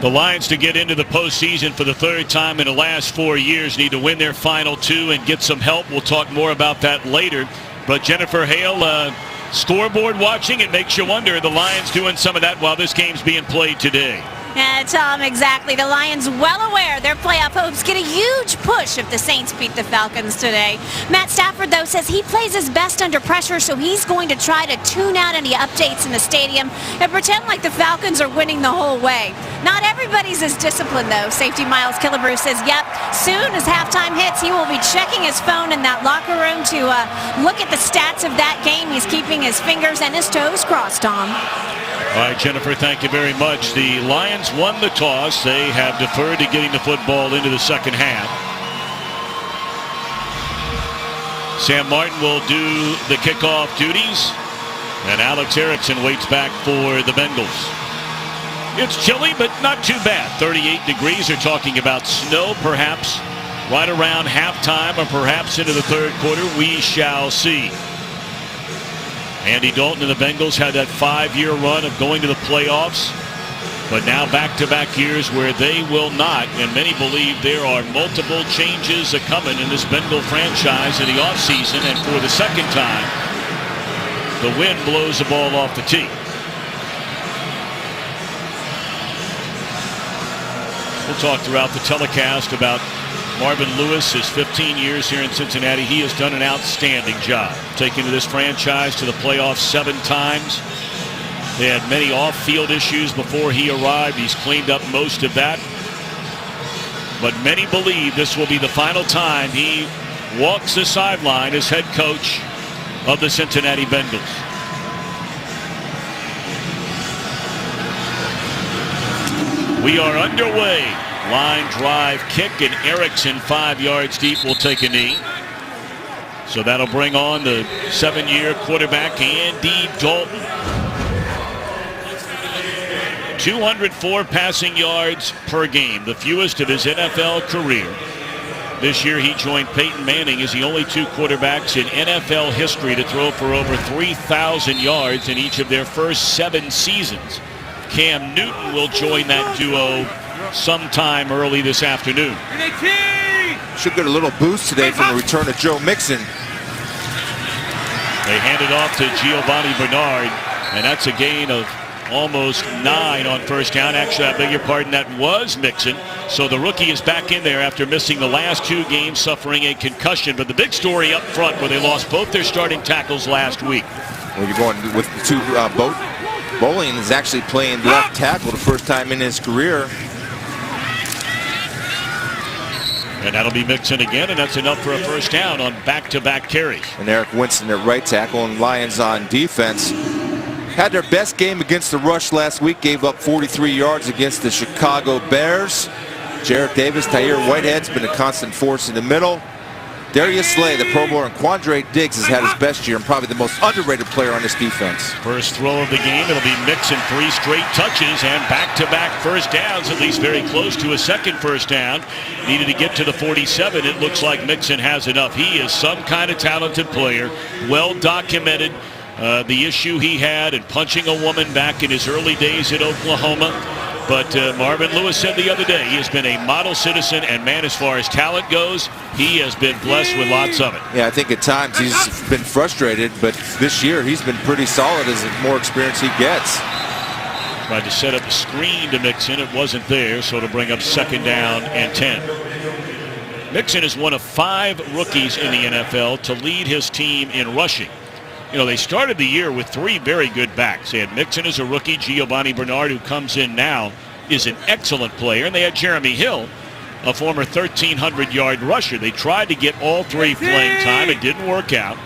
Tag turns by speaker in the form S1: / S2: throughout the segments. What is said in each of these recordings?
S1: The Lions, to get into the postseason for the third time in the last 4 years, need to win their final two and get some help. We'll talk more about that later. But Jennifer Hale, scoreboard watching, it makes you wonder, the Lions doing some of that while this game's being played today.
S2: Yeah, Tom, exactly. The Lions well aware their playoff hopes get a huge push if the Saints beat the Falcons today. Matt Stafford, though, says he plays his best under pressure, so he's going to try to tune out any updates in the stadium and pretend like the Falcons are winning the whole way. Not everybody's as disciplined, though. Safety Miles Killebrew says, yep, soon as halftime hits, he will be checking his phone in that locker room to look at the stats of that game. He's keeping his fingers and his toes crossed, Tom.
S1: All right, Jennifer, thank you very much. The Lions won the toss. They have deferred to getting the football into the second half. Sam Martin will do the kickoff duties, and Alex Erickson waits back for the Bengals. It's chilly, but not too bad. 38 degrees. They're talking about snow, perhaps right around halftime or perhaps into the third quarter. We shall see. Andy Dalton and the Bengals had that 5-year run of going to the playoffs, but now back-to-back years where they will not, and many believe there are multiple changes coming in this Bengal franchise in the offseason, and for the second time, the wind blows the ball off the tee. We'll talk throughout the telecast about Marvin Lewis, his 15 years here in Cincinnati. He has done an outstanding job, taking this franchise to the playoffs 7 times. They had many off-field issues before he arrived. He's cleaned up most of that. But many believe this will be the final time he walks the sideline as head coach of the Cincinnati Bengals. We are underway. Line drive kick, and Erickson 5 yards deep will take a knee. So that'll bring on the 7-year quarterback Andy Dalton. 204 passing yards per game, the fewest of his NFL career. This year he joined Peyton Manning as the only 2 quarterbacks in NFL history to throw for over 3,000 yards in each of their first 7 seasons. Cam Newton will join that duo sometime early this afternoon.
S3: Should get a little boost today from the return of Joe Mixon.
S1: They hand it off to Giovanni Bernard, and that's a gain of almost 9 on first down. Actually, I beg your pardon, that was Mixon. So the rookie is back in there after missing the last 2 games, suffering a concussion. But the big story up front, where they lost both their starting tackles last week.
S3: Well, you're going with the 2 Bowling is actually playing left tackle the first time in his career.
S1: And that'll be Mixon again, and that's enough for a first down on back-to-back carries.
S3: And Eric Winston at right tackle, and Lions on defense had their best game against the rush last week, gave up 43 yards against the Chicago Bears. Jarrett Davis, Tahir Whitehead's been a constant force in the middle. Darius Slay, the Pro Bowler, and Quandre Diggs has had his best year and probably the most underrated player on this defense. First
S1: throw of the game, it'll be Mixon, 3 straight touches and back-to-back first downs, at least very close to a second first down. Needed to get to the 47. It looks like Mixon has enough. He is some kind of talented player, well documented. The issue he had in punching a woman back in his early days at Oklahoma. But Marvin Lewis said the other day he has been a model citizen, and man, as far as talent goes, he has been blessed with lots of it.
S3: Yeah, I think at times he's been frustrated, but this year he's been pretty solid as the more experience he gets.
S1: Tried to set up a screen to Mixon. It wasn't there, so it'll bring up 2nd down and 10. Mixon is one of 5 rookies in the NFL to lead his team in rushing. You know, they started the year with 3 very good backs. They had Mixon as a rookie. Giovanni Bernard, who comes in now, is an excellent player. And they had Jeremy Hill, a former 1,300-yard rusher. They tried to get all 3 playing time. It didn't work out.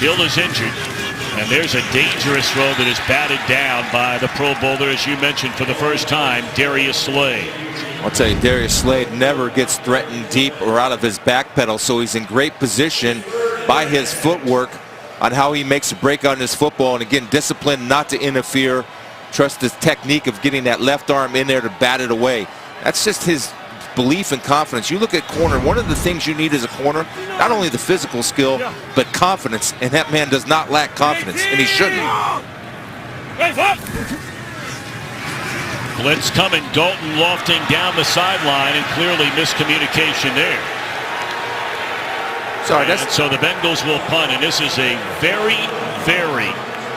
S1: Hill is injured. And there's a dangerous throw that is batted down by the Pro Bowler, as you mentioned, for the first time, Darius Slay.
S3: I'll tell you, Darius Slay never gets threatened deep or out of his back pedal, so he's in great position by his footwork on how he makes a break on this football. And again, discipline not to interfere. Trust his technique of getting that left arm in there to bat it away. That's just his belief and confidence. You look at corner, one of the things you need as a corner, not only the physical skill, but confidence. And that man does not lack confidence, and he shouldn't.
S1: Blitz coming. Dalton lofting down the sideline, and clearly miscommunication there.
S3: Sorry,
S1: so the Bengals will punt, and this is a very, very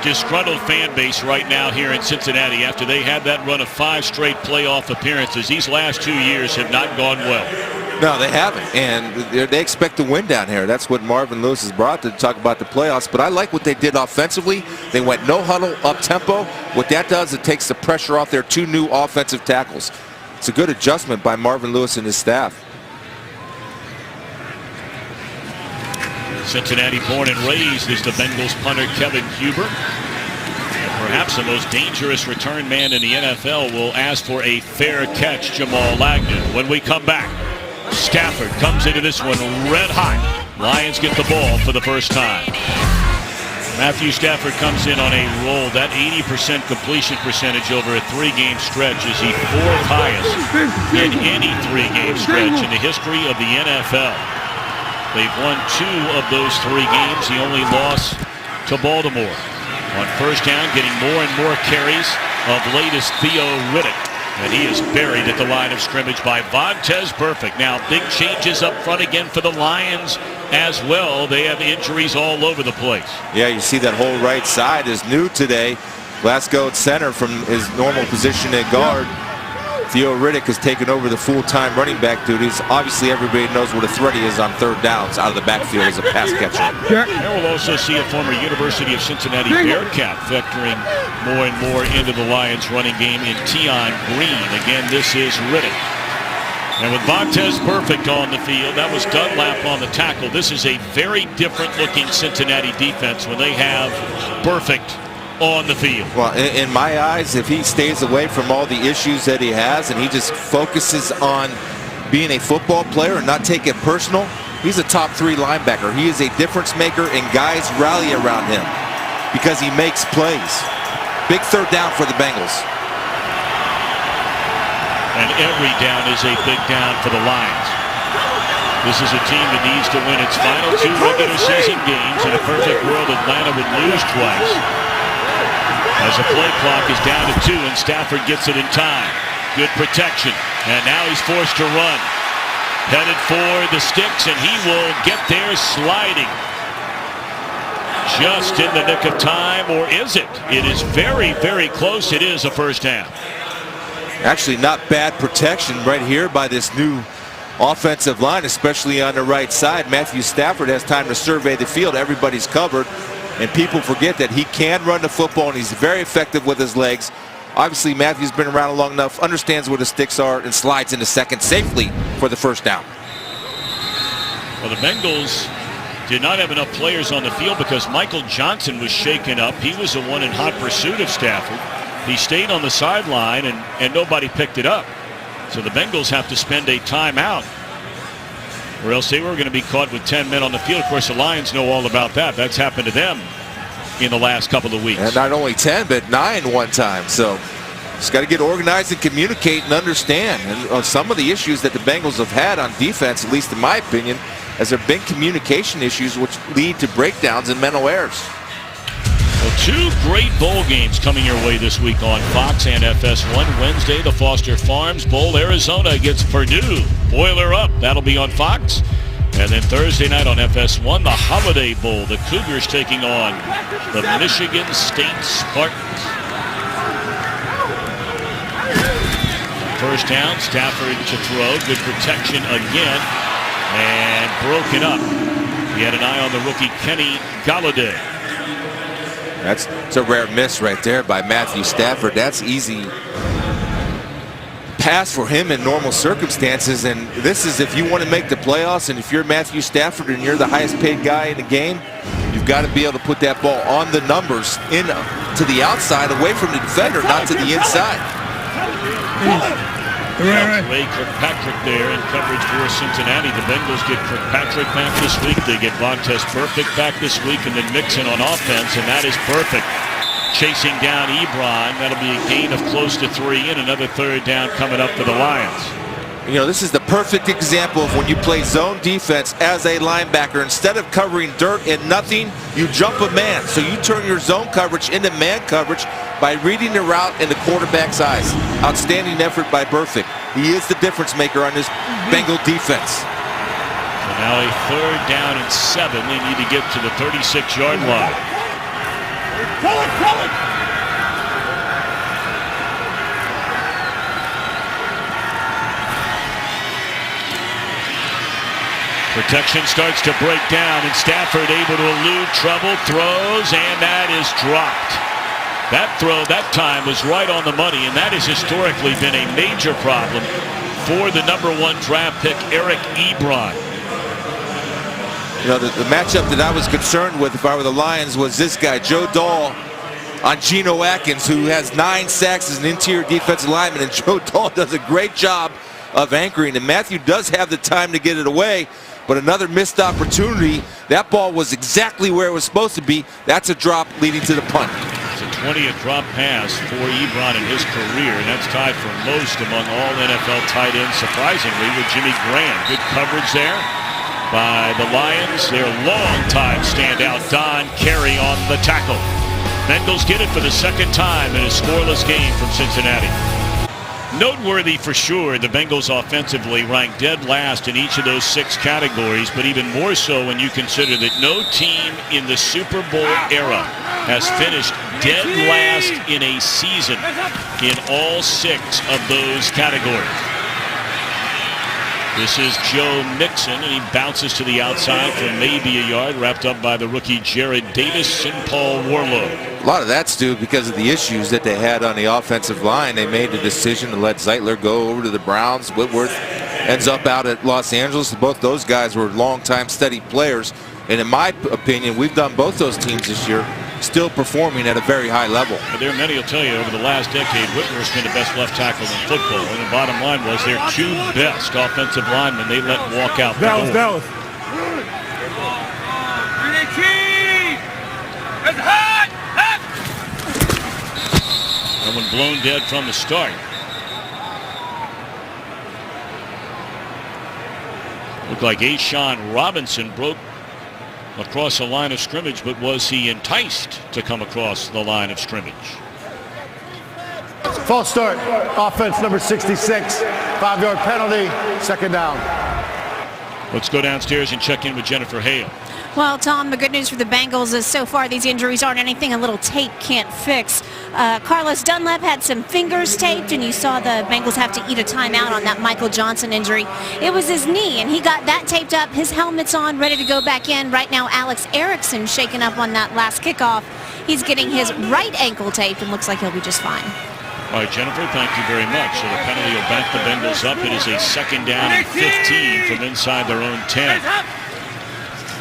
S1: disgruntled fan base right now here in Cincinnati after they had that run of 5 straight playoff appearances. These last 2 years have not gone well.
S3: No, they haven't, and they expect to win down here. That's what Marvin Lewis has brought to talk about the playoffs. But I like what they did offensively. They went no huddle, up tempo. What that does, it takes the pressure off their 2 new offensive tackles. It's a good adjustment by Marvin Lewis and his staff.
S1: Cincinnati born and raised is the Bengals punter Kevin Huber. Perhaps the most dangerous return man in the NFL will ask for a fair catch, Jamal Lagner. When we come back, Stafford comes into this one red hot. Lions get the ball for the first time. Matthew Stafford comes in on a roll. That 80% completion percentage over a 3-game stretch is the 4th highest in any 3-game stretch in the history of the NFL. They've won 2 of those 3 games. The only loss to Baltimore. On first down, getting more and more carries of latest Theo Riddick. And he is buried at the line of scrimmage by Vontaze Burfict. Now, big changes up front again for the Lions as well. They have injuries all over the place.
S3: Yeah, you see that whole right side is new today. Glasgow at center from his normal position at guard. Theo Riddick has taken over the full-time running back duties. Obviously, everybody knows what a threat he is on 3rd downs out of the backfield as a pass catcher.
S1: And we'll also see a former University of Cincinnati Bearcat factoring more and more into the Lions running game in Tion Green. Again, this is Riddick. And with Vontaze Burfict on the field, that was Dunlap on the tackle. This is a very different-looking Cincinnati defense when they have Burfict on the field.
S3: Well, in my eyes, if he stays away from all the issues that he has and he just focuses on being a football player and not take it personal, he's a top 3 linebacker. He is a difference maker, and guys rally around him because he makes plays. Big 3rd down for the Bengals.
S1: And every down is a big down for the Lions. This is a team that needs to win its final 2 regular season games. In a perfect world, Atlanta would lose twice. As the play clock is down to 2, and Stafford gets it in time. Good protection, and now he's forced to run. Headed for the sticks, and he will get there sliding. Just in the nick of time, or is it? It is very, very close. It is a first down.
S3: Actually, not bad protection right here by this new offensive line, especially on the right side. Matthew Stafford has time to survey the field. Everybody's covered. And people forget that he can run the football, and he's very effective with his legs. Obviously, Matthew's been around long enough, understands where the sticks are, and slides into second safely for the first down.
S1: Well, the Bengals did not have enough players on the field because Michael Johnson was shaken up. He was the one in hot pursuit of Stafford. He stayed on the sideline, and nobody picked it up. So the Bengals have to spend a timeout, or else they were going to be caught with 10 men on the field. Of course, the Lions know all about that. That's happened to them in the last couple of weeks.
S3: And not only 10, but 9 one time. So just got to get organized and communicate and understand. And some of the issues that the Bengals have had on defense, at least in my opinion, has there been communication issues which lead to breakdowns and mental errors.
S1: Well, 2 great bowl games coming your way this week on Fox and FS1. Wednesday, the Foster Farms Bowl. Arizona gets Purdue. Boiler up. That'll be on Fox. And then Thursday night on FS1, the Holiday Bowl. The Cougars taking on the Michigan State Spartans. First down, Stafford to throw. Good protection again. And broken up. He had an eye on the rookie Kenny Galladay.
S3: That's a rare miss right there by Matthew Stafford. That's easy pass for him in normal circumstances, and this is if you want to make the playoffs, and if you're Matthew Stafford and you're the highest paid guy in the game, you've got to be able to put that ball on the numbers in to the outside, away from the defender, not to the inside.
S1: Ray Kirkpatrick there in coverage for Cincinnati. The Bengals get Kirkpatrick back this week. They get Vontaze Burfict back this week, and then Mixon on offense, and that is perfect. Chasing down Ebron. That'll be a gain of close to 3, and another 3rd down coming up for the Lions.
S3: You know, this is the perfect example of when you play zone defense as a linebacker. Instead of covering dirt and nothing, you jump a man. So you turn your zone coverage into man coverage, by reading the route in the quarterback's eyes. Outstanding effort by Burfict. He is the difference maker on this Bengal defense.
S1: So now a 3rd down and 7. They need to get to the 36-yard line. Protection starts to break down, and Stafford able to elude trouble, throws, and that is dropped. That throw that time was right on the money, and that has historically been a major problem for the #1 draft pick, Eric Ebron.
S3: You know, the matchup that I was concerned with if I were the Lions was this guy, Joe Dahl, on Geno Atkins, who has 9 sacks as an interior defensive lineman, and Joe Dahl does a great job of anchoring, and Matthew does have the time to get it away. But another missed opportunity. That ball was exactly where it was supposed to be. That's a drop leading to the punt.
S1: It's a 20th drop pass for Ebron in his career, and that's tied for most among all NFL tight ends, surprisingly, with Jimmy Graham. Good coverage there by the Lions. Their longtime standout, Don Carey, on the tackle. Bengals get it for the 2nd time in a scoreless game from Cincinnati. Noteworthy for sure, the Bengals offensively ranked dead last in each of those 6 categories, but even more so when you consider that no team in the Super Bowl era has finished dead last in a season in all 6 of those categories. This is Joe Mixon, and he bounces to the outside for maybe a yard, wrapped up by the rookie Jared Davis and Paul Warlow.
S3: A lot of that, Stu, because of the issues that they had on the offensive line. They made the decision to let Zeitler go over to the Browns. Whitworth ends up out at Los Angeles. Both those guys were long-time steady players. And in my opinion, we've done both those teams this year still performing at a very high level.
S1: But there are many will tell you over the last decade, Whitworth's been the best left tackle in football. And the bottom line was their 2 best offensive linemen they let walk out the door. Someone blown dead from the start. Looked like Ashawn Robinson broke across the line of scrimmage, but was he enticed to come across the line of scrimmage?
S4: False start. Offense number 66. 5-yard penalty. 2nd down.
S1: Let's go downstairs and check in with Jennifer Hale.
S2: Well, Tom, the good news for the Bengals is so far these injuries aren't anything a little tape can't fix. Carlos Dunlap had some fingers taped, and you saw the Bengals have to eat a timeout on that Michael Johnson injury. It was his knee, and he got that taped up. His helmet's on, ready to go back in. Right now, Alex Erickson shaken up on that last kickoff. He's getting his right ankle taped and looks like he'll be just fine.
S1: All right, Jennifer, thank you very much. So the penalty will back the Bengals up. It is a 2nd down and 15 from inside their own 10.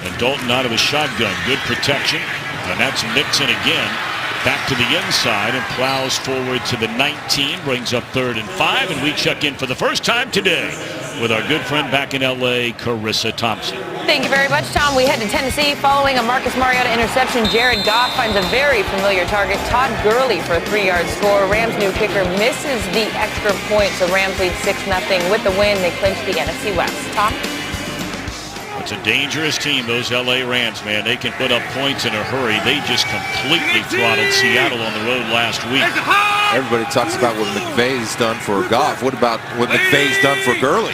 S1: And Dalton out of the shotgun. Good protection. And that's Mixon again. Back to the inside and plows forward to the 19. Brings up 3rd and 5. And we check in for the first time today with our good friend back in L.A., Carissa Thompson.
S5: Thank you very much, Tom. We head to Tennessee following a Marcus Mariota interception. Jared Goff finds a very familiar target, Todd Gurley, for a 3-yard score. Rams' new kicker misses the extra point, so Rams lead 6-0. With the win, they clinch the NFC West. Tom?
S1: It's a dangerous team, those L.A. Rams, man. They can put up points in a hurry. They just completely throttled Seattle on the road last week.
S3: Everybody talks about what McVay's done for Goff. What about what McVay's done for Gurley?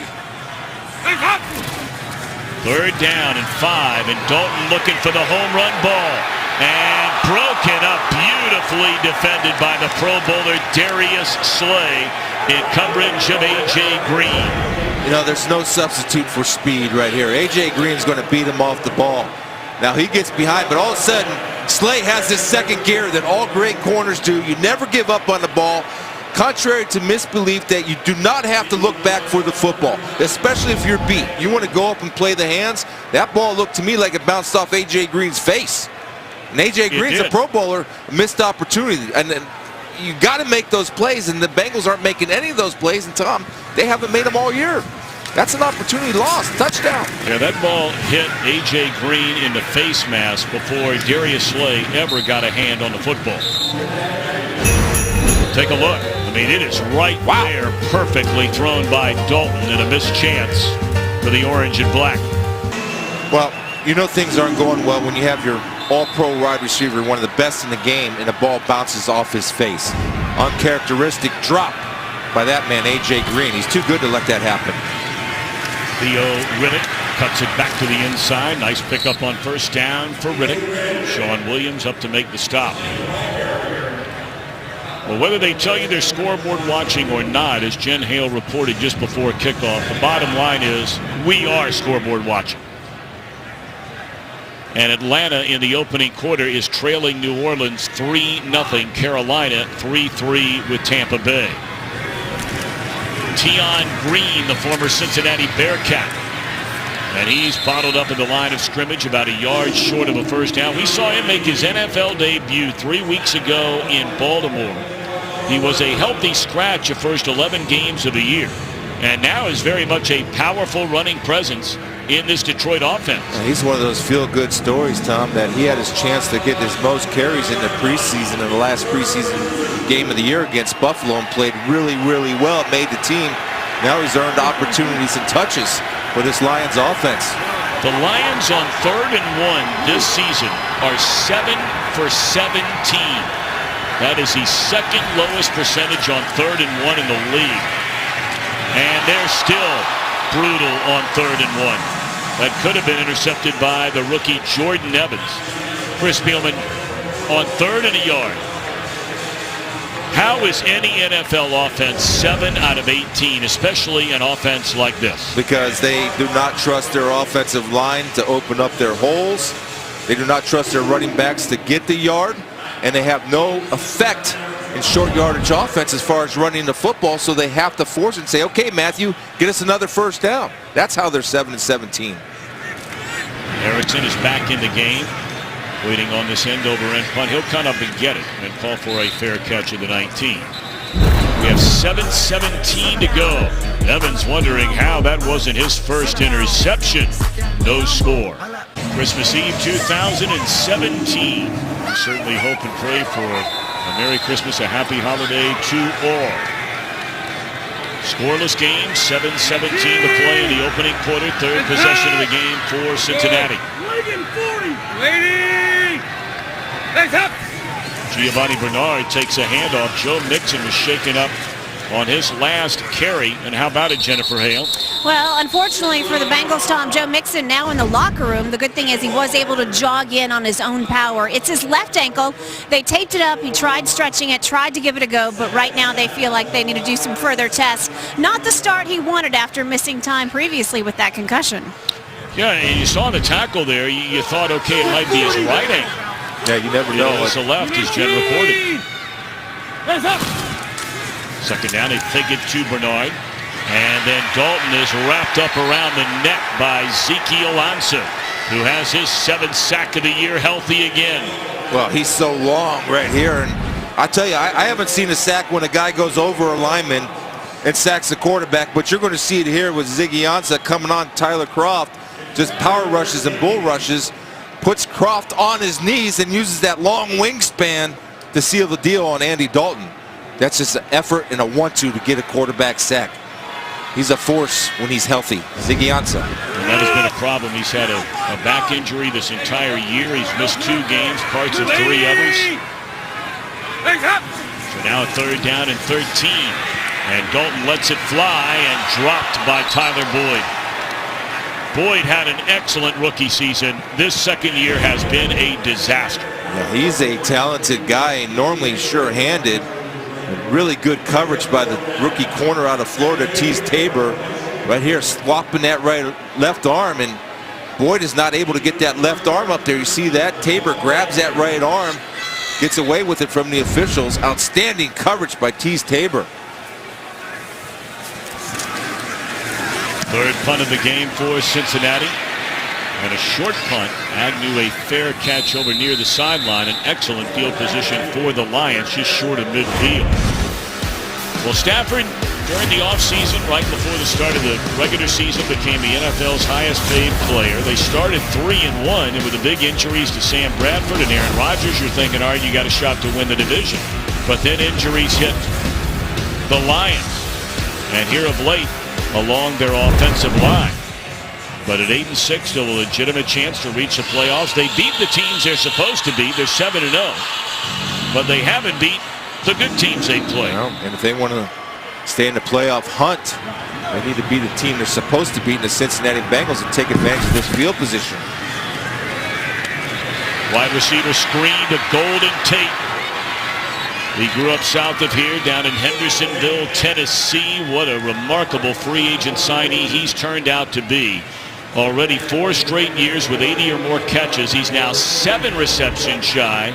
S1: 3rd down and 5, and Dalton looking for the home run ball. And broken up, beautifully defended by the Pro Bowler Darius Slay in coverage of A.J. Green.
S3: You know, there's no substitute for speed right here. A.J. Green's going to beat him off the ball. Now he gets behind, but all of a sudden, Slay has this 2nd gear that all great corners do. You never give up on the ball. Contrary to misbelief that you do not have to look back for the football, especially if you're beat. You want to go up and play the hands. That ball looked to me like it bounced off A.J. Green's face. And A.J. Green's a Pro Bowler, a missed opportunity. And then you got to make those plays, and the Bengals aren't making any of those plays. And Tom, they haven't made them all year. That's an opportunity lost. Touchdown.
S1: Yeah, that ball hit A.J. Green in the face mask before Darius Slay ever got a hand on the football. Take a look. I mean, it is right there, perfectly thrown by Dalton, and a missed chance for the orange and black.
S3: Well, you know things aren't going well when you have your all-pro wide receiver, one of the best in the game, and the ball bounces off his face. Uncharacteristic drop by that man, A.J. Green. He's too good to let that happen.
S1: Theo Riddick cuts it back to the inside. Nice pickup on first down for Riddick. Sean Williams up to make the stop. Well, whether they tell you they're scoreboard watching or not, as Jen Hale reported just before kickoff, the bottom line is we are scoreboard watching. And Atlanta in the opening quarter is trailing New Orleans 3-0. Carolina 3-3 with Tampa Bay. Tion Green, the former Cincinnati Bearcat. And he's bottled up in the line of scrimmage about a yard short of a first down. We saw him make his NFL debut 3 weeks ago in Baltimore. He was a healthy scratch the first 11 games of the year. And now is very much a powerful running presence in this Detroit offense.
S3: He's one of those feel-good stories, Tom, that he had his chance to get his most carries in the preseason, in the last preseason game of the year against Buffalo, and played really, really well. Made the team. Now he's earned opportunities and touches for this Lions offense.
S1: The Lions on 3rd and 1 this season are 7 for 17. That is the second lowest percentage on 3rd and 1 in the league. And they're still brutal on 3rd and 1. That could have been intercepted by the rookie Jordan Evans. Chris Spielman on 3rd and a yard. How is any NFL offense 7 out of 18, especially an offense like this?
S3: Because they do not trust their offensive line to open up their holes. They do not trust their running backs to get the yard. And they have no effect in short yardage offense as far as running the football, so they have to force it and say, okay, Matthew, get us another first down. That's how they're 7 and 17.
S1: Erickson is back in the game, waiting on this end over end punt. He'll come up and get it and call for a fair catch of the 19. We have 7:17 to go. Evans wondering how that wasn't his first interception. No score. Christmas Eve 2017. We certainly hope and pray for a Merry Christmas, a Happy Holiday to all. Scoreless game, 7:17 to play in the opening quarter. Third possession of the game for Cincinnati.
S6: Waiting 40. Waiting. Legs up.
S1: Giovanni Bernard takes a handoff. Joe Mixon was shaken up on his last carry. And how about it, Jennifer Hale?
S2: Well, unfortunately for the Bengals, Tom, Joe Mixon now in the locker room. The good thing is he was able to jog in on his own power. It's his left ankle. They taped it up. He tried stretching it, tried to give it a go, but right now they feel like they need to do some further tests. Not the start he wanted after missing time previously with that concussion.
S1: Yeah, and you saw the tackle there. You thought, okay, it might be his right ankle.
S3: Yeah, you never know.
S1: It's the left, as Jen reported.
S6: Legs up.
S1: Second down, they take it to Bernard. And then Dalton is wrapped up around the neck by Ezekiel Ansah, who has his 7th sack of the year, healthy again.
S3: Well, he's so long right here. And I tell you, I haven't seen a sack when a guy goes over a lineman and sacks the quarterback, but you're going to see it here with Ziggy Ansah coming on Tyler Kroft. Just power rushes and bull rushes, puts Kroft on his knees and uses that long wingspan to seal the deal on Andy Dalton. That's just an effort and a 1-2 to get a quarterback sack. He's a force when he's healthy. Ziggy Ansah.
S1: And that has been a problem. He's had a back injury this entire year. He's missed 2 games, parts of 3 others. So now a 3rd down and 13. And Dalton lets it fly and dropped by Tyler Boyd. Boyd had an excellent rookie season. This second year has been a disaster.
S3: Yeah, he's a talented guy, normally sure-handed. Really good coverage by the rookie corner out of Florida, Tease Tabor. Right here, swapping that left arm, and Boyd is not able to get that left arm up there. You see that? Tabor grabs that right arm, gets away with it from the officials. Outstanding coverage by Tease Tabor.
S1: Third punt of the game for Cincinnati. And a short punt. Agnew a fair catch over near the sideline. An excellent field position for the Lions, just short of midfield. Well, Stafford, during the offseason, right before the start of the regular season, became the NFL's highest paid player. They started 3-1, and with the big injuries to Sam Bradford and Aaron Rodgers, you're thinking, all right, you got a shot to win the division. But then injuries hit the Lions. And here of late, along their offensive line. But at 8-6, still a legitimate chance to reach the playoffs. They beat the teams they're supposed to beat. They're 7-0. But they haven't beat the good teams they play.
S3: Well, and if they want to stay in the playoff hunt, they need to beat the team they're supposed to beat in the Cincinnati Bengals and take advantage of this field position.
S1: Wide receiver screen to Golden Tate. He grew up south of here, down in Hendersonville, Tennessee. What a remarkable free agent signee he's turned out to be. Already 4 straight years with 80 or more catches. He's now 7 receptions shy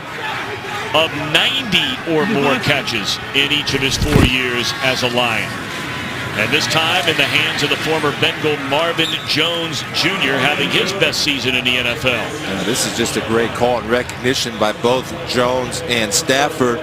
S1: of 90 or more catches in each of his 4 years as a Lion. And this time in the hands of the former Bengal Marvin Jones Jr., having his best season in the NFL.
S3: This is just a great call and recognition by both Jones and Stafford.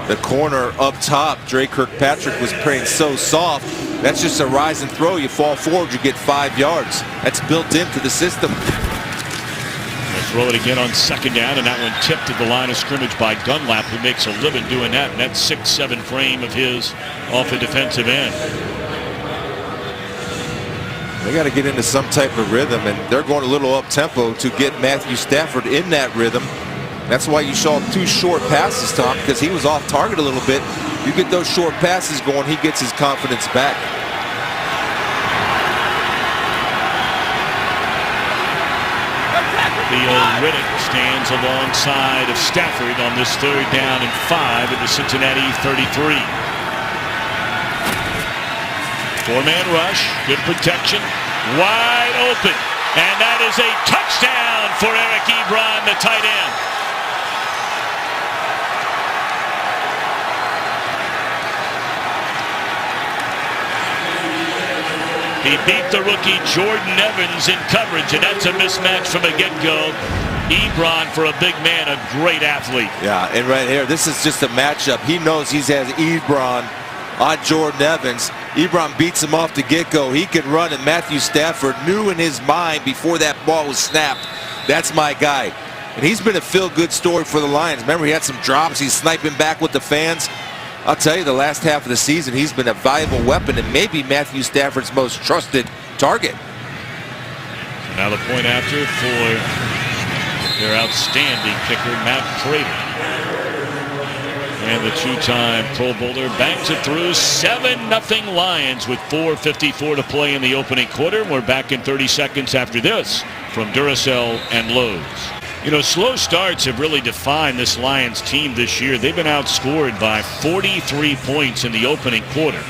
S3: The corner up top, Dre Kirkpatrick, was playing so soft. That's just a rise and throw. You fall forward, you get 5 yards. That's built into the system.
S1: They'll throw it again on 2nd down, and that one tipped at the line of scrimmage by Dunlap, who makes a living doing that. And that 6'7" frame of his off the defensive end.
S3: They got to get into some type of rhythm, and they're going a little up-tempo to get Matthew Stafford in that rhythm. That's why you saw 2 short passes, Tom, because he was off target a little bit. You get those short passes going, he gets his confidence back.
S1: Theo Riddick stands alongside of Stafford on this 3rd down and 5 at the Cincinnati 33. 4-man rush, good protection, wide open, and that is a touchdown for Eric Ebron, the tight end. He beat the rookie Jordan Evans in coverage, and that's a mismatch from the get-go. Ebron, for a big man, a great athlete.
S3: Yeah, and right here, this is just a matchup. He knows he has Ebron on Jordan Evans. Ebron beats him off the get-go. He can run, and Matthew Stafford knew in his mind before that ball was snapped, that's my guy. And he's been a feel-good story for the Lions. Remember, he had some drops. He's sniping back with the fans. I'll tell you, the last half of the season, he's been a valuable weapon and maybe Matthew Stafford's most trusted target.
S1: Now the point after for their outstanding kicker, Matt Prater. And the 2-time Pro Bowler bangs it through. 7-0 Lions with 4:54 to play in the opening quarter. We're back in 30 seconds after this from Duracell and Lowe's. You know, slow starts have really defined this Lions team this year. They've been outscored by 43 points in the opening quarter.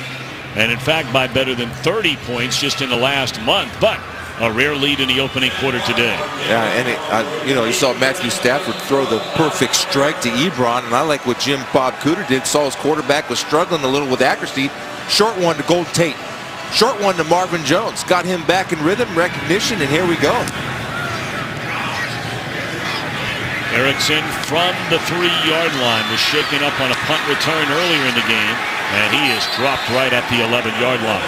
S1: And in fact, by better than 30 points just in the last month. But a rare lead in the opening quarter today.
S3: Yeah, and you know, you saw Matthew Stafford throw the perfect strike to Ebron, and I like what Jim Bob Cooter did. Saw his quarterback was struggling a little with accuracy. Short one to Golden Tate. Short one to Marvin Jones. Got him back in rhythm, recognition, and here we go.
S1: Erickson from the 3-yard line was shaken up on a punt return earlier in the game, and he is dropped right at the 11-yard line.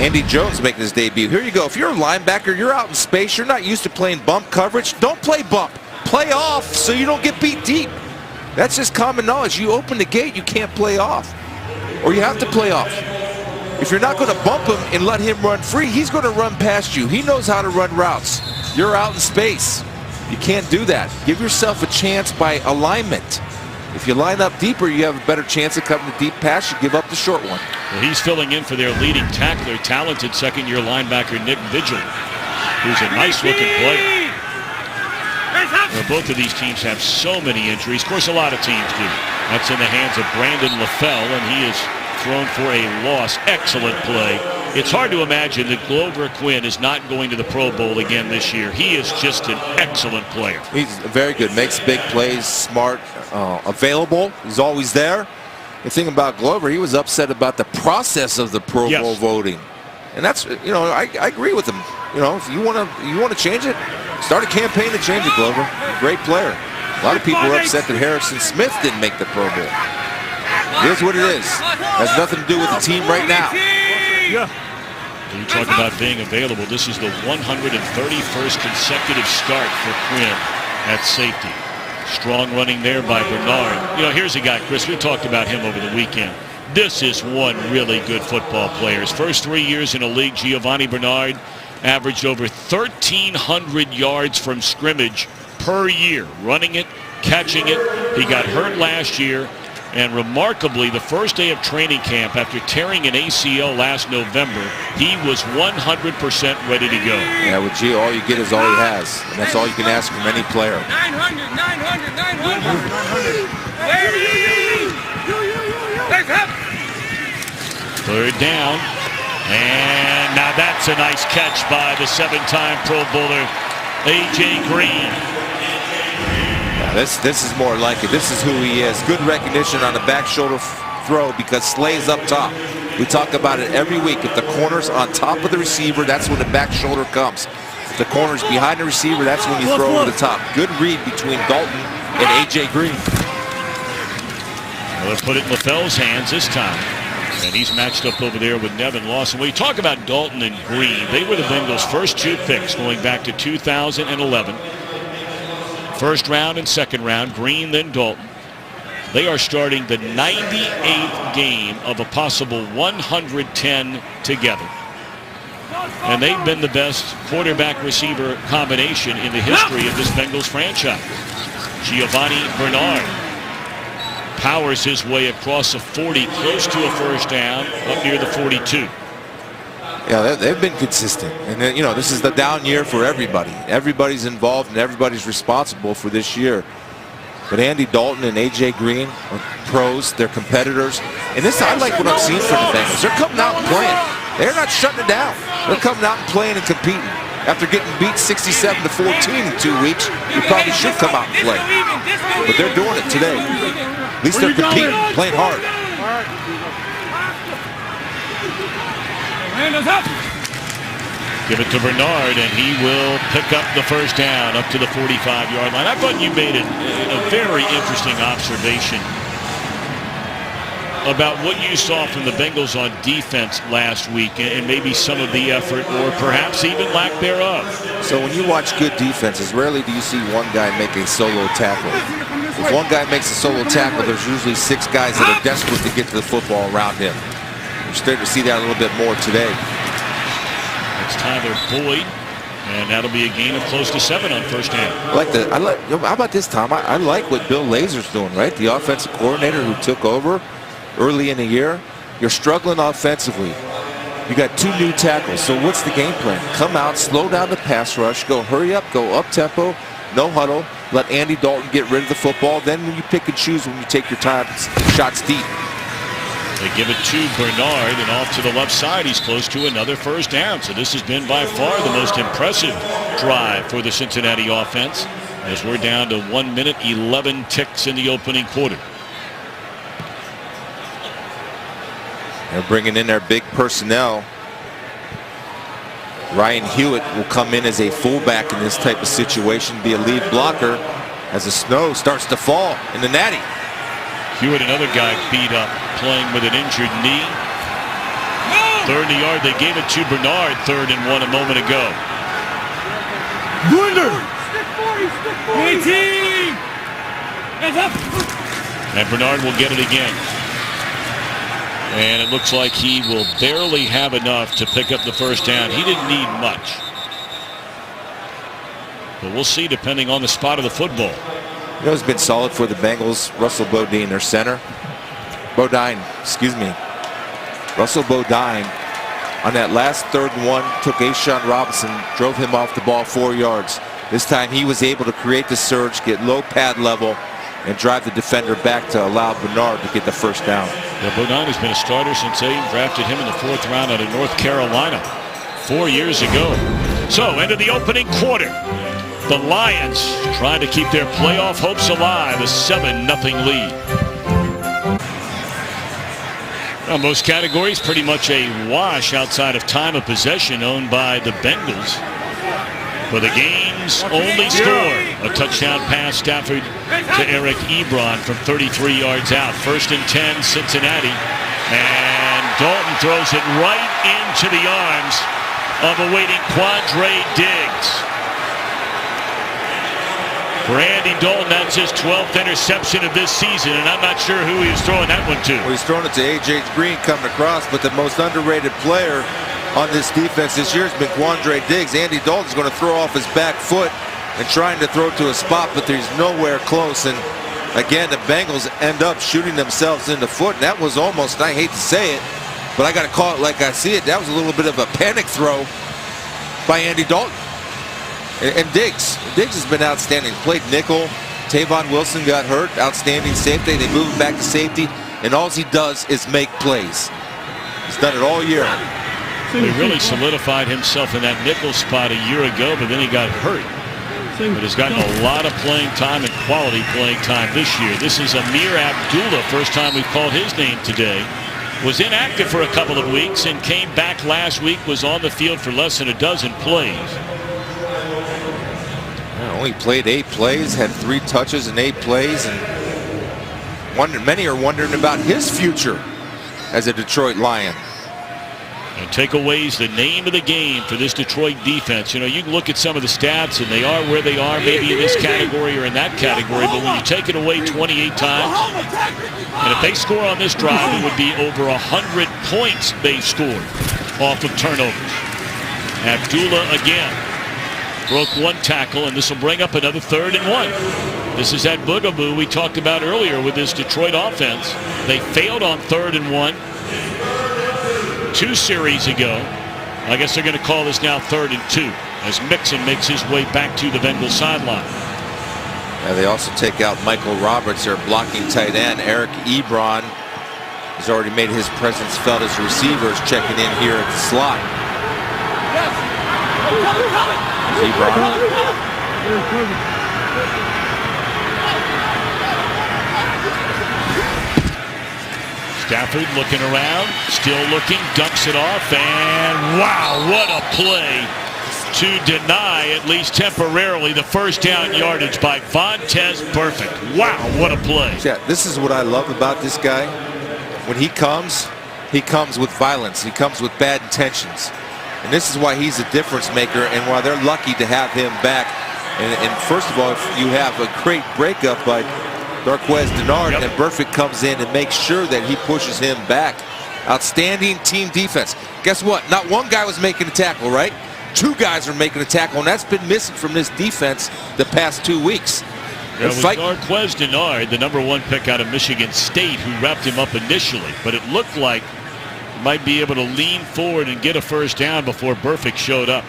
S3: Andy Jones making his debut. Here you go. If you're a linebacker, you're out in space, you're not used to playing bump coverage, don't play bump. Play off so you don't get beat deep. That's just common knowledge. You open the gate, you can't play off. Or you have to play off. If you're not going to bump him and let him run free, he's going to run past you. He knows how to run routes. You're out in space. You can't do that. Give yourself a chance by alignment. If you line up deeper, you have a better chance of covering the deep pass. You give up the short one.
S1: Well, he's filling in for their leading tackler, talented second-year linebacker Nick Vigil, who's a nice-looking player. Well, both of these teams have so many injuries. Of course, a lot of teams do. That's in the hands of Brandon LaFell, and he is thrown for a loss. Excellent play. It's hard to imagine that Glover Quinn is not going to the Pro Bowl again this year. He is just an excellent player.
S3: He's very good. Makes big plays, smart, available. He's always there. The thing about Glover, he was upset about the process of the Pro Bowl voting. And that's, you know, I agree with him. You know, if you want to change it, start a campaign to change it, Glover. Great player. A lot of people were upset that Harrison Smith didn't make the Pro Bowl. It is what it is. Has nothing to do with the team right now.
S1: Yeah. You talk about being available. This is the 131st consecutive start for Quinn at safety. Strong running there by Bernard. You know, here's a guy, Chris, we talked about him over the weekend. This is one really good football player. His first 3 years in the league, Giovanni Bernard averaged over 1,300 yards from scrimmage per year, running it, catching it. He got hurt last year, and remarkably, the first day of training camp after tearing an ACL last November, he was 100% ready to go.
S3: Yeah, with Gio, all you get is all he has, and that's all you can ask from any player.
S6: 900, 900, 900. Where are you? Let's up.
S1: Third down, and now that's a nice catch by the 7-time Pro Bowler, A.J. Green.
S3: Yeah, this is more like it. This is who he is. Good recognition on the back shoulder throw because Slay's up top. We talk about it every week. If the corner's on top of the receiver, that's when the back shoulder comes. If the corner's behind the receiver, that's when you throw over the top. Good read between Dalton and A.J. Green.
S1: Well, they'll put it in LaFell's hands this time. And he's matched up over there with Nevin Lawson. When you talk about Dalton and Green, they were the Bengals' first 2 picks going back to 2011. First round and second round, Green, then Dalton. They are starting the 98th game of a possible 110 together. And they've been the best quarterback-receiver combination in the history of this Bengals franchise. Giovanni Bernard powers his way across the 40, close to a first down, up near the 42.
S3: Yeah, they've been consistent. And, you know, this is the down year for everybody. Everybody's involved and everybody's responsible for this year. But Andy Dalton and A.J. Green are pros. They're competitors. And this, I like what I'm seeing from the Bengals. They're coming out and playing. They're not shutting it down. They're coming out and playing and competing. After getting beat 67-14 in 2 weeks, you probably should come out and play. But they're doing it today. At least they're competing, playing hard.
S1: Give it to Bernard, and he will pick up the first down up to the 45-yard line. I thought you made a very interesting observation about what you saw from the Bengals on defense last week and maybe some of the effort or perhaps even lack thereof.
S3: So when you watch good defenses, rarely do you see one guy make a solo tackle. If one guy makes a solo tackle, there's usually 6 guys that are desperate to get to the football around him. We're starting to see that a little bit more today.
S1: It's Tyler Boyd, and that'll be a gain of close to 7 on first down.
S3: How about this, Tom? I like what Bill Lazor's doing, right? The offensive coordinator who took over early in the year. You're struggling offensively. You got 2 new tackles. So what's the game plan? Come out, slow down the pass rush, go hurry up, go up tempo, no huddle. Let Andy Dalton get rid of the football. Then when you pick and choose when you take your time, shots deep.
S1: They give it to Bernard, and off to the left side, he's close to another first down. So this has been by far the most impressive drive for the Cincinnati offense, as we're down to 1 minute, 11 ticks in the opening quarter.
S3: They're bringing in their big personnel. Ryan Hewitt will come in as a fullback in this type of situation, be a lead blocker as the snow starts to fall in the Natty.
S1: Hewitt, another guy beat up, playing with an injured knee. Third in the yard, they gave it to Bernard, 3rd and 1 a moment ago. And Bernard will get it again. And it looks like he will barely have enough to pick up the first down. He didn't need much. But we'll see depending on the spot of the football.
S3: You know who's been solid for the Bengals? Russell Bodine, their center. Russell Bodine on that last 3rd and 1 took A'Shawn Robinson, drove him off the ball 4 yards. This time he was able to create the surge, get low pad level, and drive the defender back to allow Bernard to get the first down.
S1: Yeah, Bodine has been a starter since they drafted him in the 4th round out of North Carolina 4 years ago. So, end of the opening quarter. The Lions trying to keep their playoff hopes alive, a 7-0 lead. Now, most categories pretty much a wash outside of time of possession owned by the Bengals. For the game's only score, a touchdown pass Stafford to Eric Ebron from 33 yards out. 1st and 10, Cincinnati. And Dalton throws it right into the arms of awaiting Quandre Diggs. For Andy Dalton, that's his 12th interception of this season, and I'm not sure who he was throwing that one to.
S3: Well, he's throwing it to A.J. Green coming across, but the most underrated player on this defense this year has been Quandre Diggs. Andy Dalton's going to throw off his back foot and trying to throw to a spot, but there's nowhere close. And again, the Bengals end up shooting themselves in the foot. And that was almost, I hate to say it, but I got to call it like I see it. That was a little bit of a panic throw by Andy Dalton. And Diggs has been outstanding. Played nickel. Tavon Wilson got hurt. Outstanding safety. They move him back to safety, and all he does is make plays. He's done it all year.
S1: He really solidified himself in that nickel spot a year ago, but then he got hurt. But has gotten a lot of playing time and quality playing time this year. This is Amir Abdullah. First time we've called his name today. Was inactive for a couple of weeks and came back last week. Was on the field for less than a dozen plays.
S3: Only played 8 plays, had 3 touches in 8 plays, and many are wondering about his future as a Detroit Lion.
S1: And takeaways, the name of the game for this Detroit defense. You know, you can look at some of the stats, and they are where they are, maybe in this category or in that category, but when you take it away 28 times, and if they score on this drive, it would be over 100 points they scored off of turnovers. Abdullah again. Broke 1 tackle, and this will bring up another 3rd and 1. This is that boogaboo we talked about earlier with this Detroit offense. They failed on 3rd and 1 2 series ago. I guess they're going to call this now 3rd and 2 as Mixon makes his way back to the Bengals sideline.
S3: Yeah, they also take out Michael Roberts, their blocking tight end. Eric Ebron has already made his presence felt as receivers checking in here at the slot.
S1: Stafford looking around, still looking, dumps it off, and wow, what a play to deny, at least temporarily, the first down yardage by Vontaze Burfict. Wow, what a play.
S3: Yeah, this is what I love about this guy. When he comes with violence. He comes with bad intentions. And this is why he's a difference maker and why they're lucky to have him back. And first of all, if you have a great breakup by Darqueze Dennard, and Burfict comes in and makes sure that he pushes him back. Outstanding team defense. Guess what? Not one guy was making a tackle, right? 2 guys are making a tackle, and that's been missing from this defense the past 2 weeks.
S1: It was Darqueze Dennard, the #1 pick out of Michigan State, who wrapped him up initially, but it looked like might be able to lean forward and get a first down before Burfict showed up.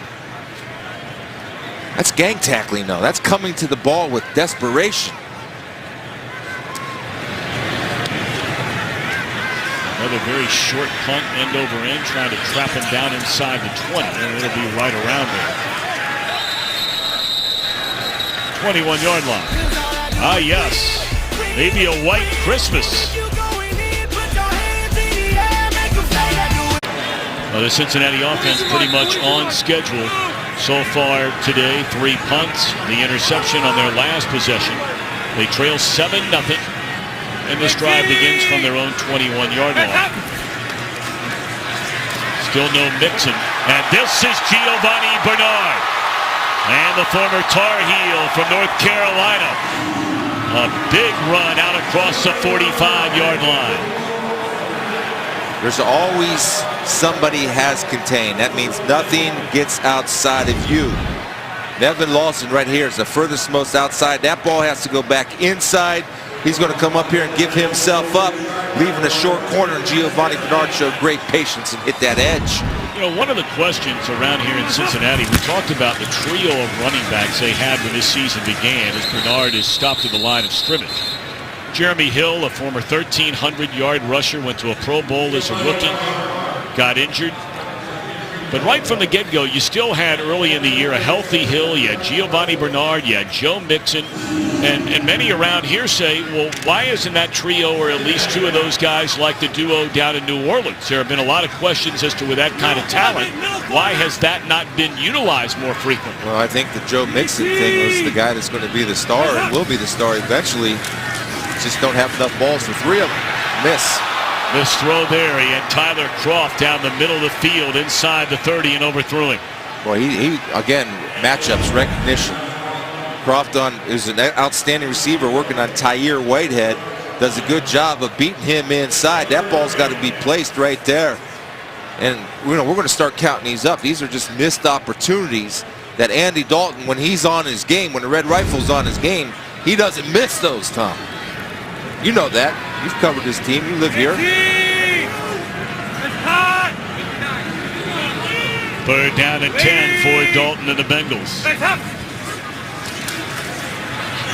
S3: That's gang tackling, though. That's coming to the ball with desperation.
S1: Another very short punt, end over end, trying to trap him down inside the 20, and it'll be right around there. 21-yard line. Ah, yes. Maybe a white Christmas. The Cincinnati offense pretty much on schedule so far today. 3 punts, the interception on their last possession. They trail 7-0, and this drive begins from their own 21-yard line. Still no Mixon, and this is Giovanni Bernard, and the former Tar Heel from North Carolina. A big run out across the 45-yard line.
S3: There's always somebody has contained. That means nothing gets outside of you. Nevin Lawson right here is the furthest most outside. That ball has to go back inside. He's going to come up here and give himself up, leaving a short corner, and Giovanni Bernard showed great patience and hit that edge.
S1: You know, one of the questions around here in Cincinnati, we talked about the trio of running backs they had when this season began as Bernard is stopped at the line of scrimmage. Jeremy Hill, a former 1,300-yard rusher, went to a Pro Bowl as a rookie, got injured. But right from the get-go, you still had early in the year a healthy Hill. You had Giovanni Bernard, you had Joe Mixon, and many around here say, well, why isn't that trio or at least 2 of those guys like the duo down in New Orleans? There have been a lot of questions as to with that kind of talent, why has that not been utilized more frequently?
S3: Well, I think the Joe Mixon thing was the guy that's going to be the star and will be the star eventually. Just don't have enough balls for 3 of them.
S1: This throw there, he had Tyler Croft down the middle of the field inside the 30 and overthrew him.
S3: Well, he again, matchups, recognition. Croft is an outstanding receiver working on Tyre Whitehead. Does a good job of beating him inside. That ball's got to be placed right there. And we're going to start counting these up. These are just missed opportunities that Andy Dalton, when he's on his game, when the Red Rifle's on his game, he doesn't miss those, Tom. You know that. You've covered this team. You live here.
S1: Third down and 10 for Dalton and the Bengals.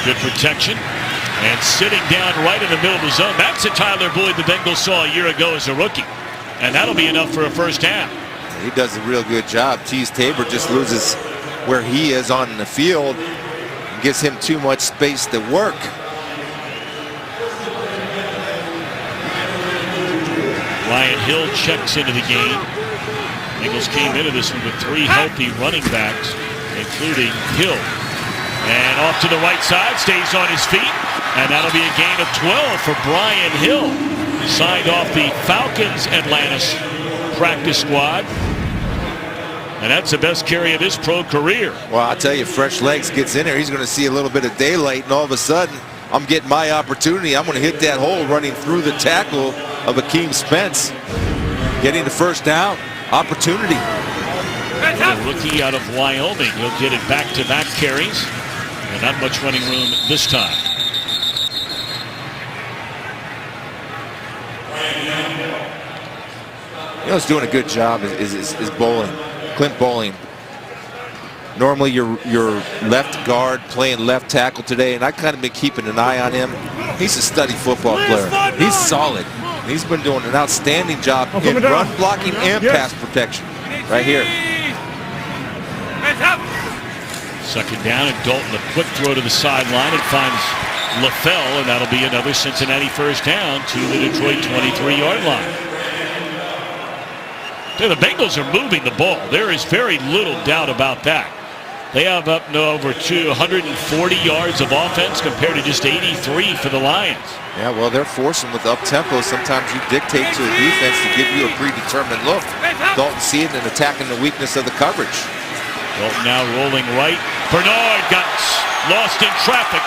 S1: Good protection. And sitting down right in the middle of the zone. That's the Tyler Boyd the Bengals saw a year ago as a rookie. And that'll be enough for a first down.
S3: He does a real good job. Tease Tabor just loses where he is on the field. Gives him too much space to work.
S1: Ryan Hill checks into the game. Bengals came into this one with 3 healthy running backs, including Hill. And off to the right side, stays on his feet. And that'll be a gain of 12 for Brian Hill. Signed off the Falcons Atlantis practice squad. And that's the best carry of his pro career.
S3: Well, I tell you, fresh legs gets in there. He's going to see a little bit of daylight, and all of a sudden, I'm getting my opportunity. I'm going to hit that hole running through the tackle of Akeem Spence. Getting the first down. Opportunity.
S1: A rookie out of Wyoming. He'll get it back-to-back carries. And not much running room this time.
S3: You know who's doing a good job is Bowling. Clint Bowling. Normally your left guard playing left tackle today, and I kind of been keeping an eye on him. He's a steady football player. He's solid. He's been doing an outstanding job in run blocking and pass protection. Right here.
S1: Second down, and Dalton a quick throw to the sideline and finds LaFell, and that'll be another Cincinnati first down to the Detroit 23-yard line. The Bengals are moving the ball. There is very little doubt about that. They have up over 240 yards of offense compared to just 83 for the Lions.
S3: Yeah, well, they're forcing with up-tempo. Sometimes you dictate to a defense to give you a predetermined look. Dalton seeing and attacking the weakness of the coverage.
S1: Dalton now rolling right. Bernard got lost in traffic.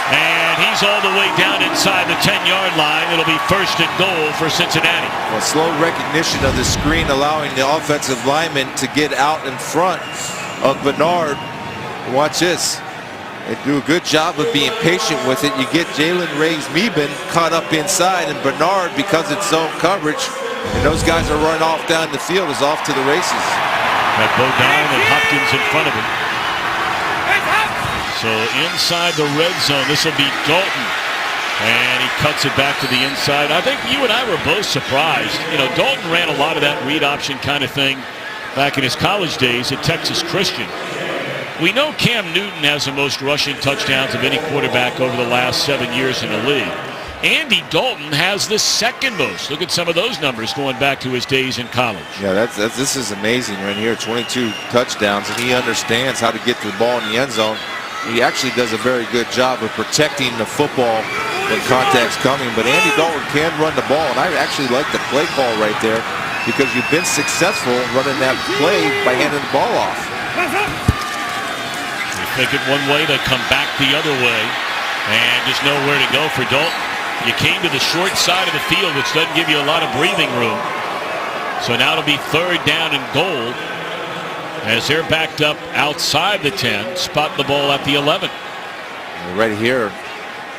S1: And he's all the way down inside the 10-yard line. It'll be first and goal for Cincinnati.
S3: Well, slow recognition of the screen allowing the offensive lineman to get out in front of Bernard. Watch this. They do a good job of being patient with it. You get Jalen Reyes-Meben caught up inside, and Bernard, because it's zone coverage, and those guys are running off down the field, is off to the races.
S1: Got Bodine and Hopkins in front of him. So inside the red zone, this will be Dalton. And he cuts it back to the inside. I think you and I were both surprised. You know, Dalton ran a lot of that read option kind of thing back in his college days at Texas Christian. We know Cam Newton has the most rushing touchdowns of any quarterback over the last 7 years in the league. Andy Dalton has the second most. Look at some of those numbers going back to his days in college.
S3: Yeah, this is amazing right here. 22 touchdowns, and he understands how to get the ball in the end zone. He actually does a very good job of protecting the football when contact's coming. But Andy Dalton can run the ball, and I actually like the play call right there because you've been successful running that play by handing the ball off.
S1: You take it one way, they come back the other way, and just know where to go for Dalton. You came to the short side of the field, which doesn't give you a lot of breathing room. So now it'll be third down and goal as they're backed up outside the 10, spot the ball at the 11.
S3: Right here,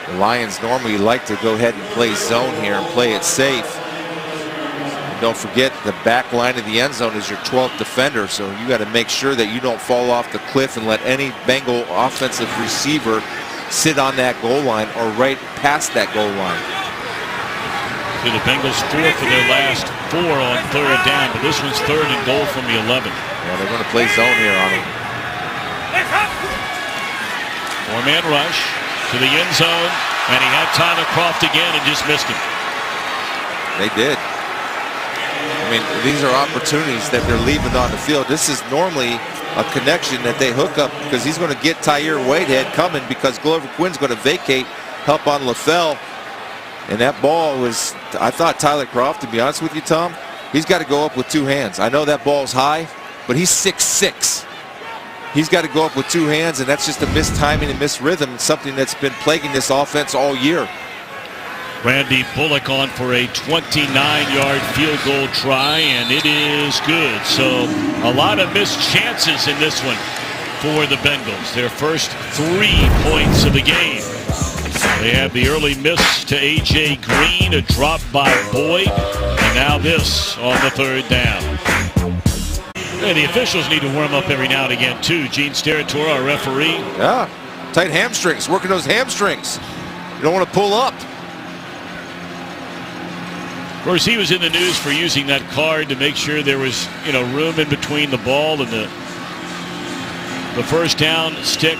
S3: the Lions normally like to go ahead and play zone here and play it safe. And don't forget, the back line of the end zone is your 12th defender, so you got to make sure that you don't fall off the cliff and let any Bengal offensive receiver sit on that goal line or right past that goal line.
S1: So the Bengals 4 for their last 4 on third down, but this one's third and goal from the 11.
S3: Yeah, they're going to play zone here on him.
S1: 4-man rush to the end zone, and he had Tyler Croft again and just missed him.
S3: They did. I mean, these are opportunities that they're leaving on the field. This is normally a connection that they hook up because he's going to get Tyre Whitehead coming because Glover Quinn's going to vacate, help on LaFell. And that ball was, I thought Tyler Croft, to be honest with you, Tom, he's got to go up with 2 hands. I know that ball's high, but he's 6'6". he's got to go up with two hands, and that's just a missed timing and missed rhythm, something that's been plaguing this offense all year.
S1: Randy Bullock on for a 29-yard field goal try, and it is good. So a lot of missed chances in this one for the Bengals. Their first 3 points of the game. They have the early miss to A.J. Green, a drop by Boyd, and now this on the 3rd down. And the officials need to warm up every now and again, too. Gene Steratore, our referee.
S3: Yeah, tight hamstrings, working those hamstrings. You don't want to pull up.
S1: Of course, he was in the news for using that card to make sure there was, room in between the ball and the first down stick.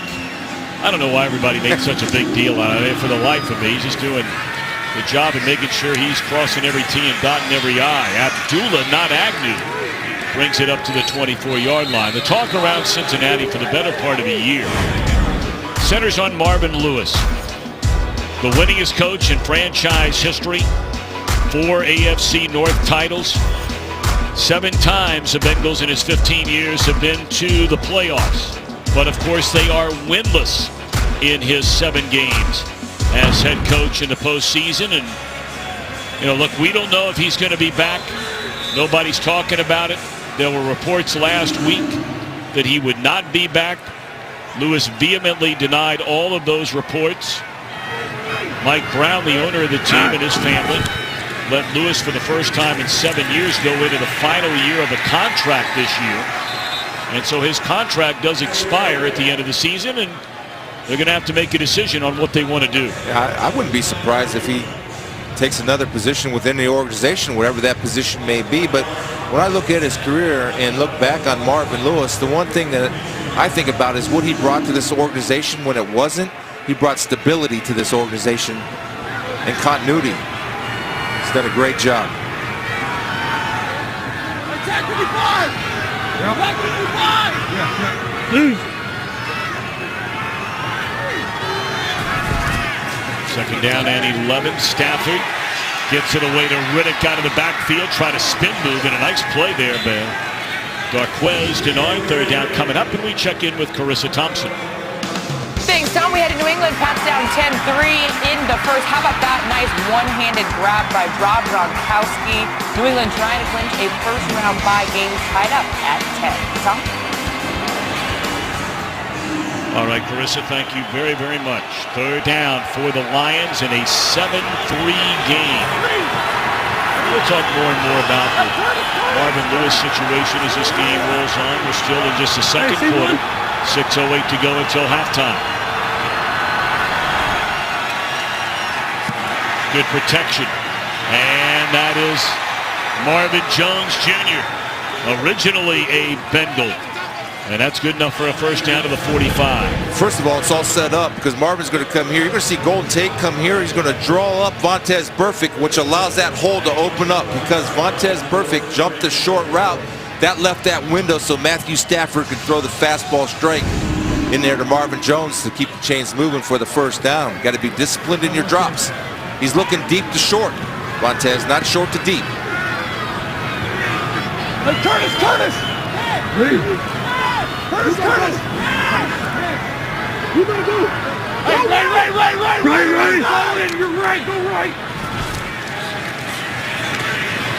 S1: I don't know why everybody made such a big deal out of it. For the life of me, he's just doing the job of making sure he's crossing every T and dotting every I. Abdullah, not Agnew, brings it up to the 24-yard line. The talk around Cincinnati for the better part of a year centers on Marvin Lewis, the winningest coach in franchise history. 4 AFC North titles. 7 times the Bengals in his 15 years have been to the playoffs. But of course they are winless in his 7 games as head coach in the postseason. And, look, we don't know if he's going to be back. Nobody's talking about it. There were reports last week that he would not be back. Lewis vehemently denied all of those reports. Mike Brown, the owner of the team, and his family let Lewis, for the first time in 7 years, go into the final year of a contract this year. And so his contract does expire at the end of the season, and they're going to have to make a decision on what they want to do.
S3: I wouldn't be surprised if he takes another position within the organization, whatever that position may be. But when I look at his career and look back on Marvin Lewis, the one thing that I think about is what he brought to this organization when it wasn't. He brought stability to this organization and continuity. He's done a great job.
S1: Second down and 11. Stafford gets it away to Riddick out of the backfield. Try to spin move, and a nice play there, Bale. Darquez denied. 3rd down coming up, and we check in with Carissa Thompson.
S5: Thanks, Tom. We head to New England. Pats down 10-3 in the first. How about that nice one-handed grab by Rob Gronkowski? New England trying to clinch a first-round bye game, tied up at 10. Tom?
S1: All right, Carissa, thank you very, very much. 3rd down for the Lions in a 7-3 game. We'll talk more and more about the Marvin Lewis situation as this game rolls on. We're still in just the second quarter. 6:08 to go until halftime. Good protection. And that is Marvin Jones Jr., originally a Bengal. And that's good enough for a first down to the 45.
S3: First of all, it's all set up because Marvin's going to come here. You're going to see Golden Tate come here. He's going to draw up Vontaze Burfict, which allows that hole to open up because Vontaze Burfict jumped the short route. That left that window so Matthew Stafford could throw the fastball straight in there to Marvin Jones to keep the chains moving for the first down. Got to be disciplined in your drops. He's looking deep to short. Vontaze, not short to deep.
S6: Hey, Curtis! Curtis! You gonna do? Hey, right. You're right. Go right.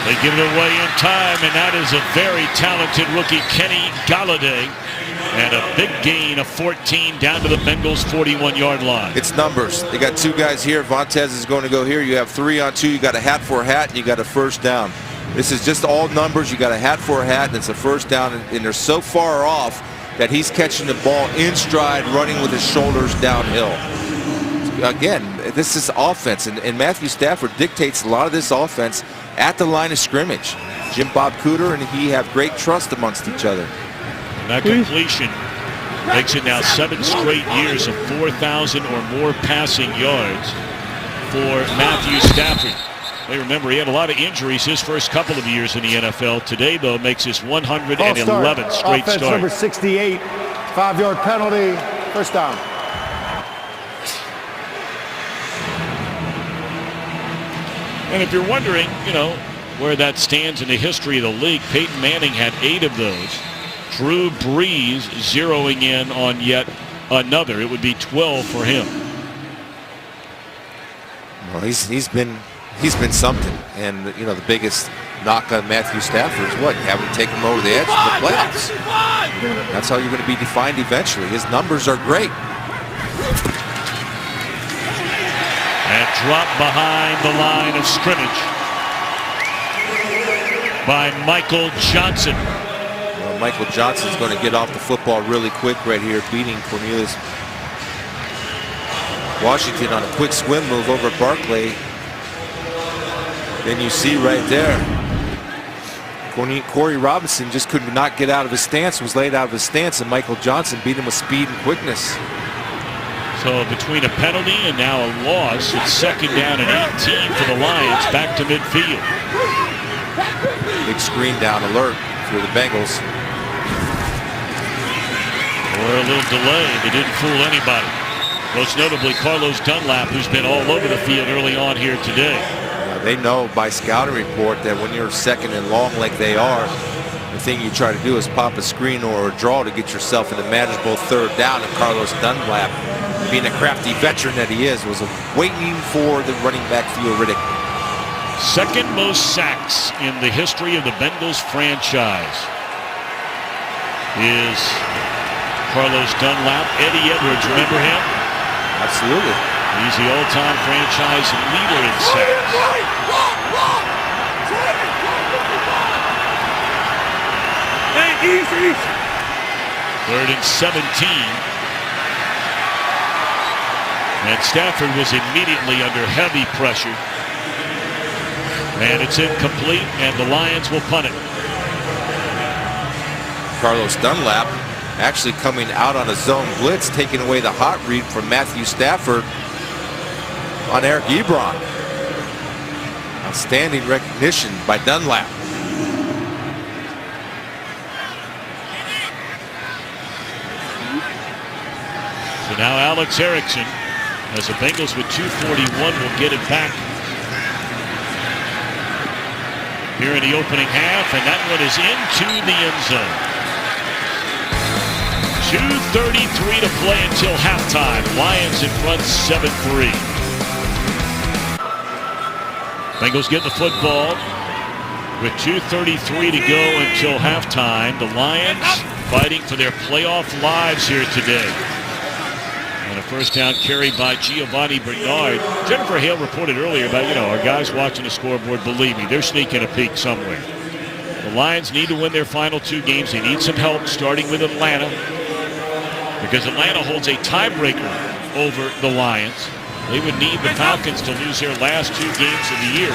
S1: They give it away in time, and that is a very talented rookie, Kenny Galladay. And a big gain of 14 down to the Bengals' 41-yard line.
S3: It's numbers. They got 2 guys here. Vontaze is going to go here. You have 3 on 2. You got a hat for a hat, and you got a first down. This is just all numbers. You got a hat for a hat, and it's a first down, and they're so far off that he's catching the ball in stride, running with his shoulders downhill. Again, this is offense, and Matthew Stafford dictates a lot of this offense at the line of scrimmage. Jim Bob Cooter and he have great trust amongst each other.
S1: And that completion makes it now 7 straight years of 4,000 or more passing yards for Matthew Stafford. Hey, remember, he had a lot of injuries his first couple of years in the NFL. Today, though, makes his 111th straight
S4: Offense
S1: start.
S4: number 68, 5-yard penalty, first down.
S1: And if you're wondering, where that stands in the history of the league, Peyton Manning had 8 of those. Drew Brees zeroing in on yet another. It would be 12 for him.
S3: Well, he's been something, and you know the biggest knock on Matthew Stafford is what? You haven't taken him over the edge of the playoffs. That's how you're going to be defined eventually. His numbers are great.
S1: And dropped behind the line of scrimmage by Michael Johnson.
S3: Well, Michael Johnson's going to get off the football really quick right here, beating Cornelius Washington on a quick swim move over Barkley. Then you see right there, Corey Robinson just could not get out of his stance, was laid out of his stance, and Michael Johnson beat him with speed and quickness.
S1: So between a penalty and now a loss, it's 2nd down and 18 for the Lions, back to midfield.
S3: Big screen down alert for the Bengals.
S1: Or a little delay, they didn't fool anybody. Most notably Carlos Dunlap, who's been all over the field early on here today.
S3: They know by scouting report that when you're 2nd and long like they are, the thing you try to do is pop a screen or a draw to get yourself in a manageable 3rd down. And Carlos Dunlap, being a crafty veteran that he is, was waiting for the running back Theo-Riddick.
S1: 2nd most sacks in the history of the Bengals franchise is Carlos Dunlap. Eddie Edwards, remember him?
S3: Absolutely.
S1: He's the all-time franchise leader in sacks.
S6: Easy.
S1: 3rd and 17. And Stafford was immediately under heavy pressure. And it's incomplete, and the Lions will punt it.
S3: Carlos Dunlap actually coming out on a zone blitz, taking away the hot read from Matthew Stafford on Eric Ebron. Outstanding recognition by Dunlap.
S1: So now Alex Erickson, as the Bengals with 2:41 will get it back here in the opening half, and that one is into the end zone. 2:33 to play until halftime. Lions in front 7-3. Bengals get the football with 2:33 to go until halftime. The Lions fighting for their playoff lives here today. And a 1st down carry by Giovanni Bernard. Jennifer Hale reported earlier about, our guys watching the scoreboard, believe me, they're sneaking a peek somewhere. The Lions need to win their final 2 games. They need some help, starting with Atlanta, because Atlanta holds a tiebreaker over the Lions. They would need the Falcons to lose their last 2 games of the year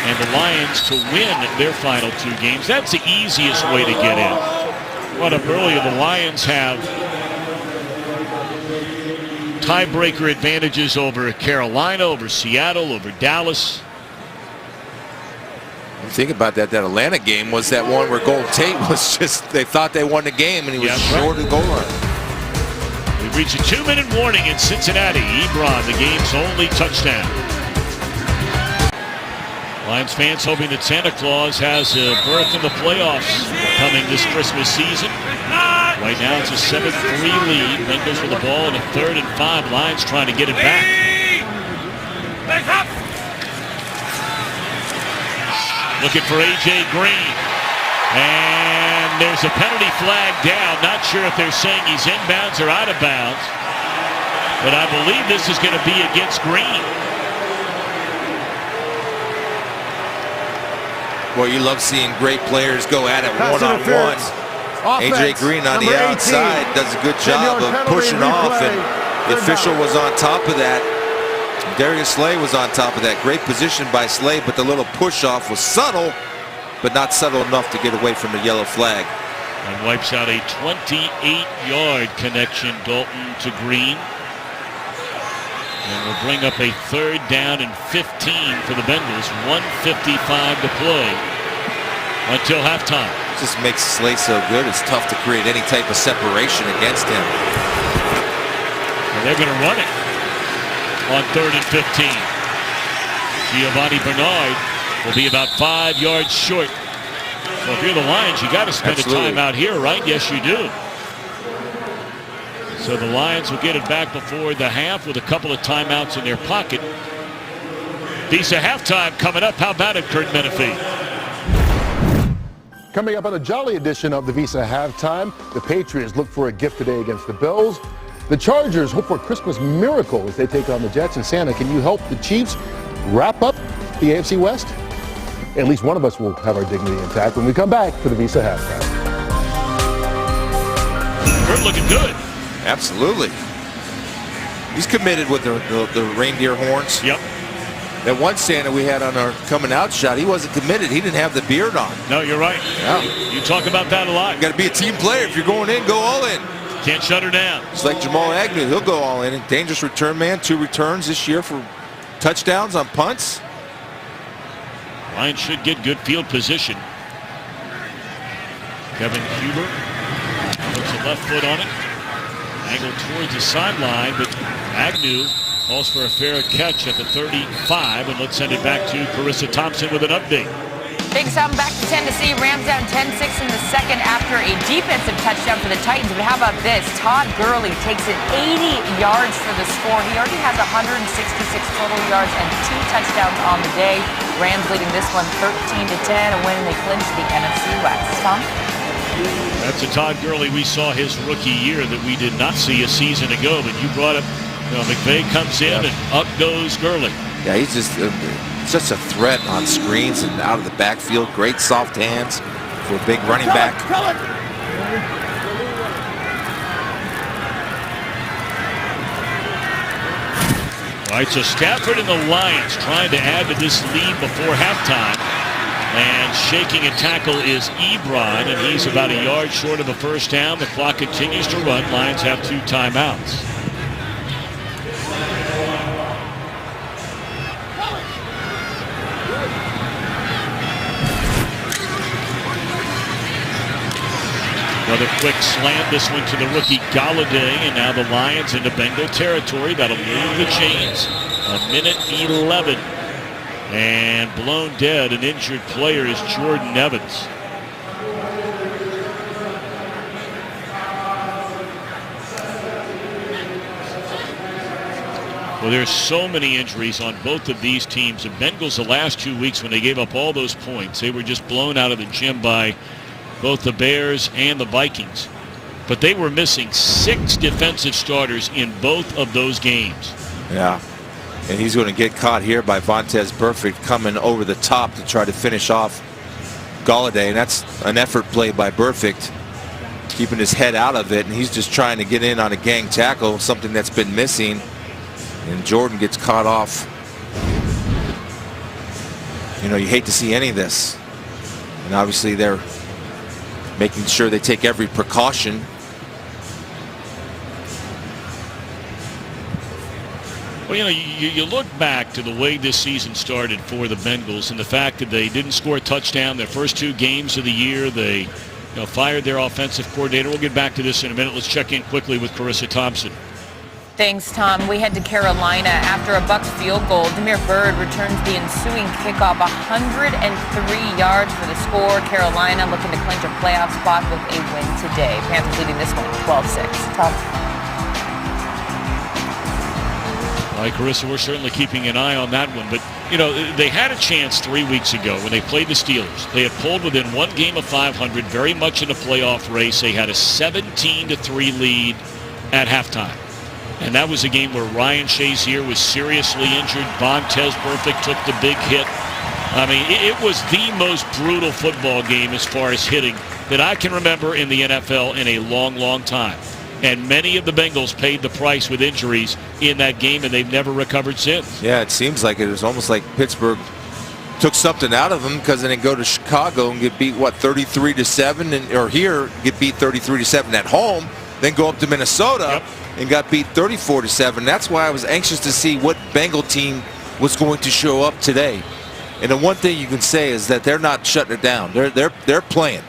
S1: and the Lions to win their final 2 games. That's the easiest way to get in. Brought up earlier, the Lions have tiebreaker advantages over Carolina, over Seattle, over Dallas.
S3: You think about that Atlanta game was that one where Gold Tate was just, they thought they won the game and he was short of the goal line.
S1: We've reached a 2-minute warning in Cincinnati. Ebron, the game's only touchdown. Lions fans hoping that Santa Claus has a berth in the playoffs coming this Christmas season. Right now it's a 7-3 lead. Bengals with the ball in a 3rd and 5. Lions trying to get it back. Looking for A.J. Green. And there's a penalty flag down. Not sure if they're saying he's inbounds or out of bounds. But I believe this is going to be against Green.
S3: Well, you love seeing great players go at it one-on-one. A.J. Green on the outside does a good job of pushing off, and the official was on top of that. Darius Slay was on top of that. Great position by Slay, but the little push-off was subtle, but not subtle enough to get away from the yellow flag.
S1: And wipes out a 28-yard connection, Dalton to Green. And will bring up a 3rd down and 15 for the Bengals. 1:55 to play until halftime.
S3: Just makes Slay so good. It's tough to create any type of separation against him.
S1: And they're going to run it on 3rd and 15. Giovanni Bernard will be about 5 yards short So if you're the Lions, you got to spend
S3: Absolutely.
S1: a timeout here, right? Yes, you do. So the Lions will get it back before the half with a couple of timeouts in their pocket. Visa halftime coming up. How about it, Kurt Menefee?
S4: Coming up on a jolly edition of the Visa Halftime, the Patriots look for a gift today against the Bills. The Chargers hope for a Christmas miracle as they take on the Jets. And Santa, can you help the Chiefs wrap up the AFC West? At least one of us will have our dignity intact when we come back for the Visa Halftime.
S1: Kurt looking good.
S3: Absolutely. He's committed with the reindeer horns.
S1: Yep.
S3: That one Santa we had on our coming out shot, he wasn't committed. He didn't have the beard on.
S1: No, you're right.
S3: Yeah.
S1: You talk about that a lot.
S3: You got to be a team player. If you're going in, go all in.
S1: Can't shut her down.
S3: It's like Jamal Agnew. He'll go all in. Dangerous return man. 2 returns this year for touchdowns on punts.
S1: Lions should get good field position. Kevin Huber puts a left foot on it. Angled towards the sideline, but Agnew calls for a fair catch at the 35, and let's send it back to Carissa Thompson with an update.
S5: Big Sam back to Tennessee. Rams down 10-6 in the second after a defensive touchdown for the Titans. But how about this? Todd Gurley takes it 80 yards for the score. He already has 166 total yards and 2 touchdowns on the day. Rams leading this one 13-10, a win, and they clinch the NFC West. Tom?
S1: That's a Todd Gurley we saw his rookie year that we did not see a season ago. But you brought up, McVay comes in and up goes Gurley.
S3: Yeah, he's just a threat on screens and out of the backfield. Great soft hands for a big running back.
S1: All right, so Stafford and the Lions trying to add to this lead before halftime. And shaking a tackle is Ebron, and he's about a yard short of a first down. The clock continues to run. Lions have 2 timeouts. Another quick slant, this one to the rookie Galladay, and now the Lions into Bengal territory. That'll move the chains. 1:11. And blown dead, an injured player is Jordan Evans. Well, there's so many injuries on both of these teams. The Bengals, the last 2 weeks when they gave up all those points, they were just blown out of the gym by both the Bears and the Vikings. But they were missing 6 defensive starters in both of those games.
S3: Yeah. And he's going to get caught here by Vontaze Burfict coming over the top to try to finish off Galladay. And that's an effort play by Burfict, keeping his head out of it. And he's just trying to get in on a gang tackle, something that's been missing. And Jordan gets caught off. You hate to see any of this. And obviously they're making sure they take every precaution.
S1: Well, you look back to the way this season started for the Bengals and the fact that they didn't score a touchdown their first 2 games of the year. They fired their offensive coordinator. We'll get back to this in a minute. Let's check in quickly with Carissa Thompson.
S5: Thanks, Tom. We head to Carolina. After a Bucs field goal, Demir Bird returns the ensuing kickoff, 103 yards for the score. Carolina looking to clinch a playoff spot with a win today. Panthers leading this one 12-6. Tom?
S1: All right, Carissa, we're certainly keeping an eye on that one. But, they had a chance 3 weeks ago when they played the Steelers. They had pulled within 1 game of 500, very much in a playoff race. They had a 17-3 lead at halftime. And that was a game where Ryan Shazier was seriously injured. Vontaze Burfict took the big hit. I mean, it was the most brutal football game as far as hitting that I can remember in the NFL in a long, long time. And many of the Bengals paid the price with injuries in that game, and they've never recovered since.
S3: Yeah, it seems like it was almost like Pittsburgh took something out of them, because then they go to Chicago and get beat, 33-7, or here get beat 33-7 at home, then go up to Minnesota and got beat 34-7. That's why I was anxious to see what Bengal team was going to show up today. And the one thing you can say is that they're not shutting it down. They're playing.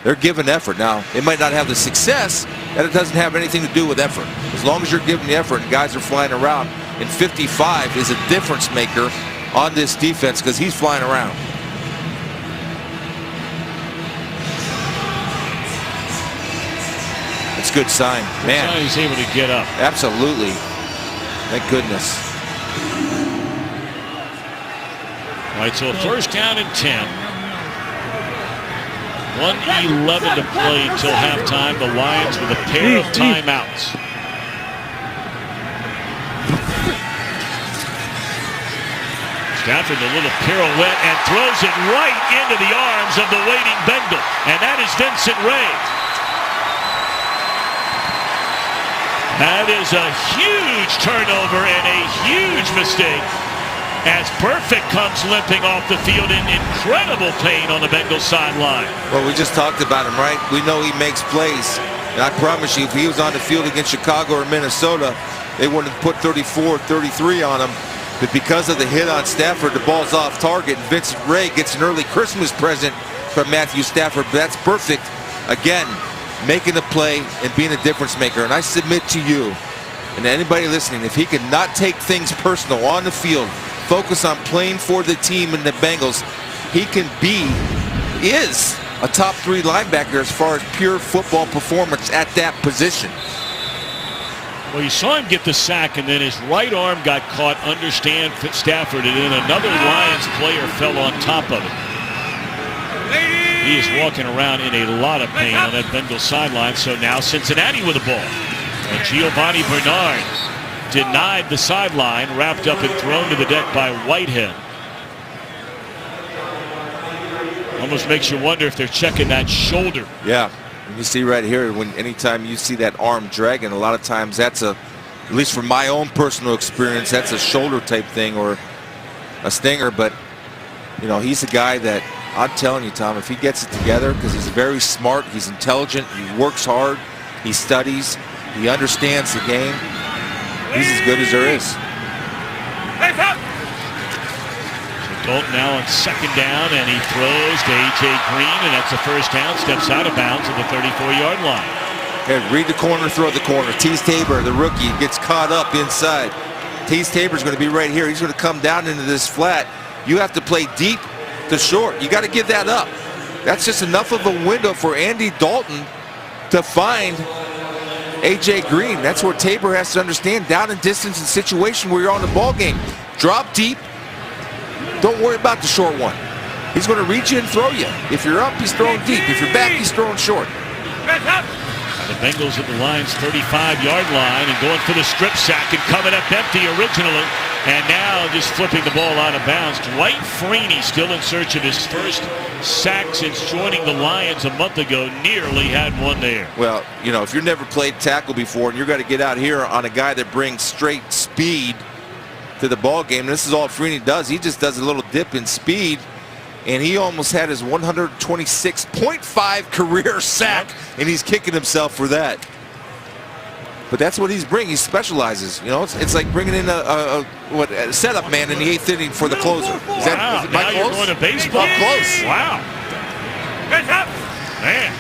S3: They're giving effort. Now, it might not have the success, and it doesn't have anything to do with effort. As long as you're giving the effort and guys are flying around, and 55 is a difference maker on this defense because he's flying around. That's a good sign. Man,
S1: He's able to get up.
S3: absolutely. Thank goodness.
S1: All right, so first down and 10. 1:11 to play until halftime. The Lions with a pair of timeouts. Stafford a little pirouette and throws it right into the arms of the waiting Bengal. And that is Vincent Ray. That is a huge turnover and a huge mistake. As Perfect comes limping off the field in incredible pain on the Bengals sideline.
S3: Well, we just talked about him, right? We know he makes plays. And I promise you, if he was on the field against Chicago or Minnesota, they wouldn't have put 34, 33 on him. But because of the hit on Stafford, the ball's off target. And Vincent Ray gets an early Christmas present from Matthew Stafford. But that's Perfect, again, making a play and being a difference maker. And I submit to you and to anybody listening, if he could not take things personal on the field, focus on playing for the team and the Bengals, he is a top 3 linebacker as far as pure football performance at that position.
S1: Well, you saw him get the sack, and then his right arm got caught under Stafford, and then another Lions player fell on top of it. He is walking around in a lot of pain on that Bengals sideline. So now Cincinnati with the ball. And Giovanni Bernard denied the sideline, wrapped up and thrown to the deck by Whitehead. Almost makes you wonder if they're checking that shoulder.
S3: Yeah, and you see right here, anytime you see that arm dragging, a lot of times that's at least from my own personal experience, that's a shoulder type thing or a stinger. But you know, he's a guy that I'm telling you, Tom, if he gets it together, because he's very smart, he's intelligent, he works hard, he studies, he understands the game. He's as good as there is.
S1: So Dalton now on second down, and he throws to A.J. Green, and that's a first down. Steps out of bounds at the 34-yard line.
S3: Okay, read the corner, throw the corner. Tease Tabor, the rookie, gets caught up inside. Tease Tabor's going to be right here. He's going to come down into this flat. You have to play deep to short. You got to give that up. That's just enough of a window for Andy Dalton to find A.J. Green. That's where Tabor has to understand, down in distance and situation where you're on the ball game. Drop deep. Don't worry about the short one. He's going to reach you and throw you. If you're up, he's throwing deep. If you're back, he's throwing short.
S1: The Bengals at the Lions' 35-yard line and going for the strip sack and coming up empty originally. And now just flipping the ball out of bounds. Dwight Freeney still in search of his first sack since joining the Lions a month ago. Nearly had one there.
S3: Well, you know, if you've never played tackle before and you're going to get out here on a guy that brings straight speed to the ball game, this is all Freeney does. He just does a little dip in speed. And he almost had his 126.5 career sack, and he's kicking himself for that. But that's what he's bringing. He specializes. You know, it's like bringing in a setup man in the 8th inning for the closer. Is it
S1: now you're going to baseball.
S3: Up close.
S1: Wow. Man.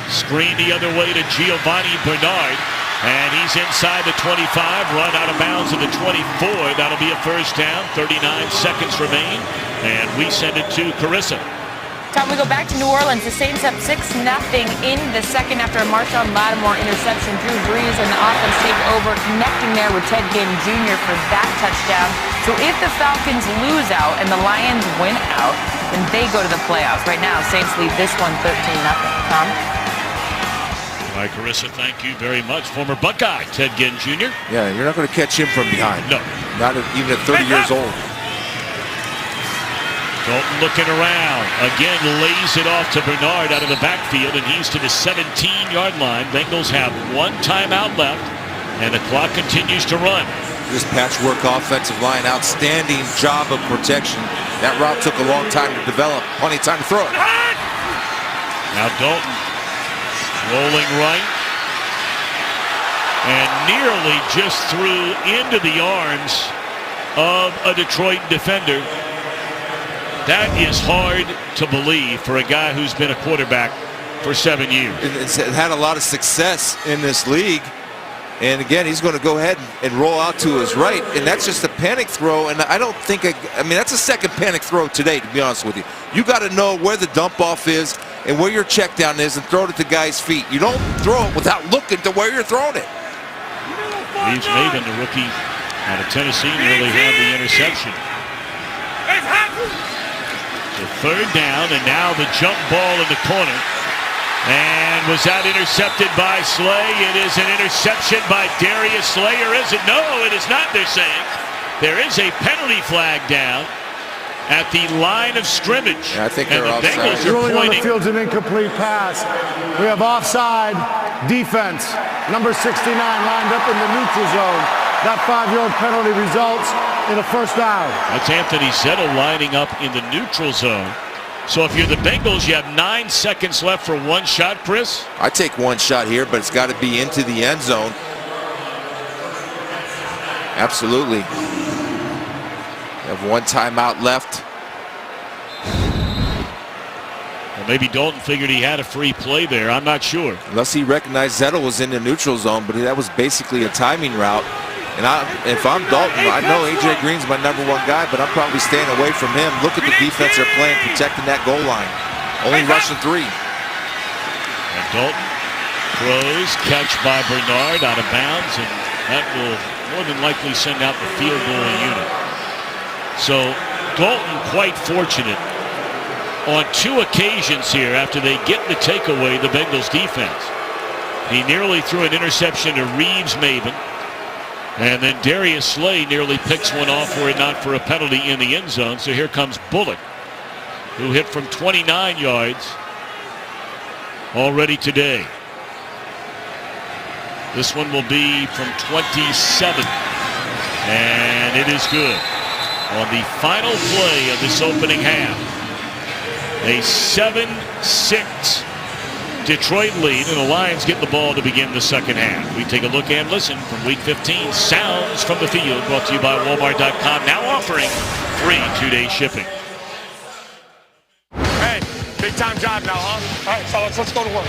S1: Screen the other way to Giovanni Bernard. And he's inside the 25, run out of bounds at the 24. That'll be a first down. 39 seconds remain. And we send it to Carissa.
S5: Tom, we go back to New Orleans. The Saints up 6-0 in the second after a Marshawn Lattimore interception. Drew Brees and the offense take over, connecting there with Ted Ginn Jr. for that touchdown. So if the Falcons lose out and the Lions win out, then they go to the playoffs. Right now, Saints lead this one 13-0. Tom?
S1: All right, Carissa, thank you very much. Former Buckeye, Ted Ginn Jr.
S3: Yeah, you're not going to catch him from behind.
S1: No.
S3: Not even at 30 years old.
S1: Dalton looking around. Again, lays it off to Bernard out of the backfield, and he's to the 17-yard line. Bengals have one timeout left, and the clock continues to run.
S3: This patchwork offensive line, outstanding job of protection. That route took a long time to develop. Plenty of time to throw it.
S1: Now Dalton rolling right, and nearly just threw into the arms of a Detroit defender. That is hard to believe for a guy who's been a quarterback for 7 years.
S3: It's had a lot of success in this league. And again, he's going to go ahead and roll out to his right. And that's just a panic throw. And I don't think, I mean, that's a second panic throw today, to be honest with you. You got to know where the dump off is. and where your check down is and throw it at the guy's feet. You don't throw it without looking to where you're throwing it.
S1: Reeves Maven, the rookie out of Tennessee, nearly had the interception. So third down, and now the jump ball in the corner. And was that intercepted by Slay? It is an interception by Darius Slay, or is it? No, it is not, they're saying. There is a penalty flag down at the line of scrimmage.
S3: Yeah, I think
S1: and
S3: they're
S1: the
S3: offside.
S1: Bengals are
S6: Ruling on the
S1: pointing.
S6: field's an incomplete pass. We have offside defense. Number 69 lined up in the neutral zone. That 5-yard penalty results in a first down.
S1: That's Anthony Zettel lining up in the neutral zone. So if you're the Bengals, you have 9 seconds left for one shot, Chris.
S3: I take one shot here, but it's got to be into the end zone. Absolutely. You have one timeout left.
S1: Well, maybe Dalton figured he had a free play there. I'm not sure.
S3: Unless he recognized Zettel was in the neutral zone, but that was basically a timing route. And if I'm Dalton, I know A.J. Green's my #1 guy, but I'm probably staying away from him. Look at the defense they're playing, protecting that goal line. Only rushing 3.
S1: And Dalton throws, catch by Bernard out of bounds, and that will more than likely send out the field goal unit. So Dalton quite fortunate on 2 occasions here after they get the takeaway, the Bengals defense. He nearly threw an interception to Reeves Maven. And then Darius Slay nearly picks one off were it not for a penalty in the end zone. So here comes Bullock, who hit from 29 yards already today. This one will be from 27. And it is good. On the final play of this opening half, a 7-6 Detroit lead, and the Lions get the ball to begin the second half. We take a look and listen from Week 15. Sounds from the field, brought to you by Walmart.com, now offering free 2-day shipping.
S6: Hey, big time job now, huh? All right, fellas, let's go to work.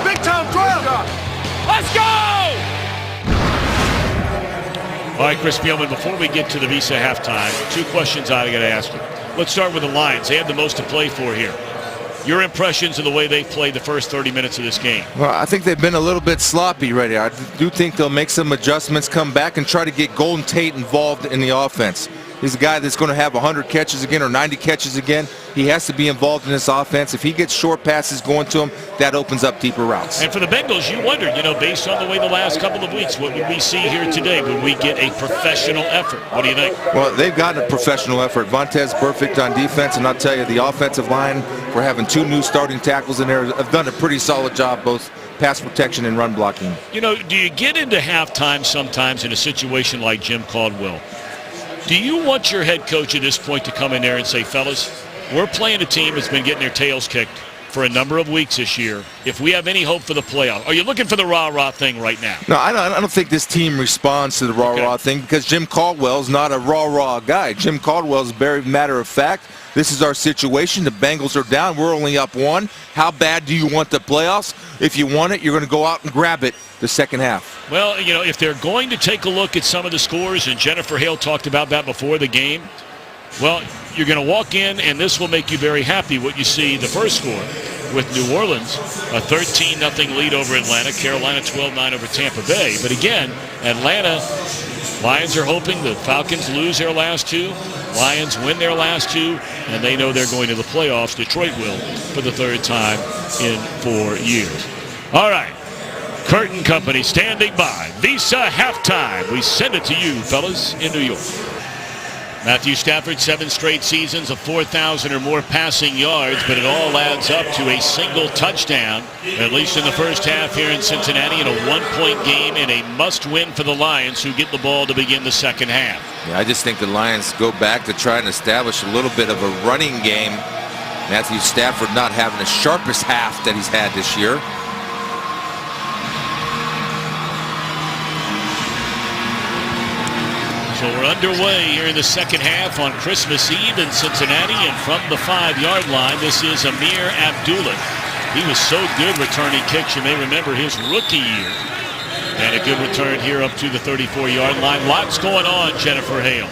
S6: Big time drive. Let's go!
S1: All right, Chris Spielman, before we get to the Visa halftime, 2 questions I got to ask you. Let's start with the Lions. They had the most to play for here. Your impressions of the way they played the first 30 minutes of this game?
S3: Well, I think they've been a little bit sloppy right here. I do think they'll make some adjustments, come back, and try to get Golden Tate involved in the offense. He's a guy that's going to have 100 catches again or 90 catches again. He has to be involved in this offense. If he gets short passes going to him, that opens up deeper routes.
S1: And for the Bengals, you wondered, based on the way the last couple of weeks, what would we see here today? Would we get a professional effort? What do you think?
S3: Well, they've gotten a professional effort. Vontez perfect on defense, and I'll tell you, the offensive line, for having 2 new starting tackles in there, have done a pretty solid job, both pass protection and run blocking.
S1: Do you get into halftime sometimes in a situation like Jim Caldwell? Do you want your head coach at this point to come in there and say, fellas, we're playing a team that's been getting their tails kicked for a number of weeks this year. If we have any hope for the playoff, are you looking for the rah-rah thing right now?
S3: No, I don't think this team responds to the rah-rah thing because Jim Caldwell's not a rah-rah guy. Jim Caldwell's very matter of fact. This is our situation. The Bengals are down. We're only up 1. How bad do you want the playoffs? If you want it, you're going to go out and grab it the second half.
S1: Well, if they're going to take a look at some of the scores, and Jennifer Hale talked about that before the game, well, you're going to walk in, and this will make you very happy what you see the first score with New Orleans, a 13-0 lead over Atlanta, Carolina 12-9 over Tampa Bay. But again, Atlanta, Lions are hoping the Falcons lose their last 2, Lions win their last 2, and they know they're going to the playoffs. Detroit will for the 3rd time in 4 years. All right, Curtain Company standing by. Visa halftime. We send it to you, fellas, in New York. Matthew Stafford, 7 straight seasons of 4,000 or more passing yards, but it all adds up to a single touchdown, at least in the first half here in Cincinnati, in a 1-point game and a must-win for the Lions, who get the ball to begin the second half.
S3: Yeah, I just think the Lions go back to try and establish a little bit of a running game. Matthew Stafford not having the sharpest half that he's had this year.
S1: So we're underway here in the second half on Christmas Eve in Cincinnati, and from the 5-yard line, this is Amir Abdullah. He was so good returning kicks, you may remember his rookie year. And a good return here up to the 34-yard line. Lots going on, Jennifer Hale.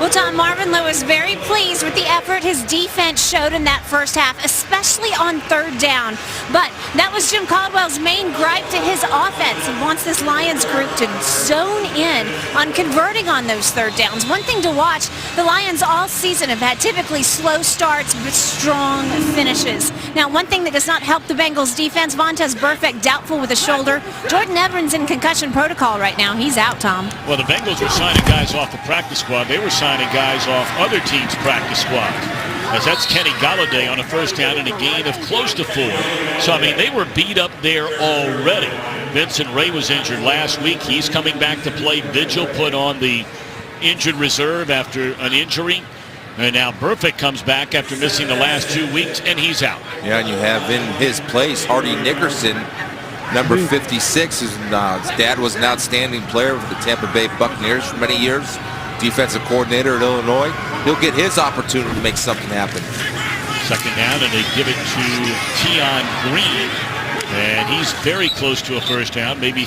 S2: Well, Tom, Marvin Lewis very pleased with the effort his defense showed in that first half, especially on third down. But that was Jim Caldwell's main gripe to his offense. He wants this Lions group to zone in on converting on those third downs. One thing to watch, the Lions all season have had typically slow starts but strong finishes. Now, one thing that does not help the Bengals defense, Vontaze Burfict doubtful with a shoulder. Jordan Evans in concussion protocol right now. He's out, Tom.
S1: Well, the Bengals were signing guys off the practice squad. They were signing guys off other teams' practice squads. As that's Kenny Golladay on a first down and a gain of close to 4. So, I mean, they were beat up there already. Vincent Ray was injured last week. He's coming back to play. Vigil put on the injured reserve after an injury. And now Burfict comes back after missing the last 2 weeks, and he's out.
S3: Yeah, and you have in his place Hardy Nickerson, number 56. His dad was an outstanding player with the Tampa Bay Buccaneers for many years. Defensive coordinator at Illinois. He'll get his opportunity to make something happen.
S1: Second down, and they give it to Keon Green. And he's very close to a first down, maybe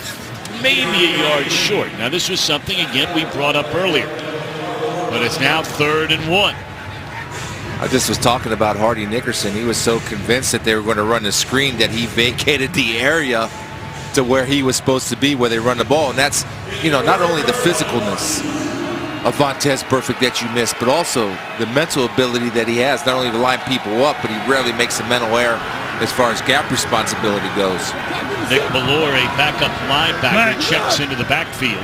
S1: a yard short. Now, this was something, again, we brought up earlier. But it's now 3rd and 1.
S3: I just was talking about Hardy Nickerson. He was so convinced that they were going to run the screen that he vacated the area to where he was supposed to be, where they run the ball. And that's, you know, not only the physicalness of Vontaze Burfict that you missed, but also the mental ability that he has, not only to line people up, but he rarely makes a mental error as far as gap responsibility goes.
S1: Nick Ballore, a backup linebacker, checks into the backfield.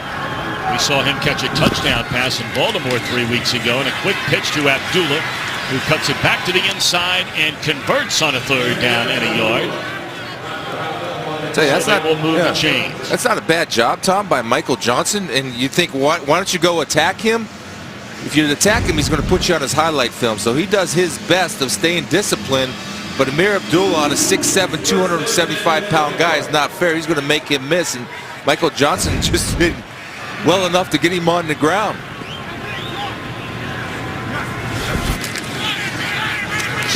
S1: We saw him catch a touchdown pass in Baltimore 3 weeks ago, and a quick pitch to Abdullah, who cuts it back to the inside and converts on a 3rd down and a yard.
S3: Tell you, that's
S1: so will move the chains.
S3: That's not a bad job, Tom, by Michael Johnson. And you think, why don't you go attack him? If you attack him, he's going to put you on his highlight film. So he does his best of staying disciplined. But Amir Abdullah on a 6'7", 275-pound guy is not fair. He's going to make him miss. And Michael Johnson just did well enough to get him on the ground.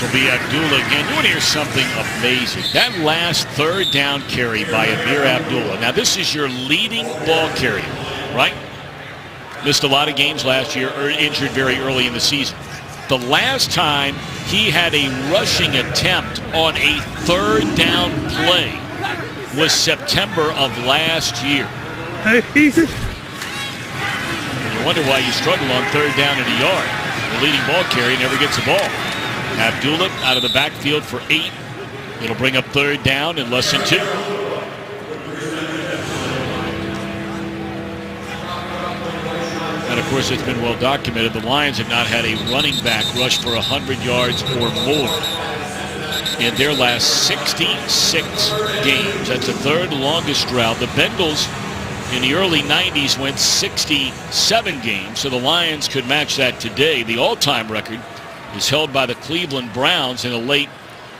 S1: Will be Abdullah again. You want to hear something amazing? That last 3rd down carry by Amir Abdullah. Now, this is your leading ball carrier, right? Missed a lot of games last year, or injured very early in the season. The last time he had a rushing attempt on a 3rd down play was September of last year. You wonder why you struggle on 3rd down and a yard. The leading ball carrier never gets the ball. Abdullah out of the backfield for 8. It'll bring up 3rd down in less than 2. And of course, it's been well documented. The Lions have not had a running back rush for 100 yards or more in their last 66 games. That's the 3rd longest drought. The Bengals in the early 90s went 67 games, so the Lions could match that today. The all-time record is held by the Cleveland Browns in the late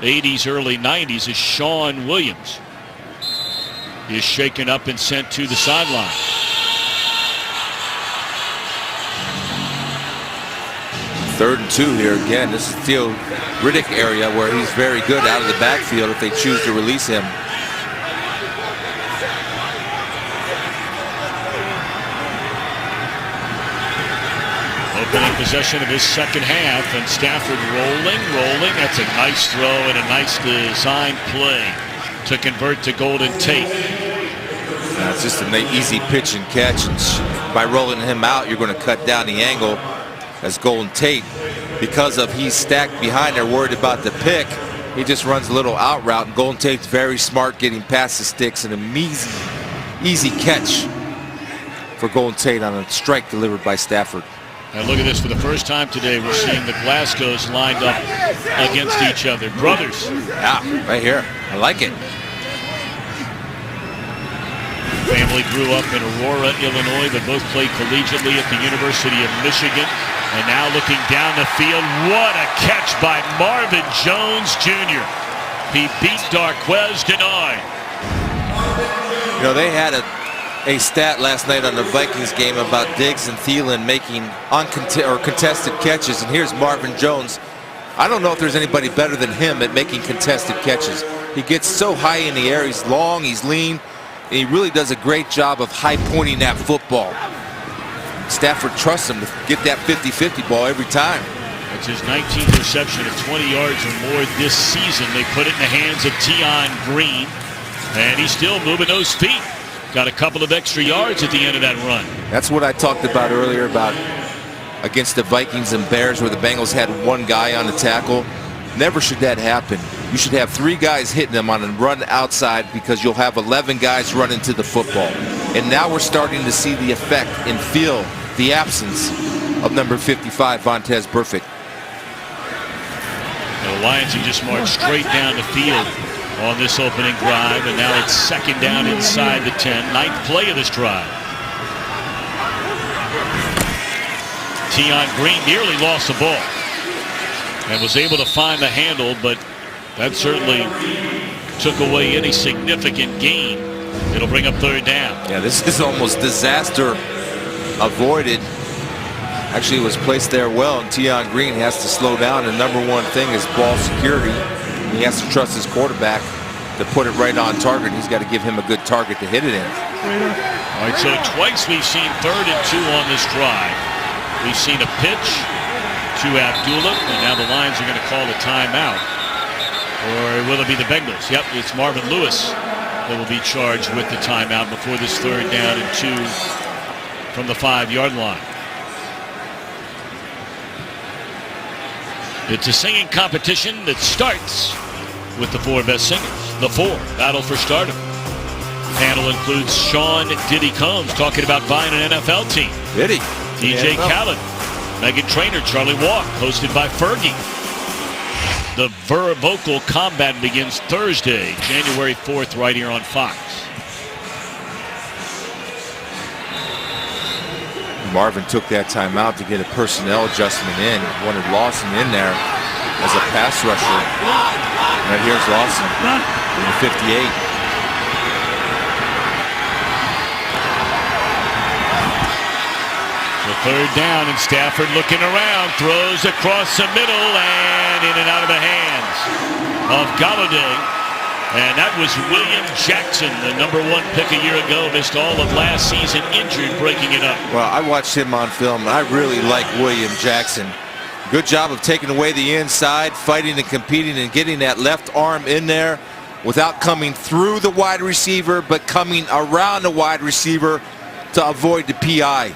S1: 80s, early 90s, as Sean Williams is shaken up and sent to the sideline.
S3: Third and 2 here again. This is Theo Riddick area where he's very good out of the backfield if they choose to release him.
S1: Opening possession of his second half, and Stafford rolling. That's a nice throw and a nice design play to convert to Golden Tate.
S3: It's just an easy pitch and catch. And by rolling him out, you're going to cut down the angle as Golden Tate, because of he's stacked behind there, worried about the pick. He just runs a little out route, and Golden Tate's very smart getting past the sticks, and an easy catch for Golden Tate on a strike delivered by Stafford.
S1: And look at this, for the first time today, we're seeing the Glasgows lined up against each other. Brothers.
S3: Yeah, right here. I like it.
S1: Family grew up in Aurora, Illinois, but both played collegiately at the University of Michigan. And now looking down the field, what a catch by Marvin Jones Jr. He beat Darquez Denied.
S3: You know, they had a stat last night on the Vikings game about Diggs and Thielen making contested catches, and here's Marvin Jones. I don't know if there's anybody better than him at making contested catches. He gets so high in the air, he's long, he's lean, and he really does a great job of high-pointing that football. Stafford trusts him to get that 50-50 ball every time.
S1: It's his 19th reception of 20 yards or more this season. They put it in the hands of Tion Green, and he's still moving those feet. Got a couple of extra yards at the end of that run.
S3: That's what I talked about earlier about against the Vikings and Bears, where the Bengals had one guy on the tackle. Never should that happen. You should have 3 guys hitting them on a run outside, because you'll have 11 guys running to the football. And now we're starting to see the effect and feel the absence of number 55, Vontaze Burfict.
S1: The Lions have just marched straight down the field on this opening drive, and now it's second down inside the 10. 9th play of this drive. Tion Green nearly lost the ball and was able to find the handle, but that certainly took away any significant gain. It'll bring up third down.
S3: Yeah, this is almost disaster avoided. Actually, it was placed there well, and Tion Green has to slow down. The number one thing is ball security. He has to trust his quarterback to put it right on target. He's got to give him a good target to hit it in.
S1: All right, so twice we've seen 3rd and 2 on this drive. We've seen a pitch to Abdullah, and now the Lions are going to call a timeout. Or will it be the Bengals? Yep, it's Marvin Lewis that will be charged with the timeout before this 3rd down and 2 from the 5-yard line. It's a singing competition that starts with the 4 best singers. The 4 battle for stardom. Panel includes Sean Diddy Combs talking about buying an NFL team.
S3: Diddy.
S1: DJ Khaled, Meghan Trainor, Charlie Walk, hosted by Fergie. The vocal combat begins Thursday, January 4th, right here on Fox.
S3: Marvin took that timeout to get a personnel adjustment in. Wanted Lawson in there as a pass rusher. Right here's Lawson in the 58.
S1: The 3rd down, and Stafford looking around, throws across the middle and in and out of the hands of Galladay. And that was William Jackson, the number 1 pick a year ago, missed all of last season, injured, breaking it up.
S3: Well, I watched him on film, and I really like William Jackson. Good job of taking away the inside, fighting and competing and getting that left arm in there without coming through the wide receiver, but coming around the wide receiver to avoid the PI.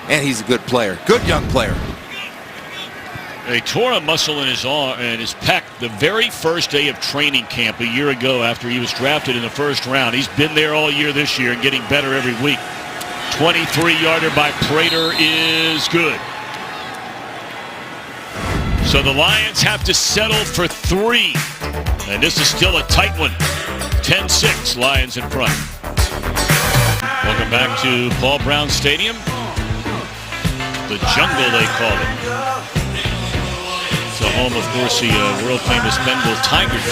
S3: And he's a good player, good young player.
S1: He tore a muscle in his arm and his pec the very first day of training camp a year ago after he was drafted in the 1st round. He's been there all year this year and getting better every week. 23-yarder by Prater is good. So the Lions have to settle for 3. And this is still a tight one. 10-6, Lions in front. Welcome back to Paul Brown Stadium. The jungle, they call it. The home, of course, the world-famous Bengal Tigers.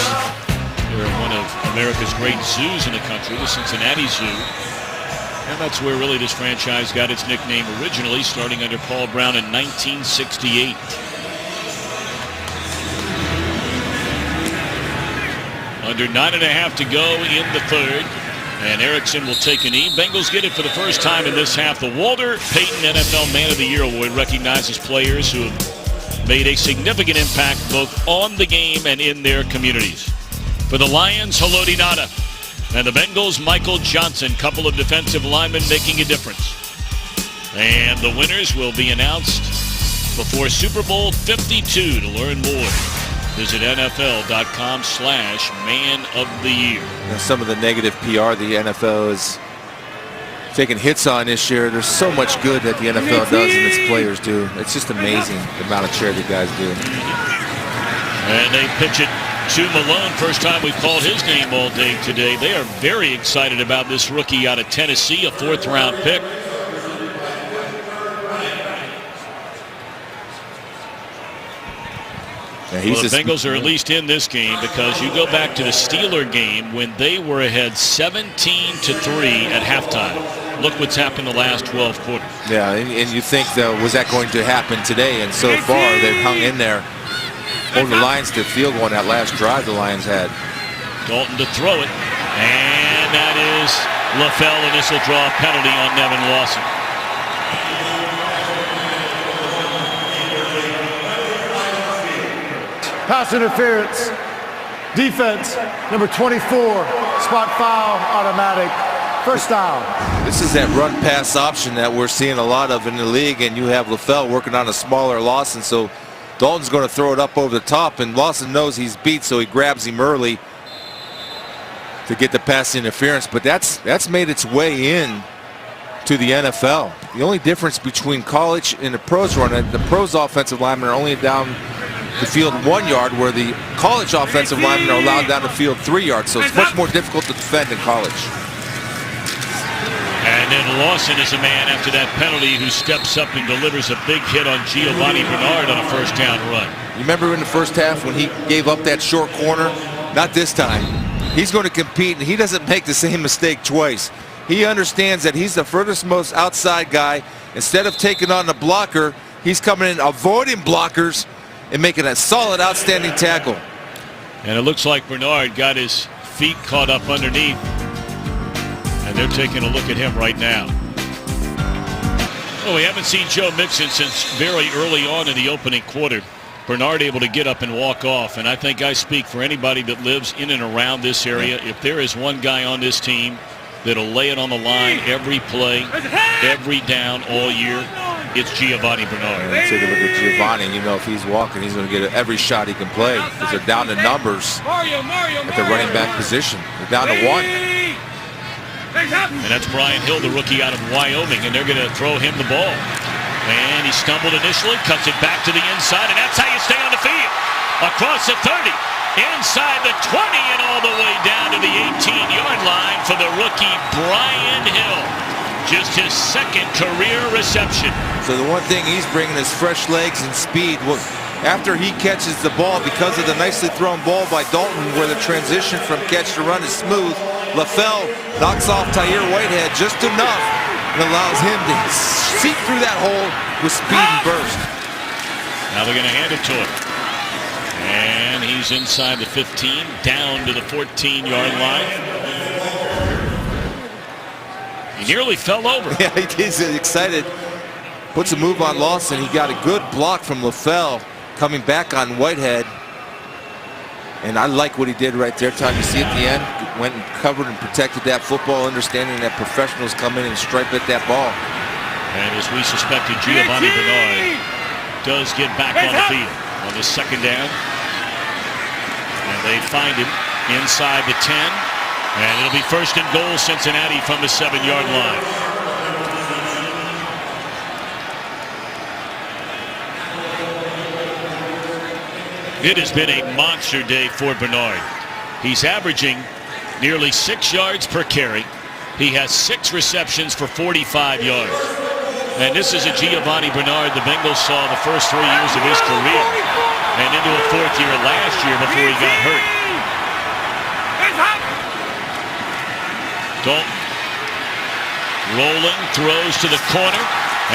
S1: They're one of America's great zoos in the country, the Cincinnati Zoo. And that's where really this franchise got its nickname originally, starting under Paul Brown in 1968. Under 9.5 to go in the 3rd. And Erickson will take a knee. Bengals get it for the first time in this half. The Walter Payton NFL Man of the Year Award recognizes players who have made a significant impact both on the game and in their communities. For the Lions, Haloti Ngata. And the Bengals, Michael Johnson. Couple of defensive linemen making a difference. And the winners will be announced before Super Bowl 52. To learn more, visit NFL.com/Man of the Year.
S3: Some of the negative PR the NFL is taking hits on this year. There's so much good that the NFL does and its players do. It's just amazing the amount of charity guys do.
S1: And they pitch it to Malone. First time we've called his name all day today. They are very excited about this rookie out of Tennessee, a 4th-round pick.
S3: Yeah,
S1: Well, the Bengals are at least in this game because you go back to the Steeler game when they were ahead 17-3 at halftime. Look what's happened the last 12 quarters.
S3: Yeah, and you think, though, was that going to happen today? And so far, they've hung in there, holding the Lions to field goal on that last drive the Lions had.
S1: Dalton to throw it, and that is LaFell, and this will draw a penalty on Nevin Lawson.
S6: Pass interference. Defense, number 24, spot foul, automatic. First down.
S3: This is that run pass option that we're seeing a lot of in the league, and you have LaFell working on a smaller Lawson, so Dalton's going to throw it up over the top, and Lawson knows he's beat, so he grabs him early to get the pass interference. But that's made its way in to the NFL. The only difference between college and the pros run it, the pros offensive linemen are only down the field 1 yard, where the college offensive linemen are allowed down the field 3 yards, so it's much more difficult to defend in college.
S1: And then Lawson is a man after that penalty who steps up and delivers a big hit on Giovanni Bernard on a first down run.
S3: You remember in the first half when he gave up that short corner? Not this time. He's going to compete, and he doesn't make the same mistake twice. He understands that he's the furthest most outside guy. Instead of taking on the blocker, he's coming in avoiding blockers and making a solid, outstanding tackle.
S1: And it looks like Bernard got his feet caught up underneath. And they're taking a look at him right now. Well, we haven't seen Joe Mixon since very early on in the opening quarter. Bernard able to get up and walk off. And I think I speak for anybody that lives in and around this area. If there is one guy on this team that'll lay it on the line every play, every down all year, it's Giovanni Bernard.
S3: Take a look at Giovanni. You know, if he's walking, he's going to get every shot he can play, because they're down to numbers at the running back position. They're down to 1.
S1: And that's Brian Hill, the rookie out of Wyoming, and they're going to throw him the ball. And he stumbled initially, cuts it back to the inside, and that's how you stay on the field. Across the 30, inside the 20, and all the way down to the 18-yard line for the rookie Brian Hill. Just his second career reception.
S3: So the one thing he's bringing is fresh legs and speed. After he catches the ball, because of the nicely thrown ball by Dalton, where the transition from catch to run is smooth, LaFell knocks off Tahir Whitehead just enough and allows him to seep through that hole with speed and burst.
S1: Now they're going to hand it to him. And he's inside the 15, down to the 14-yard line. He nearly fell over.
S3: Yeah, he's excited. Puts a move on Lawson. He got a good block from LaFell coming back on Whitehead. And I like what he did right there, Tom. You see at the end, went and covered and protected that football, understanding that professionals come in and stripe at that ball.
S1: And as we suspected, Giovanni Bernard does get back on the field on the second down. And they find him inside the 10. And it'll be first and goal, Cincinnati, from the 7-yard line. It has been a monster day for Bernard. He's averaging nearly 6 yards per carry. He has 6 receptions for 45 yards. And this is a Giovanni Bernard the Bengals saw the first 3 years of his career and into a 4th year last year before he got hurt. Dalton rolling, throws to the corner,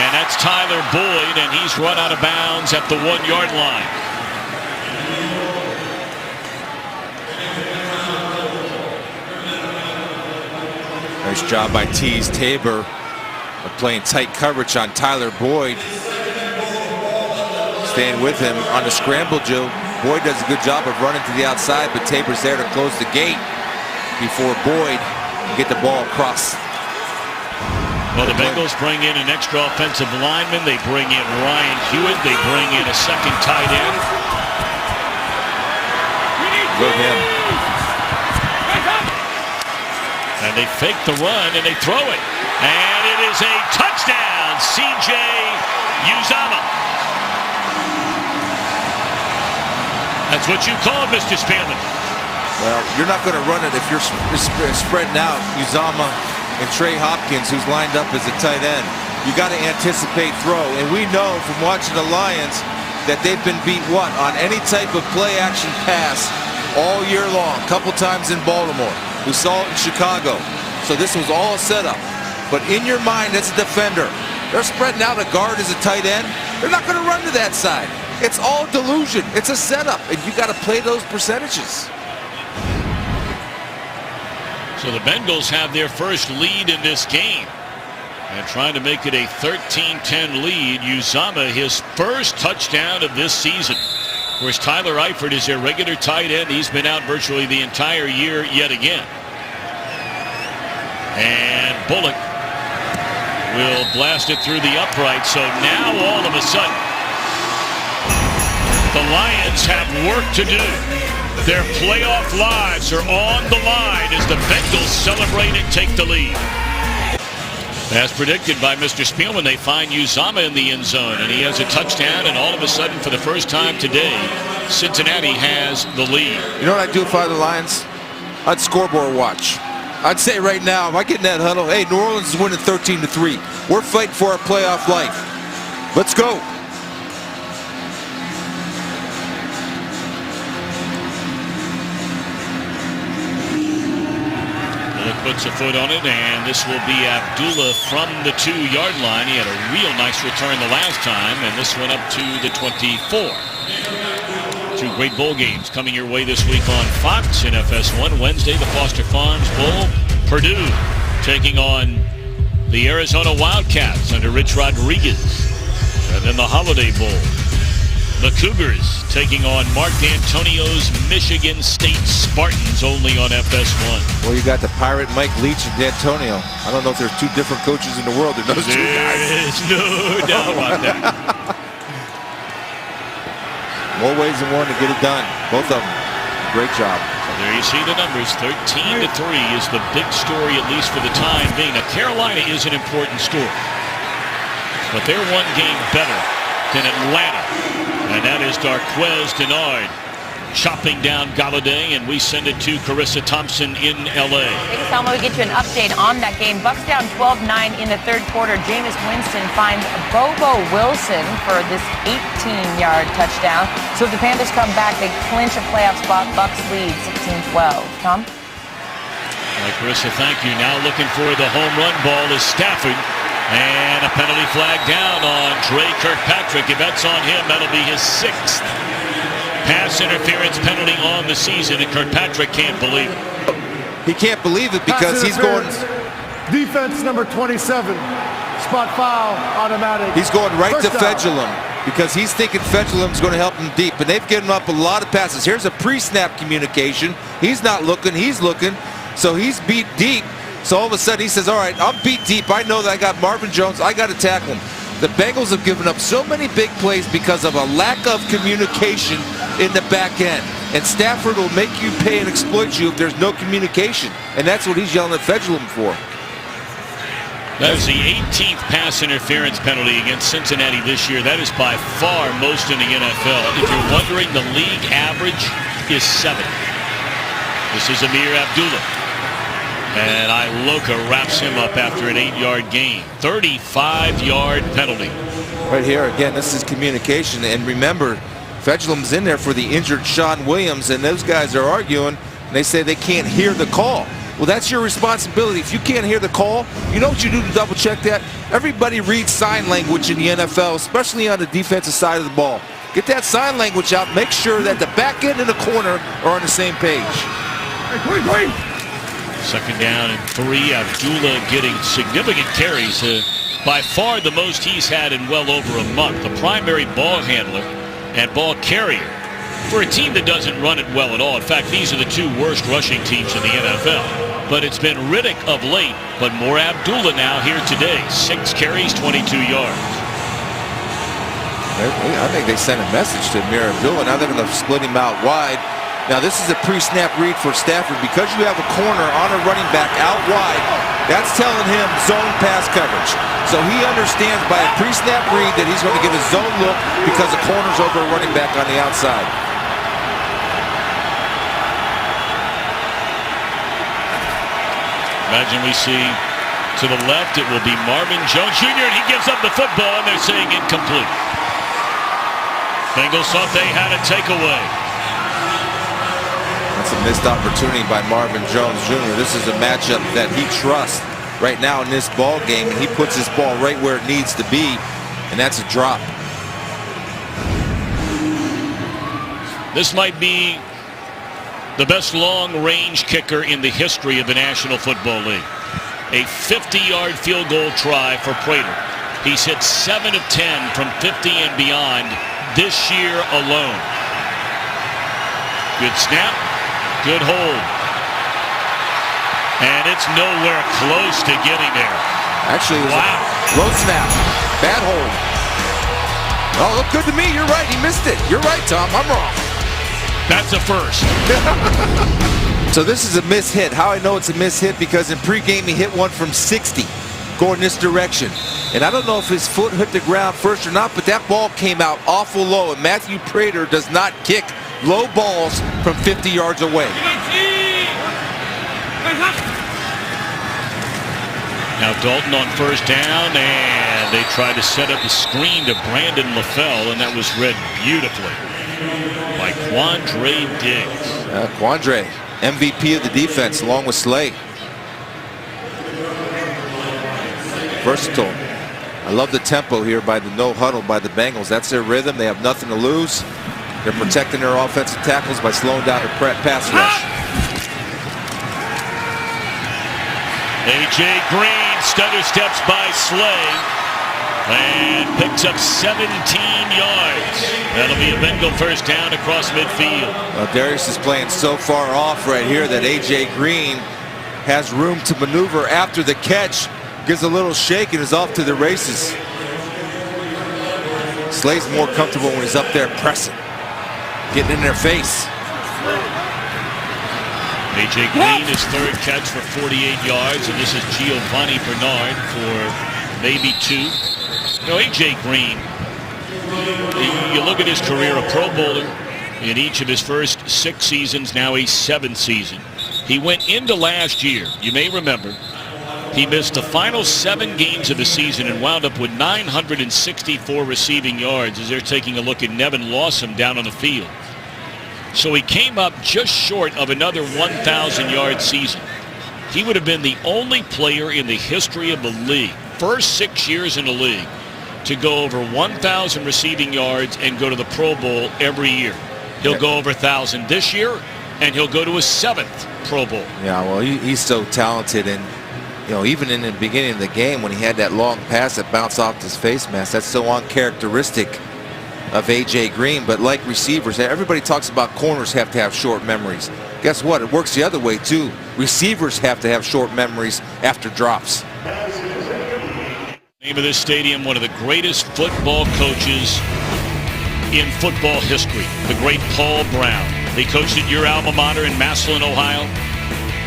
S1: and that's Tyler Boyd, and he's run out of bounds at the 1-yard line.
S3: Nice job by Tease Tabor of playing tight coverage on Tyler Boyd. Staying with him on the scramble, Joe. Boyd does a good job of running to the outside, but Tabor's there to close the gate before Boyd can get the ball across.
S1: Well, the Bengals bring in an extra offensive lineman. They bring in Ryan Hewitt. They bring in a second tight end.
S3: Go him.
S1: And they fake the run, and they throw it. And it is a touchdown, C.J. Uzomah. That's what you call it, Mr. Spielman.
S3: Well, you're not going to run it if you're spreading out Uzomah and Trey Hopkins, who's lined up as a tight end. You got to anticipate throw. And we know from watching the Lions that they've been beat, on any type of play-action pass all year long. A couple times in Baltimore. We saw it in Chicago. So this was all a setup. But in your mind as a defender, they're spreading out a guard as a tight end. They're not going to run to that side. It's all delusion. It's a setup, and you got to play those percentages.
S1: So the Bengals have their first lead in this game. And trying to make it a 13-10 lead. Uzomah, his first touchdown of this season. Of course, Tyler Eifert is their regular tight end. He's been out virtually the entire year yet again. And Bullock will blast it through the upright. So now all of a sudden, the Lions have work to do. Their playoff lives are on the line as the Bengals celebrate and take the lead. As predicted by Mr. Spielman, they find Uzomah in the end zone, and he has a touchdown, and all of a sudden, for the first time today, Cincinnati has the lead.
S3: You know what I'd do if I were the Lions? I'd scoreboard watch. I'd say right now, if I get in that huddle, hey, New Orleans is winning 13-3. We're fighting for our playoff life. Let's go.
S1: Puts a foot on it, and this will be Abdullah from the 2-yard line. He had a real nice return the last time, and this one up to the 24. Two great bowl games coming your way this week on Fox in FS1. Wednesday, the Foster Farms Bowl. Purdue taking on the Arizona Wildcats under Rich Rodriguez. And then the Holiday Bowl. The Cougars taking on Mark D'Antonio's Michigan State Spartans, only on FS1.
S3: Well, you got the Pirate Mike Leach and D'Antonio. I don't know if there's two different coaches in the world than those two guys.
S1: There's no doubt about that.
S3: More ways than one to get it done. Both of them. Great job.
S1: So there you see the numbers. 13-3 is the big story, at least for the time being. Now, Carolina is an important story, but they're one game better than Atlanta. And that is Darquez Denard chopping down Galladay, and we send it to Carissa Thompson in L.A.
S5: Thanks, Elmo. We get you an update on that game. Bucks down 12-9 in the third quarter. Jameis Winston finds Bobo Wilson for this 18-yard touchdown. So if the Panthers come back, they clinch a playoff spot. Bucks lead 16-12. Tom?
S1: All right, Carissa, thank you. Now looking for the home run ball is Stafford. And a penalty flag down on Trey Kirkpatrick. If that's on him, that'll be his 6th pass interference penalty on the season, and Kirkpatrick can't believe it.
S3: He can't believe it because he's going...
S6: Defense number 27. Spot foul, automatic.
S3: He's going right
S6: First
S3: to
S6: down.
S3: Fedulum because he's thinking Fedulum's going to help him deep. And they've given up a lot of passes. Here's a pre-snap communication. He's not looking. He's looking. So he's beat deep. So all of a sudden he says, all right, I'm beat deep. I know that I got Marvin Jones. I got to tackle him. The Bengals have given up so many big plays because of a lack of communication in the back end. And Stafford will make you pay and exploit you if there's no communication. And that's what he's yelling at Fedulum for.
S1: That is the 18th pass interference penalty against Cincinnati this year. That is by far most in the NFL. If you're wondering, the league average is 7. This is Amir Abdullah. And Iloka wraps him up after an 8-yard gain. 35-yard penalty.
S3: Right here, again, this is communication. And remember, Fedulum's in there for the injured Sean Williams, and those guys are arguing, and they say they can't hear the call. Well, that's your responsibility. If you can't hear the call, you know what you do to double check that? Everybody reads sign language in the NFL, especially on the defensive side of the ball. Get that sign language out. Make sure that the back end and the corner are on the same page.
S6: Great.
S1: Second down and 3. Abdullah getting significant carries. By far the most he's had in well over a month. The primary ball handler and ball carrier for a team that doesn't run it well at all. In fact, these are the 2 worst rushing teams in the NFL. But it's been Riddick of late, but more Abdullah now here today. 6 carries, 22 yards.
S3: I think they sent a message to Amir Abdullah. Now they're going to split him out wide. Now this is a pre-snap read for Stafford. Because you have a corner on a running back out wide, that's telling him zone pass coverage. So he understands by a pre-snap read that he's going to get a zone look because the corner's over a running back on the outside.
S1: Imagine we see to the left, it will be Marvin Jones Jr., and he gives up the football, and they're saying incomplete. Bengals thought they had a takeaway.
S3: That's a missed opportunity by Marvin Jones Jr. This is a matchup that he trusts right now in this ball game, and he puts his ball right where it needs to be, and that's a drop.
S1: This might be the best long-range kicker in the history of the National Football League. A 50-yard field goal try for Prater. He's hit 7 of 10 from 50 and beyond this year alone. Good snap, good hold. And it's nowhere close to getting there.
S3: Actually, it was a low snap. Bad hold. Oh, looked good to me. You're right. He missed it. You're right, Tom. I'm wrong.
S1: That's a first.
S3: So this is a mishit. How I know it's a mishit? Because in pregame he hit one from 60 going this direction. And I don't know if his foot hit the ground first or not, but that ball came out awful low. And Matthew Prater does not kick low balls from 50 yards away.
S1: Now Dalton on first down, and they tried to set up a screen to Brandon LaFell, and that was read beautifully by Quandre Diggs.
S3: Quandre, MVP of the defense, along with Slay. Versatile. I love the tempo here by the no huddle by the Bengals. That's their rhythm. They have nothing to lose. They're protecting their offensive tackles by slowing down their pass rush.
S1: A.J. Green stutter steps by Slay and picks up 17 yards. That'll be a Bengal first down across midfield.
S3: Well, Darius is playing so far off right here that A.J. Green has room to maneuver after the catch. Gives a little shake and is off to the races. Slay's more comfortable when he's up there pressing, getting in their face.
S1: A.J. Green, his third catch for 48 yards, and this is Giovanni Bernard for maybe 2. You know, A.J. Green, you look at his career, a Pro Bowler in each of his first 6 seasons, now a 7th season. He went into last year, you may remember, he missed the final 7 games of the season and wound up with 964 receiving yards as they're taking a look at Nevin Lawson down on the field. So he came up just short of another 1,000-yard season. He would have been the only player in the history of the league, first 6 years in the league, to go over 1,000 receiving yards and go to the Pro Bowl every year. He'll go over 1,000 this year, and he'll go to his 7th Pro Bowl.
S3: Yeah, well, he's so talented, and you know, even in the beginning of the game when he had that long pass that bounced off his face mask, that's so uncharacteristic of A.J. Green. But like receivers, everybody talks about corners have to have short memories. Guess what? It works the other way too. Receivers have to have short memories after drops.
S1: Name of this stadium, one of the greatest football coaches in football history, the great Paul Brown. He coached at your alma mater in Massillon, Ohio.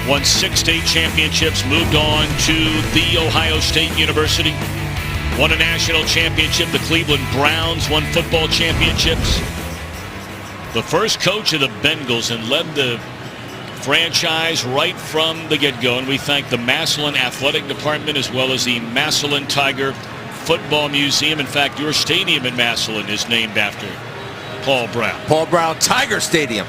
S1: Won 6 state championships, moved on to The Ohio State University. Won a national championship. The Cleveland Browns won football championships. The first coach of the Bengals and led the franchise right from the get-go. And we thank the Massillon Athletic Department as well as the Massillon Tiger Football Museum. In fact, your stadium in Massillon is named after Paul Brown.
S3: Paul Brown Tiger Stadium.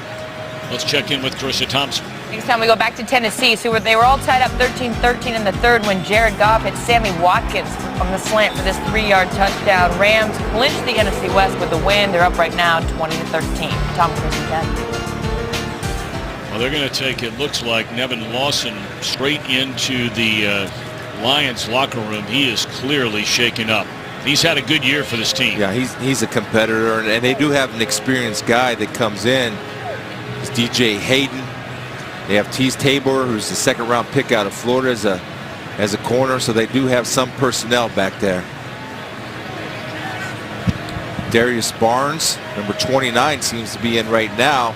S1: Let's check in with Carissa Thompson.
S5: Next time we go back to Tennessee. So they were all tied up 13-13 in the third when Jared Goff hit Sammy Watkins on the slant for this 3-yard touchdown. Rams clinched the NFC West with the win. They're up right now 20-13. Tom, Chris, and Ted.
S1: Well, they're going to take, it looks like, Nevin Lawson straight into the Lions locker room. He is clearly shaken up. He's had a good year for this team.
S3: Yeah, he's a competitor, and they do have an experienced guy that comes in. It's DJ Hayden. They have Tease Tabor, who's the 2nd-round pick out of Florida as a corner, so they do have some personnel back there. Darius Barnes, number 29, seems to be in right now.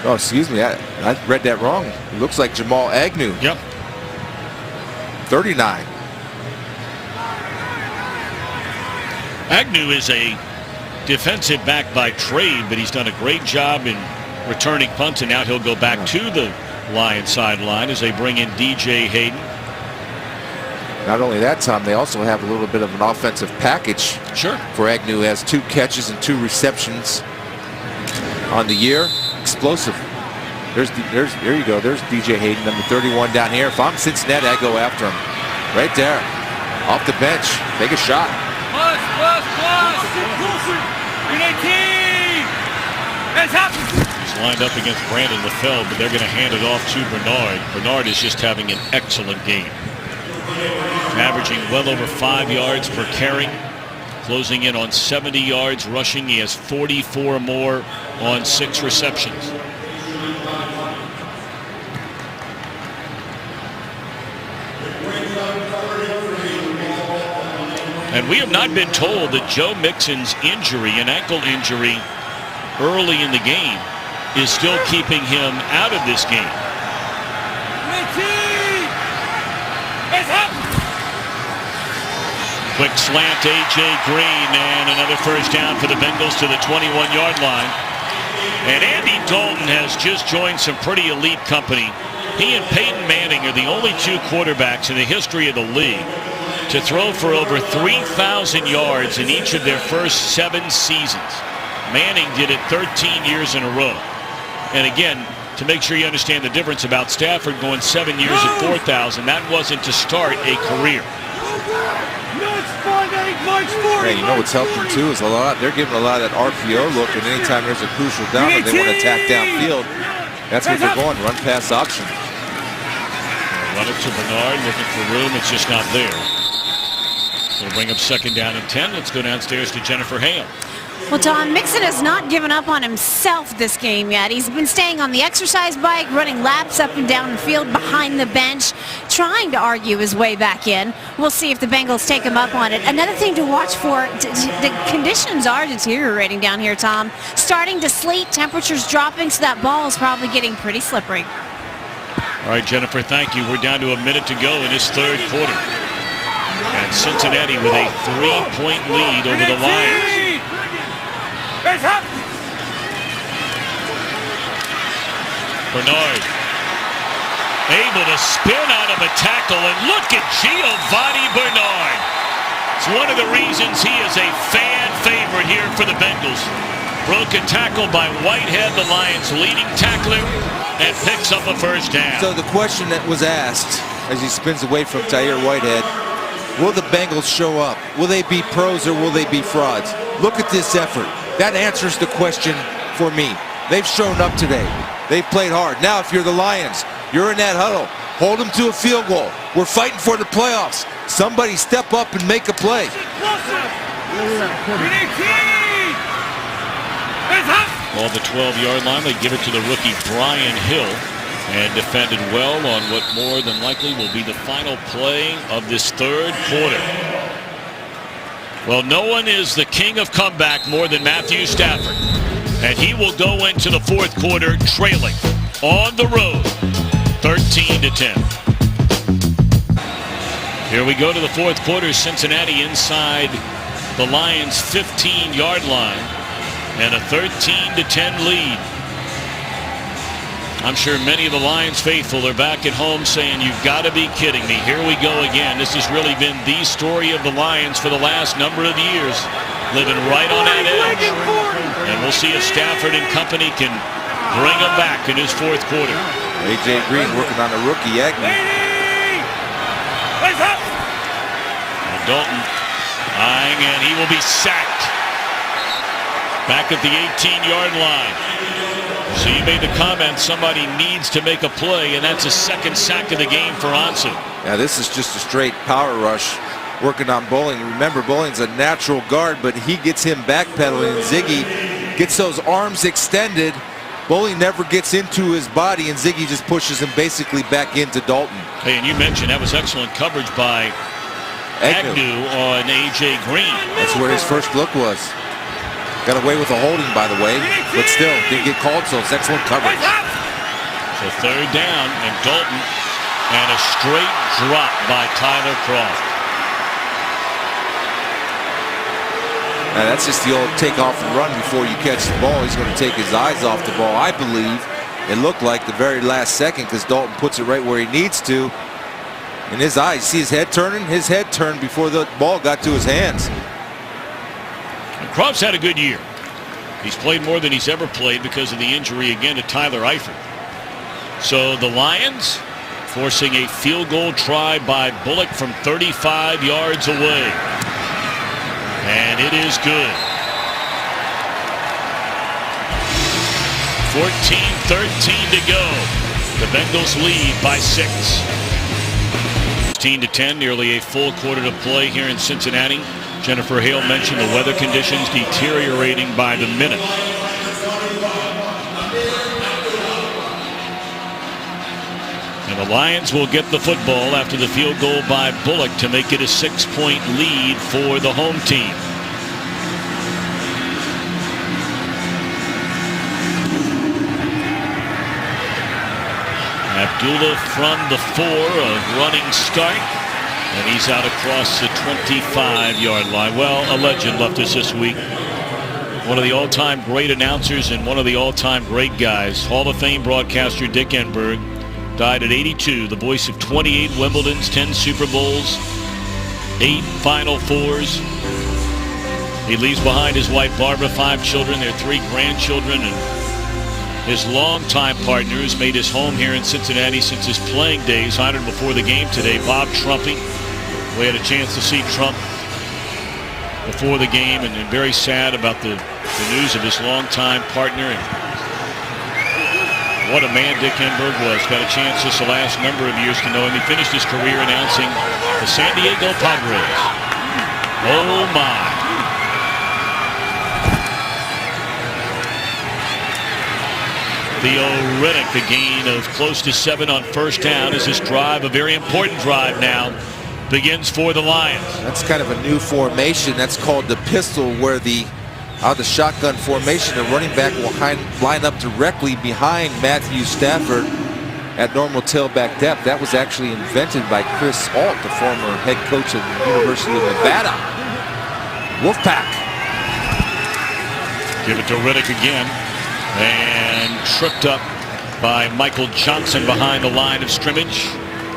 S3: Oh, excuse me, I read that wrong. It looks like Jamal Agnew.
S1: Yep.
S3: 39.
S1: Agnew is a defensive back by trade, but he's done a great job in returning punts, and now he'll go back to the Lions sideline as they bring in DJ Hayden.
S3: Not only that, Tom, they also have a little bit of an offensive package.
S1: Sure.
S3: For Agnew. Has 2 catches and 2 receptions on the year. Explosive. There you go. There's DJ Hayden, number 31 down here. If I'm Cincinnati, I go after him. Right there. Off the bench. Take a shot.
S1: He's lined up against Brandon LaFell, but they're going to hand it off to Bernard. Bernard is just having an excellent game. Averaging well over 5 yards per carry. Closing in on 70 yards rushing. He has 44 more on 6 receptions. And we have not been told that Joe Mixon's injury, an ankle injury early in the game, is still keeping him out of this game. Quick slant to A.J. Green, and another first down for the Bengals to the 21-yard line. And Andy Dalton has just joined some pretty elite company. He and Peyton Manning are the only 2 quarterbacks in the history of the league to throw for over 3,000 yards in each of their first 7 seasons. Manning did it 13 years in a row. And again, to make sure you understand the difference about Stafford going 7 years at 4,000, that wasn't to start a career.
S3: Yeah, you know what's helped them too is they're giving a lot of that RPO look, and anytime there's a crucial down or they want to attack downfield, that's what they're going, run pass option.
S1: Run it to Bernard, looking for room, it's just not there. We'll bring up 2nd down and 10. Let's go downstairs to Jennifer Hale.
S2: Well, Tom, Mixon has not given up on himself this game yet. He's been staying on the exercise bike, running laps up and down the field behind the bench, trying to argue his way back in. We'll see if the Bengals take him up on it. Another thing to watch for, the conditions are deteriorating down here, Tom. Starting to sleet, temperatures dropping, so that ball is probably getting pretty slippery.
S1: All right, Jennifer, thank you. We're down to a minute to go in this 3rd quarter. And Cincinnati with a 3-point lead over the Lions. Bernard able to spin out of a tackle, and look at Giovanni Bernard. It's one of the reasons he is a fan favorite here for the Bengals. Broke a tackle by Whitehead, the Lions' leading tackler, and picks up a first down.
S3: So the question that was asked as he spins away from Tahir Whitehead, will the Bengals show up? Will they be pros or will they be frauds? Look at this effort. That answers the question for me. They've shown up today. They've played hard. Now, if you're the Lions, you're in that huddle. Hold them to a field goal. We're fighting for the playoffs. Somebody step up and make a play.
S1: Ball the 12-yard line. They give it to the rookie Brian Hill, and defended well on what more than likely will be the final play of this 3rd quarter. Well, no one is the king of comeback more than Matthew Stafford, and he will go into the 4th quarter trailing on the road 13-10. Here we go to the 4th quarter. Cincinnati inside the Lions' 15-yard line, and a 13-10 lead. I'm sure many of the Lions faithful are back at home saying, you've got to be kidding me. Here we go again. This has really been the story of the Lions for the last number of years. Living right on that edge. And we'll see if Stafford and company can bring them back in his 4th quarter.
S3: A.J. Green working on a rookie Agnew.
S1: And Dalton eyeing, and he will be sacked. Back at the 18-yard line. So you made the comment somebody needs to make a play, and that's a 2nd sack of the game for Ansu.
S3: Yeah, this is just a straight power rush working on Bowling. Remember, Bowling's a natural guard, but he gets him backpedaling, and Ziggy gets those arms extended. Bowling never gets into his body, and Ziggy just pushes him basically back into Dalton.
S1: Hey, and you mentioned that was excellent coverage by Agnew on A.J. Green.
S3: That's where his first look was. Got away with a holding, by the way, but still didn't get called, so it's excellent coverage.
S1: So 3rd down, and Dalton, and a straight drop by Tyler Kroft.
S3: Now that's just the old take off and run before you catch the ball. He's going to take his eyes off the ball. I believe it looked like the very last second, because Dalton puts it right where he needs to. In his eyes, see his head turning? His head turned before the ball got to his hands.
S1: Kroft's had a good year. He's played more than he's ever played because of the injury again to Tyler Eifert. So the Lions forcing a field goal try by Bullock from 35 yards away. And it is good. 14-13 to go. The Bengals lead by 6. 15-10, nearly a full quarter to play here in Cincinnati. Jennifer Hale mentioned the weather conditions deteriorating by the minute. And the Lions will get the football after the field goal by Bullock to make it a 6-point lead for the home team. Abdullah from the 4, a running start, and he's out across the 25-yard line. Well, a legend left us this week. One of the all-time great announcers and one of the all-time great guys. Hall of Fame broadcaster Dick Enberg died at 82, the voice of 28 Wimbledons, 10 Super Bowls, 8 Final Fours. He leaves behind his wife Barbara, 5 children, their 3 grandchildren, and his longtime partner who's made his home here in Cincinnati since his playing days. Honored before the game today, Bob Trumpy. We had a chance to see Trump before the game, and very sad about the news of his longtime partner. And what a man Dick Enberg was. Got a chance just the last number of years to know him. He finished his career announcing the San Diego Padres. Oh my. Theo Riddick, the gain of close to 7 on first down as this drive, a very important drive now, begins for the Lions.
S3: That's kind of a new formation. That's called the pistol, where out of the shotgun formation, the running back will line up directly behind Matthew Stafford at normal tailback depth. That was actually invented by Chris Alt, the former head coach of the University of Nevada. Wolfpack.
S1: Give it to Riddick again. And tripped up by Michael Johnson behind the line of scrimmage.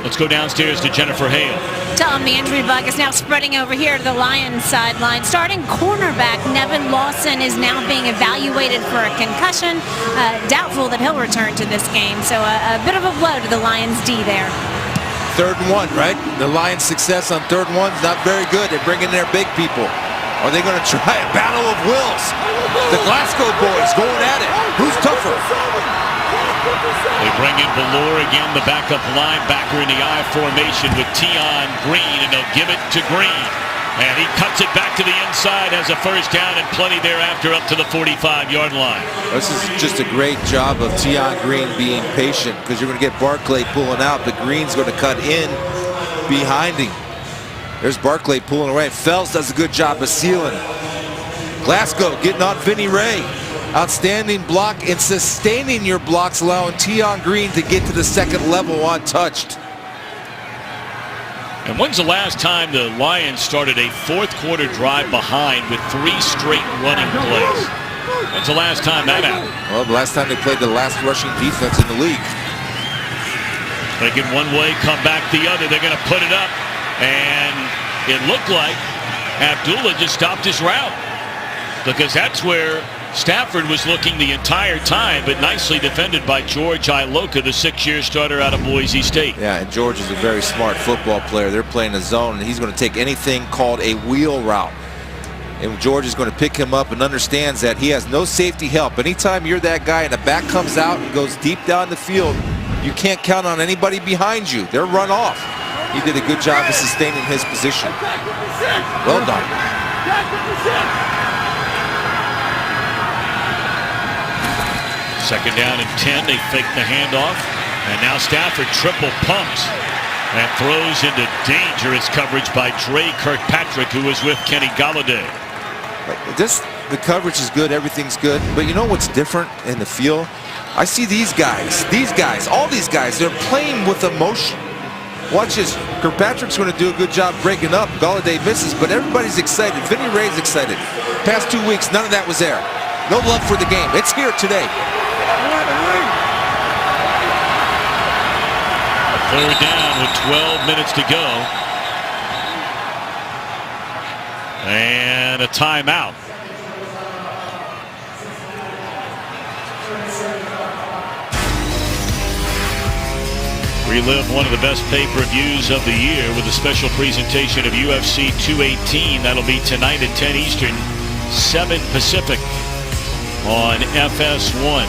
S1: Let's go downstairs to Jennifer Hale.
S2: Tom, the injury bug is now spreading over here to the Lions sideline. Starting cornerback Nevin Lawson is now being evaluated for a concussion. Doubtful that he'll return to this game. So a bit of a blow to the Lions D there.
S3: 3rd and 1, right? The Lions' success on 3rd and 1 is not very good. They bring in their big people. Are they going to try a battle of wills? The Glasgow boys going at it. Who's tougher?
S1: They bring in Ballore again, the backup linebacker in the I formation with Tion Green, and they'll give it to Green. And he cuts it back to the inside, has a first down and plenty thereafter up to the 45-yard line.
S3: This is just a great job of Tion Green being patient, because you're going to get Barclay pulling out, but Green's going to cut in behind him. There's Barclay pulling away. Fells does a good job of sealing. Glasgow getting on Vinny Ray. Outstanding block and sustaining your blocks, allowing Tion Green to get to the 2nd level untouched.
S1: And when's the last time the Lions started a 4th quarter drive behind with 3 straight running plays? When's the last time that happened?
S3: Well, the last time they played the last rushing defense in the league.
S1: They get one way, come back the other. They're going to put it up. And it looked like Abdullah just stopped his route, because that's where Stafford was looking the entire time, but nicely defended by George Iloka, the 6-year starter out of Boise State.
S3: Yeah, and George is a very smart football player. They're playing a zone, and he's going to take anything called a wheel route. And George is going to pick him up and understands that he has no safety help. Anytime you're that guy and the back comes out and goes deep down the field, you can't count on anybody behind you. They're run off. He did a good job of sustaining his position. Well done.
S1: Second down and 10. They fake the handoff. And now Stafford triple pumps and throws into dangerous coverage by Dre Kirkpatrick, who was with Kenny Galladay.
S3: The coverage is good. Everything's good. But you know what's different in the field? I see these guys, all these guys, they're playing with emotion. Watch this. Kirkpatrick's going to do a good job breaking up. Galladay misses, but everybody's excited. Vinny Ray's excited. Past 2 weeks, none of that was there. No love for the game. It's here today.
S1: 3rd down with 12 minutes to go. And a timeout. Relive one of the best pay-per-views of the year with a special presentation of UFC 218. That'll be tonight at 10 Eastern, 7 Pacific on FS1.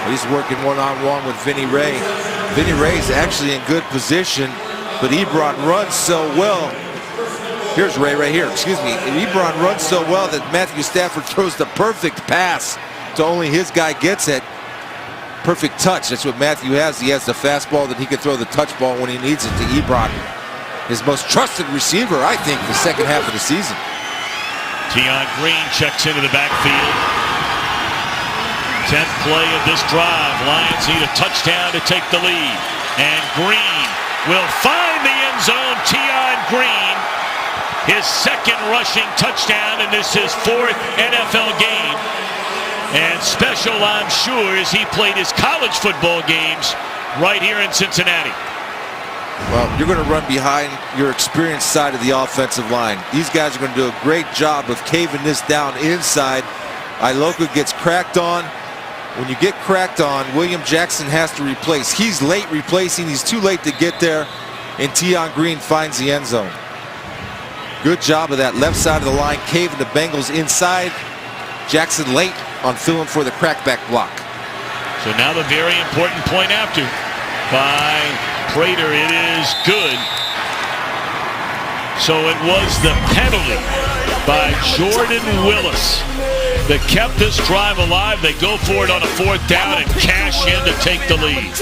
S3: He's working one-on-one with Vinny Ray. Vinny Ray's actually in good position, but Ebron runs so well. Here's Ray right here, excuse me. Ebron runs so well that Matthew Stafford throws the perfect pass to only his guy gets it. Perfect touch, that's what Matthew has. He has the fastball that he can throw the touch ball when he needs it to Ebron. His most trusted receiver, I think, the second half of the season.
S1: Tion Green checks into the backfield. 10th play of this drive. Lions need a touchdown to take the lead. And Green will find the end zone. Tion Green, his second rushing touchdown in this his 4th NFL game. And special, I'm sure, as he played his college football games right here in Cincinnati.
S3: Well, you're going to run behind your experienced side of the offensive line. These guys are going to do a great job of caving this down inside. Iloka gets cracked on. When you get cracked on, William Jackson has to replace. He's late replacing. He's too late to get there. And Tion Green finds the end zone. Good job of that left side of the line, caving the Bengals inside. Jackson late on filling for the crackback block.
S1: So now the very important point after by Prater. It is good. So it was the penalty by Jordan Willis that kept this drive alive. They go for it on a 4th down and cash in to take the lead.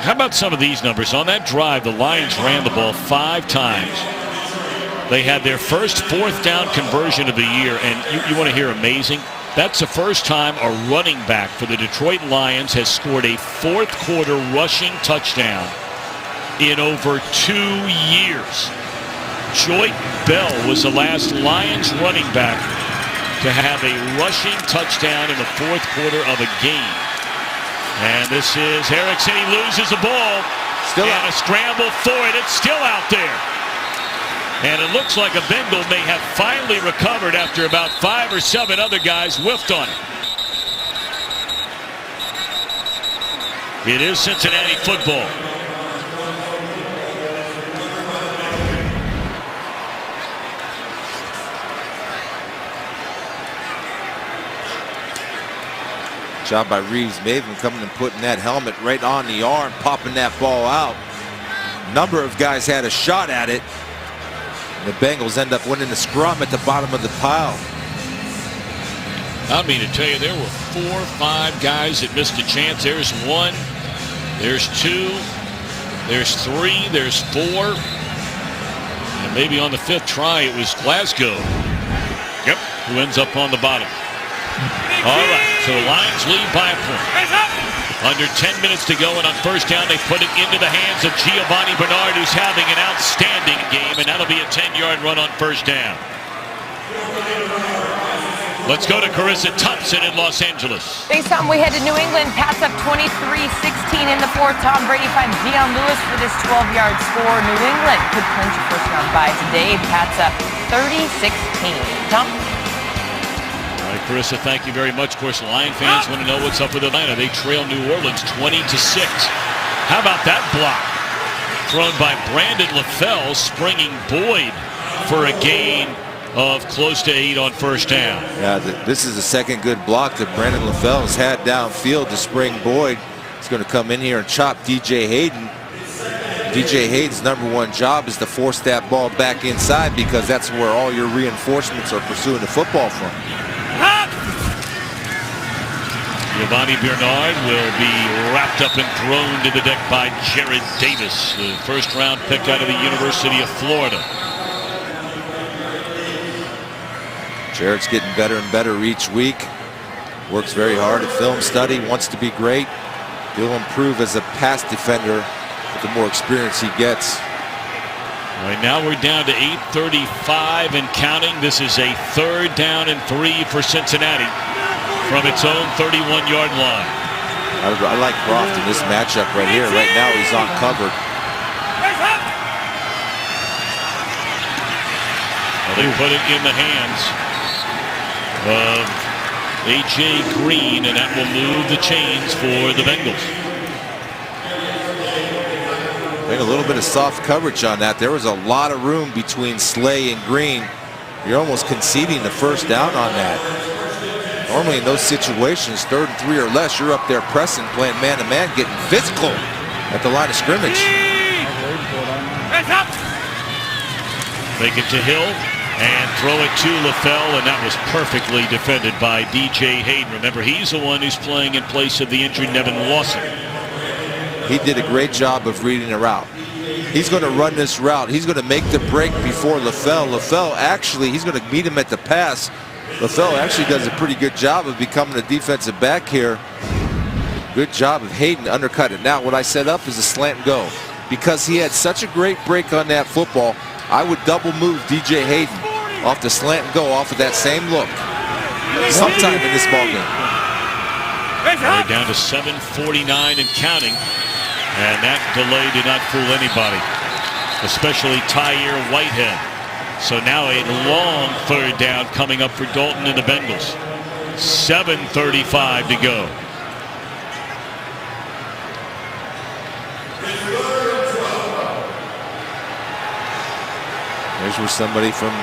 S1: How about some of these numbers? On that drive, the Lions ran the ball 5 times. They had their first 4th down conversion of the year, and you want to hear amazing? That's the first time a running back for the Detroit Lions has scored a 4th quarter rushing touchdown in over 2 years. Joyce Bell was the last Lions running back to have a rushing touchdown in the 4th quarter of a game. And this is Erickson. He loses the ball.
S3: Still
S1: and
S3: out.
S1: A scramble for it. It's still out there. And it looks like a Bengal may have finally recovered after about 5 or 7 other guys whiffed on it. It is Cincinnati football.
S3: Job by Reeves Maven coming and putting that helmet right on the arm, popping that ball out. Number of guys had a shot at it. The Bengals end up winning the scrum at the bottom of the pile.
S1: I mean to tell you, there were 4 or 5 guys that missed a chance. There's 1, there's 2, there's 3, there's 4. And maybe on the 5th try, it was Glasgow. Yep, who ends up on the bottom. All right, so the Lions lead by a point. Under 10 minutes to go, and on 1st down, they put it into the hands of Giovanni Bernard, who's having an outstanding game, and that'll be a 10-yard run on 1st down. Let's go to Carissa Thompson in Los Angeles.
S5: Thanks, Tom. We head to New England. Pats up 23-16 in the 4th. Tom Brady finds Dion Lewis for this 12-yard score. New England could clinch a first-round bye today. Pats up 30-16. Tom?
S1: All right, Carissa, thank you very much. Of course, Lion fans want to know what's up with Atlanta. They trail New Orleans 20-6. How about that block? Thrown by Brandon LaFell, springing Boyd for a gain of close to 8 on 1st down.
S3: Yeah, this is the second good block that Brandon LaFell has had downfield to spring Boyd. He's going to come in here and chop DJ Hayden. DJ Hayden's #1 job is to force that ball back inside, because that's where all your reinforcements are pursuing the football from.
S1: Giovanni Bernard will be wrapped up and thrown to the deck by Jared Davis, the 1st-round pick out of the University of Florida.
S3: Jared's getting better and better each week. Works very hard at film study, wants to be great. He'll improve as a pass defender with the more experience he gets.
S1: All right, now we're down to 8:35 and counting. This is a 3rd down and 3 for Cincinnati from its own 31-yard line.
S3: I like Croft in this matchup right here. Right now he's uncovered.
S1: Well, they put it in the hands of A.J. Green, and that will move the chains for the Bengals.
S3: I think a little bit of soft coverage on that. There was a lot of room between Slay and Green. You're almost conceding the 1st down on that. Normally in those situations, 3rd and 3 or less, you're up there pressing, playing man-to-man, getting physical at the line of scrimmage.
S1: Make it to Hill and throw it to LaFell, and that was perfectly defended by DJ Hayden. Remember, he's the one who's playing in place of the injured Nevin Lawson.
S3: He did a great job of reading a route. He's going to run this route. He's going to make the break before LaFell. LaFell actually, he's going to meet him at the pass. LaFell actually does a pretty good job of becoming a defensive back here. Good job of Hayden to undercut it. Now, what I set up is a slant and go. Because he had such a great break on that football, I would double move DJ Hayden off the slant and go off of that same look sometime in this ballgame.
S1: We're down to 7:49 and counting. And that delay did not fool anybody, especially Tyre Whitehead. So now a long 3rd down coming up for Dalton and the Bengals. 7:35 to go.
S3: There's where somebody from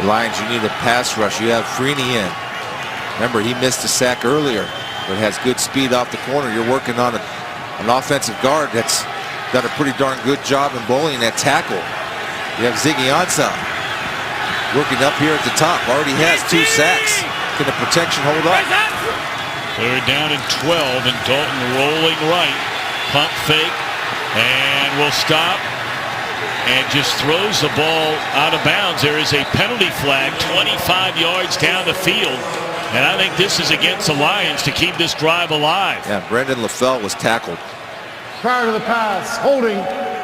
S3: the Lions, you need a pass rush. You have Freeney in. Remember, he missed a sack earlier, but has good speed off the corner. You're working on an offensive guard that's done a pretty darn good job in bullying that tackle. You have Ziggy Ansah working up here at the top. Already has 2 sacks. Can the protection hold up?
S1: 3rd down and 12, and Dalton rolling right. Punt fake, and will stop. And just throws the ball out of bounds. There is a penalty flag 25 yards down the field. And I think this is against the Lions to keep this drive alive.
S3: Yeah, Brendan LaFell was tackled.
S6: Prior to the pass, holding,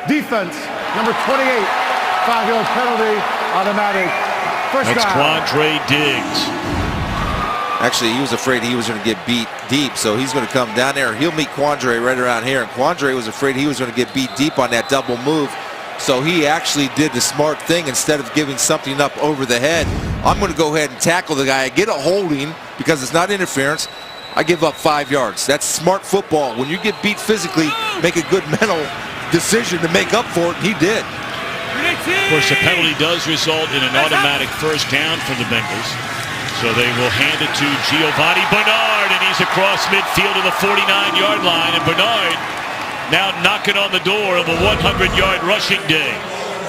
S6: defense, number 28, 5-yard penalty, automatic. First
S1: That's
S6: down.
S1: Quandre Diggs.
S3: Actually, he was afraid he was going to get beat deep, so he's going to come down there. He'll meet Quandre right around here, and Quandre was afraid he was going to get beat deep on that double move. So he actually did the smart thing. Instead of giving something up over the head, I'm going to go ahead and tackle the guy. I get a holding because it's not interference. I give up 5 yards. That's smart football. When you get beat physically, make a good mental decision to make up for it. He did.
S1: Of course, the penalty does result in an automatic 1st down for the Bengals. So they will hand it to Giovanni Bernard, and he's across midfield to the 49-yard line. And Bernard now knocking on the door of a 100-yard rushing day.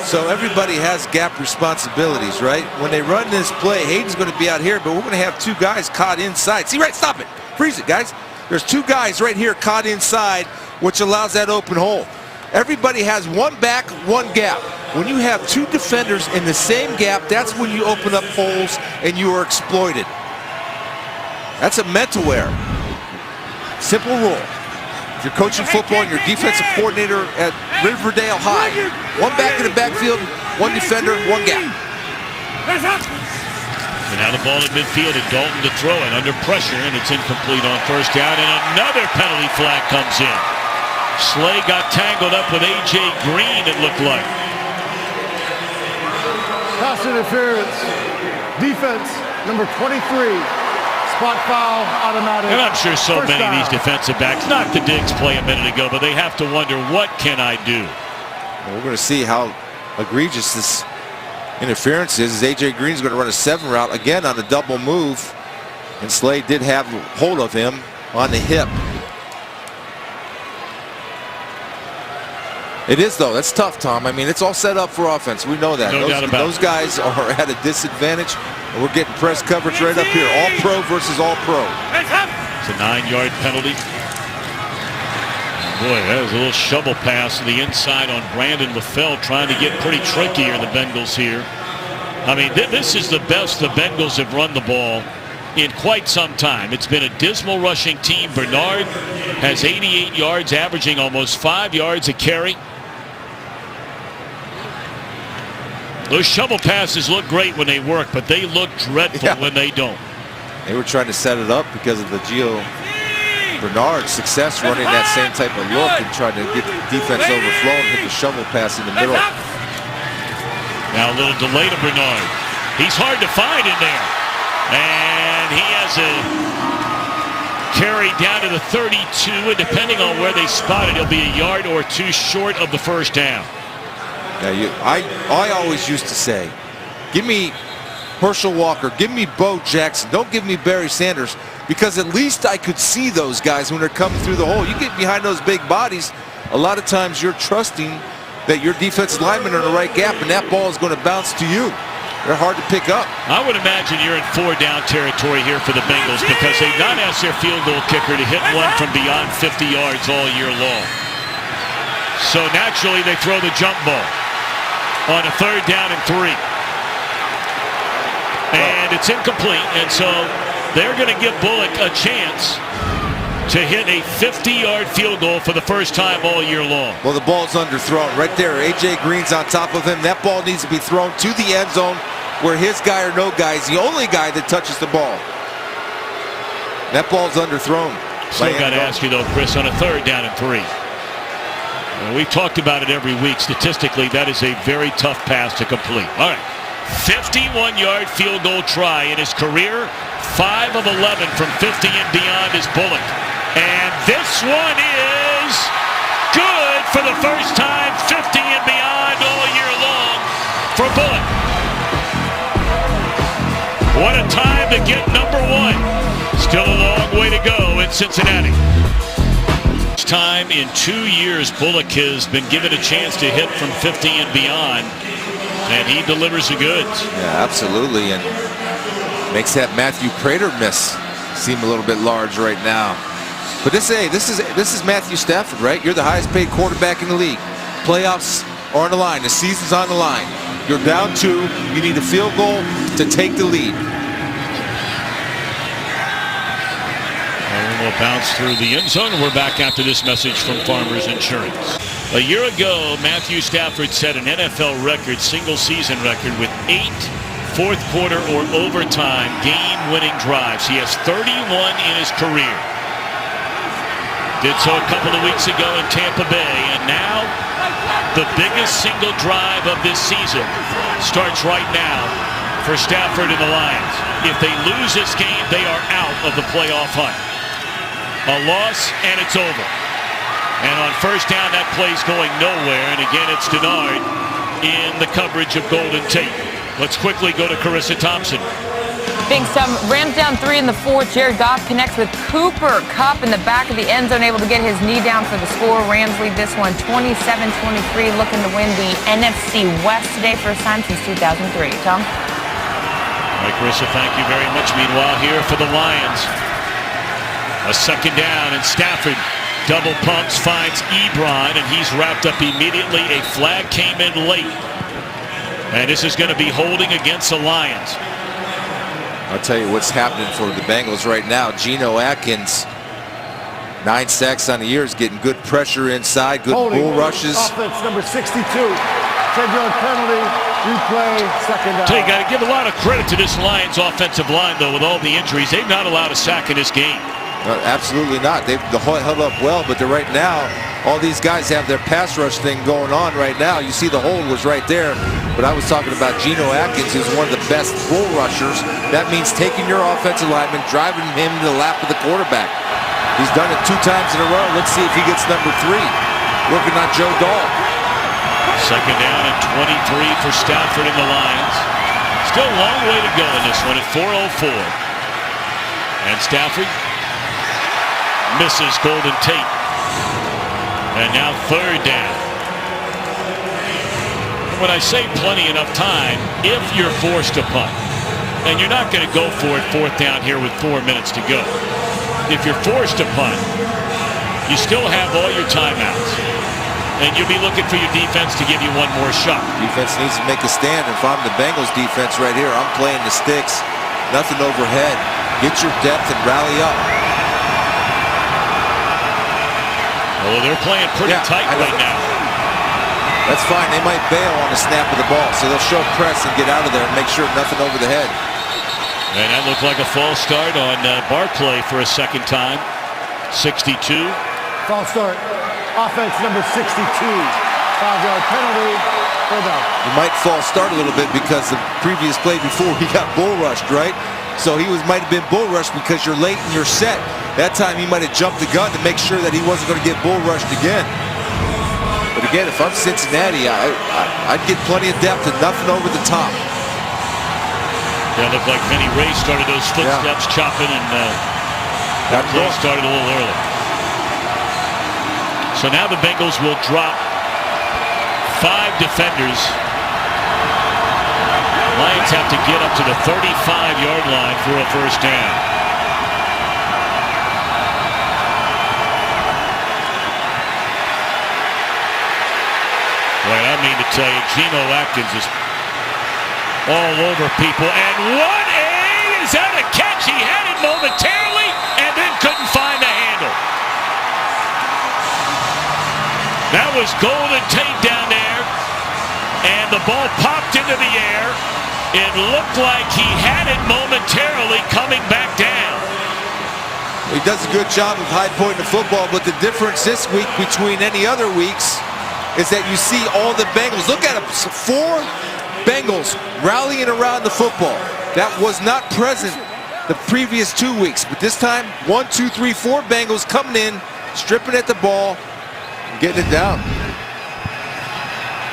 S3: So everybody has gap responsibilities, right? When they run this play, Hayden's going to be out here, but we're going to have 2 guys caught inside. See, right, stop it. Freeze it, guys. There's 2 guys right here caught inside, which allows that open hole. Everybody has 1 back, 1 gap. When you have 2 defenders in the same gap, that's when you open up holes and you are exploited. That's a mental error. Simple rule. If you're coaching football and you're defensive coordinator at Riverdale High, 1 back in the backfield, 1 defender, 1 gap.
S1: And now the ball in midfield and Dalton to throw it under pressure, and it's incomplete on 1st down, and another penalty flag comes in. Slay got tangled up with A.J. Green, it looked like.
S6: Pass interference, defense, number 23. Spot foul, automatic.
S1: And I'm sure so
S6: First
S1: many
S6: down.
S1: of these defensive backs, not the Diggs play a minute ago, but they have to wonder, what can I do?
S3: Well, we're going to see how egregious this interference is. A.J. Green's going to run a 7 route again on a double move, and Slay did have hold of him on the hip. It is, though. That's tough, Tom. I mean, it's all set up for offense. We know that.
S1: No doubt about
S3: those guys are at a disadvantage, and we're getting press coverage right up here. All pro versus all pro.
S1: It's a 9-yard penalty. Boy, that was a little shovel pass to the inside on Brandon LaFell, trying to get pretty tricky here, the Bengals here. I mean, this is the best the Bengals have run the ball in quite some time. It's been a dismal rushing team. Bernard has 88 yards, averaging almost 5 yards a carry. Those shovel passes look great when they work, but they look dreadful when they don't.
S3: They were trying to set it up because of the Gio Bernard success running that same type of look and trying to get the defense overflowing, hit the shovel pass in the middle.
S1: Now a little delay to Bernard. He's hard to find in there. And he has a carry down to the 32, and depending on where they spot it, he'll be a yard or 2 short of the 1st down.
S3: Now I always used to say, give me Herschel Walker. Give me Bo Jackson. Don't give me Barry Sanders, because at least I could see those guys when they're coming through the hole. You get behind those big bodies, a lot of times you're trusting that your defensive linemen are in the right gap, and that ball is going to bounce to you. They're hard to pick up.
S1: I would imagine you're in 4-down territory here for the Bengals, because they've not asked their field goal kicker to hit one from beyond 50 yards all year long. So naturally they throw the jump ball on a 3rd down and 3. And it's incomplete, and so they're going to give Bullock a chance to hit a 50-yard field goal for the first time all year long.
S3: Well, the ball's underthrown. Right there, A.J. Green's on top of him. That ball needs to be thrown to the end zone, where his guy or no guy is the only guy that touches the ball. That ball's underthrown.
S1: Still got to ask you, though, Chris, on a 3rd down and 3. We've talked about it every week. Statistically, that is a very tough pass to complete. All right. 51-yard field goal try in his career. 5 of 11 from 50 and beyond is Bullock. And this one is good for the first time. 50 and beyond all year long for Bullock. What a time to get number 1. Still a long way to go in Cincinnati. Time in 2 years, Bullock has been given a chance to hit from 50 and beyond, and he delivers the goods.
S3: Yeah, absolutely, and makes that Matthew Prater miss seem a little bit large right now. But this is Matthew Stafford, right? You're the highest paid quarterback in the league. Playoffs are on the line. The season's on the line. You're down 2. You need a field goal to take the lead.
S1: We'll bounce through the end zone, and we're back after this message from Farmers Insurance. A year ago, Matthew Stafford set an NFL record, single-season record, with 8 fourth-quarter or overtime game-winning drives. He has 31 in his career. Did so a couple of weeks ago in Tampa Bay, and now the biggest single drive of this season starts right now for Stafford and the Lions. If they lose this game, they are out of the playoff hunt. A loss, and it's over. And on first down, that play's going nowhere. And again, it's Denard in the coverage of Golden Tate. Let's quickly go to Carissa Thompson.
S5: Big some Rams down 3 in the 4th. Jared Goff connects with Cooper Kupp in the back of the end zone, able to get his knee down for the score. Rams lead this one 27-23, looking to win the NFC West today, first time since 2003. Tom?
S1: All right, Carissa, thank you very much. Meanwhile, here for the Lions, a 2nd down, and Stafford double pumps, finds Ebron, and he's wrapped up immediately. A flag came in late, and this is going to be holding against the Lions.
S3: I'll tell you what's happening for the Bengals right now. Geno Atkins, 9 sacks on the year, is getting good pressure inside, good bull rushes.
S6: Offense number 62. 10-yard penalty. Replay, 2nd down.
S1: So you got to give a lot of credit to this Lions offensive line, though, with all the injuries. They've not allowed a sack in this game.
S3: Absolutely not. They've held up well, but right now, all these guys have their pass rush thing going on right now. You see the hold was right there, but I was talking about Geno Atkins, who's one of the best bull rushers. That means taking your offensive lineman, driving him to the lap of the quarterback. He's done it 2 times in a row. Let's see if he gets number 3. Working on Joe Dahl.
S1: 2nd down and 23 for Stafford and the Lions. Still a long way to go in this one at 4:04. And Stafford misses Golden Tate. And now 3rd down. When I say plenty enough time, if you're forced to punt, and you're not going to go for it 4th down here with 4 minutes to go. If you're forced to punt, you still have all your timeouts. And you'll be looking for your defense to give you one more shot.
S3: Defense needs to make a stand. If I'm the Bengals defense right here, I'm playing the sticks. Nothing overhead. Get your depth and rally up.
S1: Oh, they're playing pretty tight right now.
S3: That's fine. They might bail on the snap of the ball, so they'll show press and get out of there and make sure nothing over the head.
S1: And that looked like a false start on Barclay for a 2nd time. 62.
S6: False start. Offense number 62. 5-yard penalty.
S3: He might false start a little bit because the previous play before he got bull rushed, right? So he might have been bull rushed because you're late in your set. That time he might have jumped the gun to make sure that he wasn't going to get bull rushed again. But again, if I'm Cincinnati, I'd get plenty of depth and nothing over the top.
S1: Yeah, it looked like Vinny Ray started those footsteps chopping, and that play started a little early. So now the Bengals will drop 5 defenders. Lions have to get up to the 35-yard line for a first down. Boy, I mean to tell you, Geno Atkins is all over people. And what is that a catch? He had it momentarily and then couldn't find the handle. That was Golden Tate down there, and the ball popped into the air. It looked like he had it momentarily coming back down.
S3: He does a good job of high pointing the football, but the difference this week between any other weeks is that you see all the Bengals. Look at them, 4 Bengals rallying around the football. That was not present the previous 2 weeks, but this time 1, 2, 3, 4 Bengals coming in, stripping at the ball, and getting it down.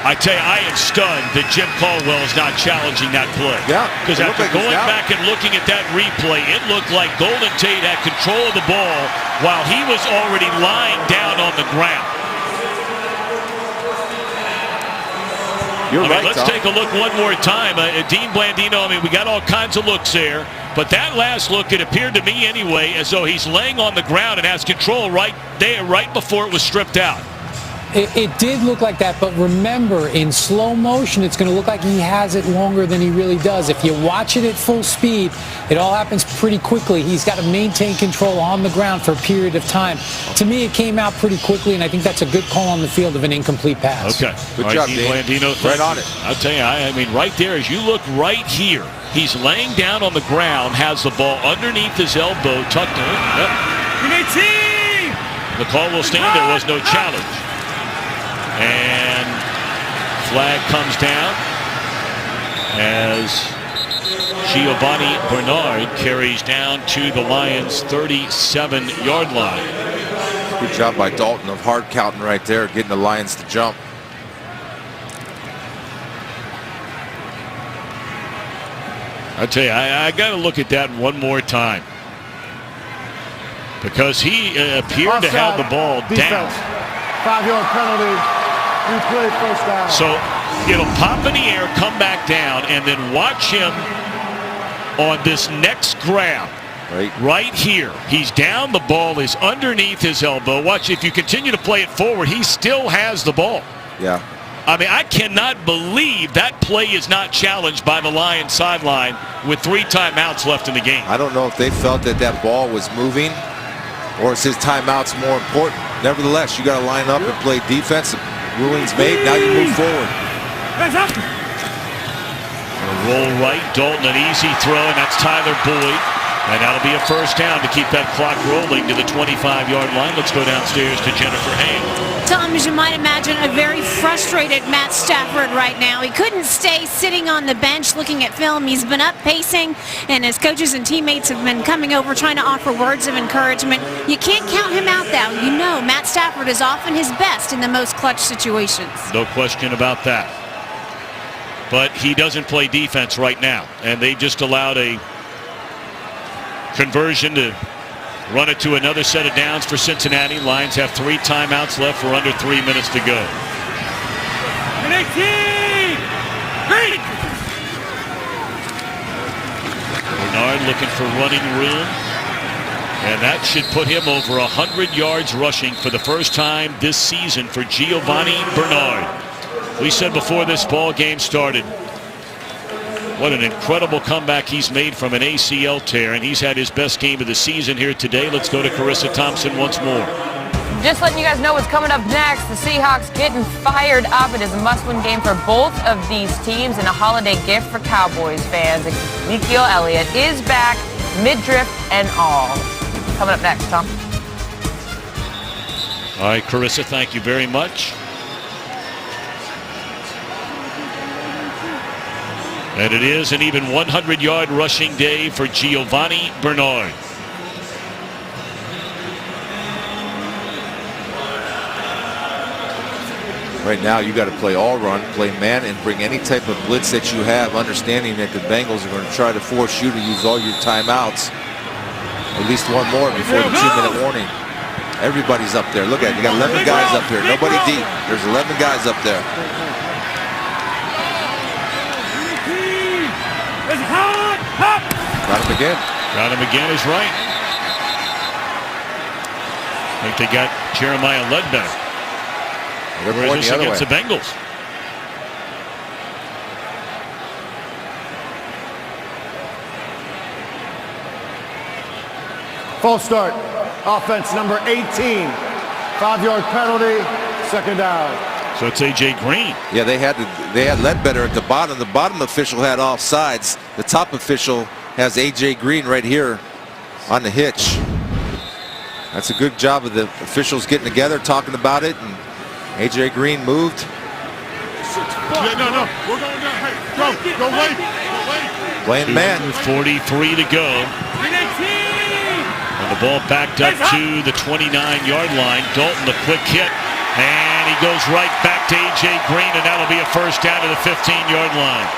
S1: I tell you, I am stunned that Jim Caldwell is not challenging that play.
S3: Yeah.
S1: Because after going back and looking at that replay, it looked like Golden Tate had control of the ball while he was already lying down on the ground.
S3: You're right,
S1: let's take a look one more time. Dean Blandino, we got all kinds of looks there. But that last look, it appeared to me anyway, as though he's laying on the ground and has control right there, right before it was stripped out.
S7: It did look like that, but remember, in slow motion, it's going to look like he has it longer than he really does. If you watch it at full speed, it all happens pretty quickly. He's got to maintain control on the ground for a period of time. To me, it came out pretty quickly, and I think that's a good call on the field of an incomplete pass.
S1: Okay.
S3: Good job, Dean.
S1: Landino,
S3: right on it.
S1: I'll tell you, I mean, right there, as you look right here, he's laying down on the ground, has the ball underneath his elbow, tucked in. Yep. The call will stand. There was no challenge. And flag comes down as Giovanni Bernard carries down to the Lions' 37-yard line.
S3: Good job by Dalton of hard counting right there, getting the Lions to jump.
S1: I tell you, I got to look at that one more time, because he appeared to have the ball down.
S6: 5-yard penalty. Replay, first down.
S1: So it'll pop in the air, come back down, and then watch him on this next grab. Right here. He's down. The ball is underneath his elbow. Watch, if you continue to play it forward, he still has the ball.
S3: Yeah.
S1: I mean, I cannot believe that play is not challenged by the Lions sideline with 3 timeouts left in the game.
S3: I don't know if they felt that that ball was moving or is his timeouts more important. Nevertheless, you got to line up and play defense. Rulings made. Now you move forward.
S1: Roll right. Dalton, an easy throw, and that's Tyler Boyd. And that'll be a first down to keep that clock rolling to the 25-yard line. Let's go downstairs to Jennifer Hayne.
S2: Tom, as you might imagine, a very frustrated Matt Stafford right now. He couldn't stay sitting on the bench looking at film. He's been up pacing, and his coaches and teammates have been coming over trying to offer words of encouragement. You can't count him out, though. You know Matt Stafford is often his best in the most clutch situations.
S1: No question about that. But he doesn't play defense right now, and they just allowed a conversion to run it to another set of downs for Cincinnati. Lions have 3 timeouts left for under 3 minutes to go. Bernard looking for running room, and that should put him over 100 yards rushing for the first time this season for Giovanni Bernard. We said before this ball game started, what an incredible comeback he's made from an ACL tear, and he's had his best game of the season here today. Let's go to Carissa Thompson once more.
S5: Just letting you guys know what's coming up next. The Seahawks getting fired up. It is a must-win game for both of these teams and a holiday gift for Cowboys fans. Ezekiel Elliott is back, midriff and all. Coming up next, Tom.
S1: All right, Carissa, thank you very much. And it is an even 100-yard rushing day for Giovanni Bernard.
S3: Right now, you got to play all run, play man, and bring any type of blitz that you have, understanding that the Bengals are going to try to force you to use all your timeouts. At least one more before the 2-minute warning. Everybody's up there. Look at it. You got 11 guys up here. Nobody deep. There's 11 guys up there. Got him again.
S1: Got him again is right. I think they got Jeremiah Ledbetter.
S3: They're
S1: Where is this
S3: the other
S1: against
S3: way.
S1: the Bengals?
S6: False start. Offense number 18. 5-yard penalty. Second down.
S1: So it's A.J. Green.
S3: Yeah, they had Ledbetter at the bottom. The bottom official had offsides. The top official has A.J. Green right here on the hitch. That's a good job of the officials getting together, talking about it, and A.J. Green moved.
S4: Yeah, no, we're going down. Hey, go wait.
S3: Playing man.
S1: 43 to go. And the ball backed up to the 29-yard line. Dalton, the quick hit. And he goes right back to A.J. Green, and that'll be a first down to the 15-yard line.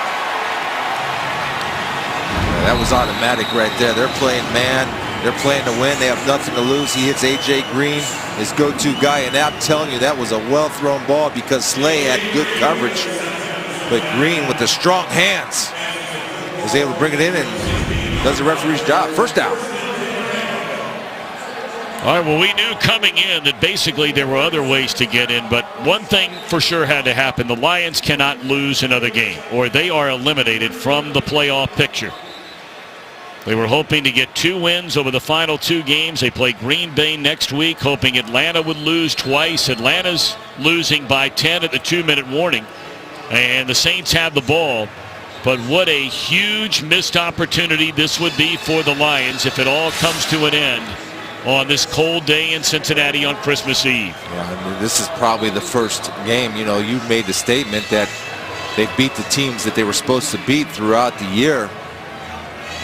S3: Yeah, that was automatic right there. They're playing man. They're playing to win. They have nothing to lose. He hits A.J. Green, his go-to guy. And I'm telling you, that was a well-thrown ball because Slay had good coverage. But Green, with the strong hands, was able to bring it in and does the referee's job. First down.
S1: All right, well, we knew coming in that basically there were other ways to get in, but one thing for sure had to happen. The Lions cannot lose another game, or they are eliminated from the playoff picture. They were hoping to get 2 wins over the final 2 games. They play Green Bay next week, hoping Atlanta would lose twice. Atlanta's losing by 10 at the 2-minute warning, and the Saints have the ball. But what a huge missed opportunity this would be for the Lions if it all comes to an end on this cold day in Cincinnati on Christmas Eve.
S3: Yeah, I mean, this is probably the first game. You know, you made the statement that they beat the teams that they were supposed to beat throughout the year.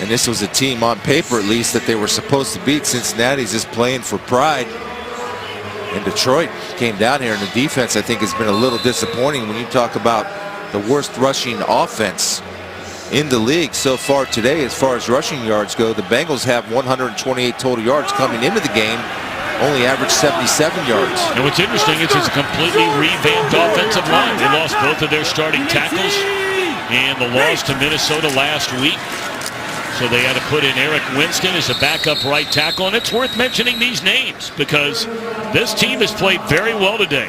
S3: And this was a team on paper, at least, that they were supposed to beat. Cincinnati's just playing for pride. And Detroit came down here, and the defense, I think, has been a little disappointing when you talk about the worst rushing offense in the league so far today. As far as rushing yards go, the Bengals have 128 total yards coming into the game, only averaged 77 yards.
S1: And what's interesting is it's a completely revamped offensive line. They lost both of their starting tackles in the loss to Minnesota last week. So they had to put in Eric Winston as a backup right tackle. And it's worth mentioning these names because this team has played very well today.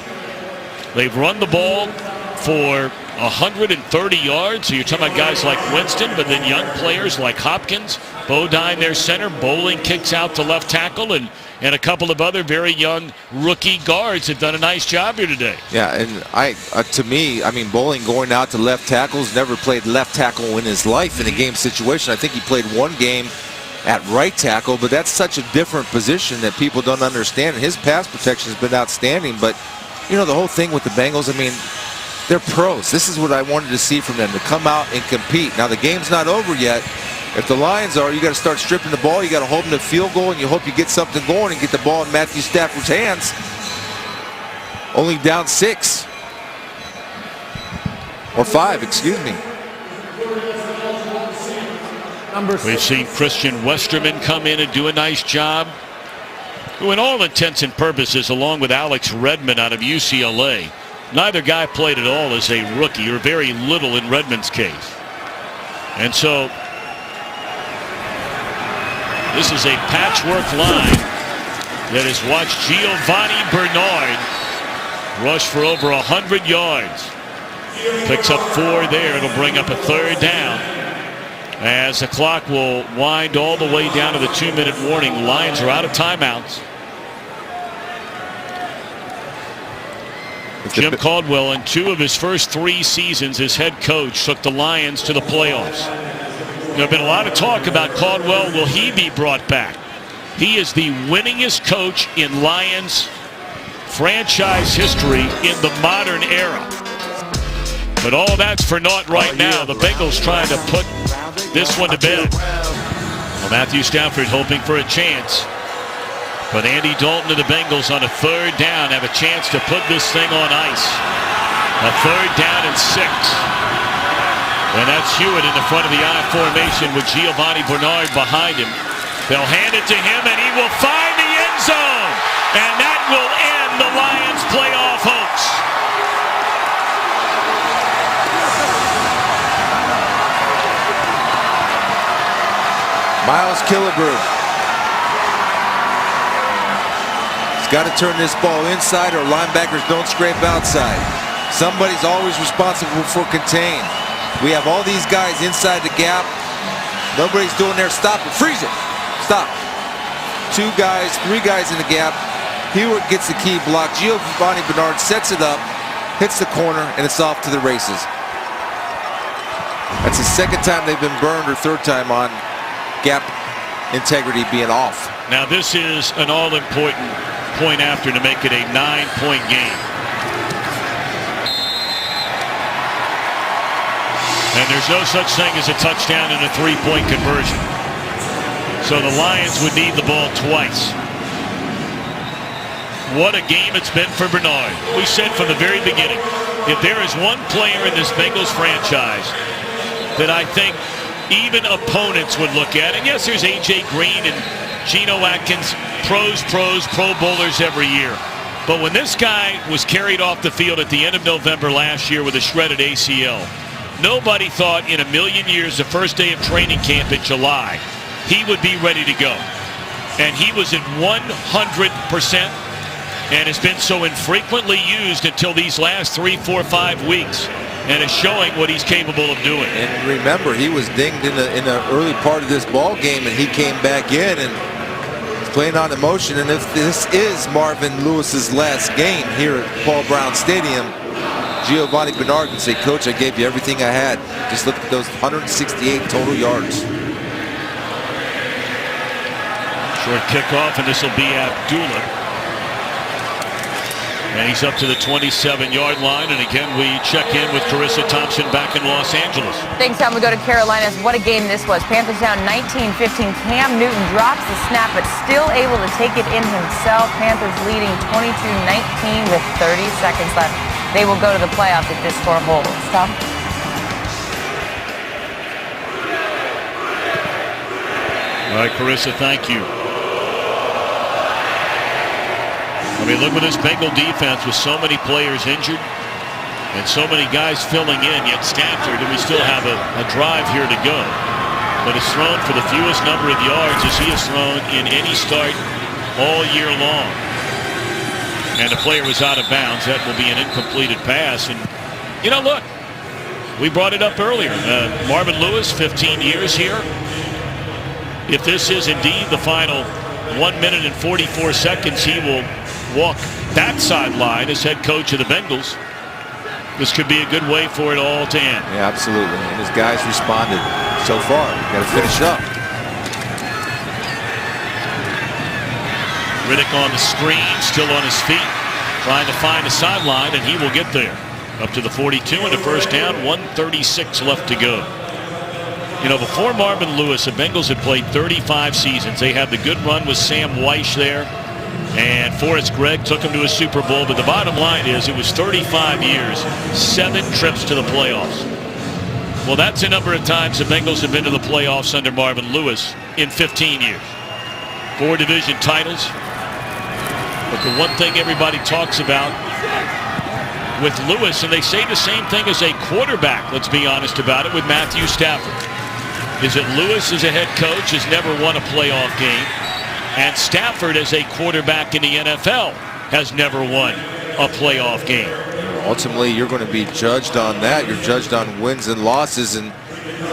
S1: They've run the ball for 130 yards. So you're talking about guys like Winston, but then young players like Hopkins, Bodine, their center, Bowling kicks out to left tackle, and a couple of other very young rookie guards have done a nice job here today.
S3: Yeah, and to me, I mean, Bowling going out to left tackles, never played left tackle in his life in a game situation. I think he played 1 game at right tackle, but that's such a different position that people don't understand. His pass protection has been outstanding, but you know, the whole thing with the Bengals, I mean, they're pros. This is what I wanted to see from them, to come out and compete. Now, the game's not over yet. If the Lions are, you got to start stripping the ball. You got to hold them to field goal, and you hope you get something going and get the ball in Matthew Stafford's hands. Only down 6. Or 5, excuse me.
S1: We've seen Christian Westerman come in and do a nice job, who in all intents and purposes, along with Alex Redmond out of UCLA, neither guy played at all as a rookie, or very little in Redmond's case. And so this is a patchwork line that has watched Giovanni Bernard rush for over 100 yards. Picks up 4 there. It'll bring up a 3rd down as the clock will wind all the way down to the 2-minute warning. Lions are out of timeouts. Jim Caldwell, in 2 of his first 3 seasons as head coach, took the Lions to the playoffs. There have been a lot of talk about Caldwell. Will he be brought back? He is the winningest coach in Lions franchise history in the modern era. But all that's for naught right now. The Bengals trying to put this one to bed. Well, Matthew Stafford hoping for a chance. But Andy Dalton and the Bengals on a 3rd down have a chance to put this thing on ice. A 3rd down and 6. And that's Hewitt in the front of the I formation with Giovanni Bernard behind him. They'll hand it to him, and he will find the end zone. And that will end the Lions' playoff hopes.
S3: Miles Killebrew. He's got to turn this ball inside or linebackers don't scrape outside. Somebody's always responsible for contain. We have all these guys inside the gap. Nobody's doing their stop it. Freeze it. Stop. 2 guys, 3 guys in the gap. Hewitt gets the key block. Giovanni Bernard sets it up, hits the corner, and it's off to the races. That's the 2nd time they've been burned or 3rd time on gap integrity being off.
S1: Now this is an all-important point after to make it a 9-point game. And there's no such thing as a touchdown and a 3-point conversion. So the Lions would need the ball twice. What a game it's been for Bernard. We said from the very beginning, if there is one player in this Bengals franchise that I think even opponents would look at, and yes, there's A.J. Green and Geno Atkins, Pro Bowlers every year. But when this guy was carried off the field at the end of November last year with a shredded ACL, nobody thought in a million years, the first day of training camp in July, he would be ready to go. And he was at 100% and has been so infrequently used until these last 3, 4, 5 weeks. And is showing what he's capable of doing.
S3: And remember, he was dinged in the early part of this ball game, and he came back in and he's playing on emotion. And if this is Marvin Lewis's last game here at Paul Brown Stadium, Giovanni Bernard can say, "Coach, I gave you everything I had. Just look at those 168 total yards."
S1: Short kickoff, and this will be Abdullah. And he's up to the 27-yard line. And again, we check in with Carissa Thompson back in Los Angeles.
S5: Thanks, Tom. We go to Carolinas. What a game this was. Panthers down 19-15. Cam Newton drops the snap, but still able to take it in himself. Panthers leading 22-19 with 30 seconds left. They will go to the playoffs if this score holds. Tom?
S1: All right, Carissa, thank you. I mean, look at this Bengal defense with so many players injured and so many guys filling in, yet Stafford, and we still have a drive here to go. But it's thrown for the fewest number of yards as he has thrown in any start all year long. And the player was out of bounds. That will be an incompleted pass. And, you know, look, we brought it up earlier. Marvin Lewis, 15 years here. If this is indeed the final 1 minute and 44 seconds, he will walk that sideline as head coach of the Bengals. This could be a good way for it all to end.
S3: Yeah, absolutely. And his guys responded so far. Got to finish up.
S1: Riddick on the screen, still on his feet, trying to find a sideline, and he will get there. Up to the 42 and a first down, 1:36 left to go. You know, before Marvin Lewis, the Bengals had played 35 seasons. They had the good run with Sam Weish there. And Forrest Gregg took him to a Super Bowl. But the bottom line is it was 35 years, 7 trips to the playoffs. Well, that's a number of times the Bengals have been to the playoffs under Marvin Lewis in 15 years. 4 division titles. But the one thing everybody talks about with Lewis, and they say the same thing as a quarterback, let's be honest about it, with Matthew Stafford, is that Lewis as a head coach has never won a playoff game. And Stafford as a quarterback in the NFL has never won a playoff game.
S3: Ultimately, you're going to be judged on that. You're judged on wins and losses. And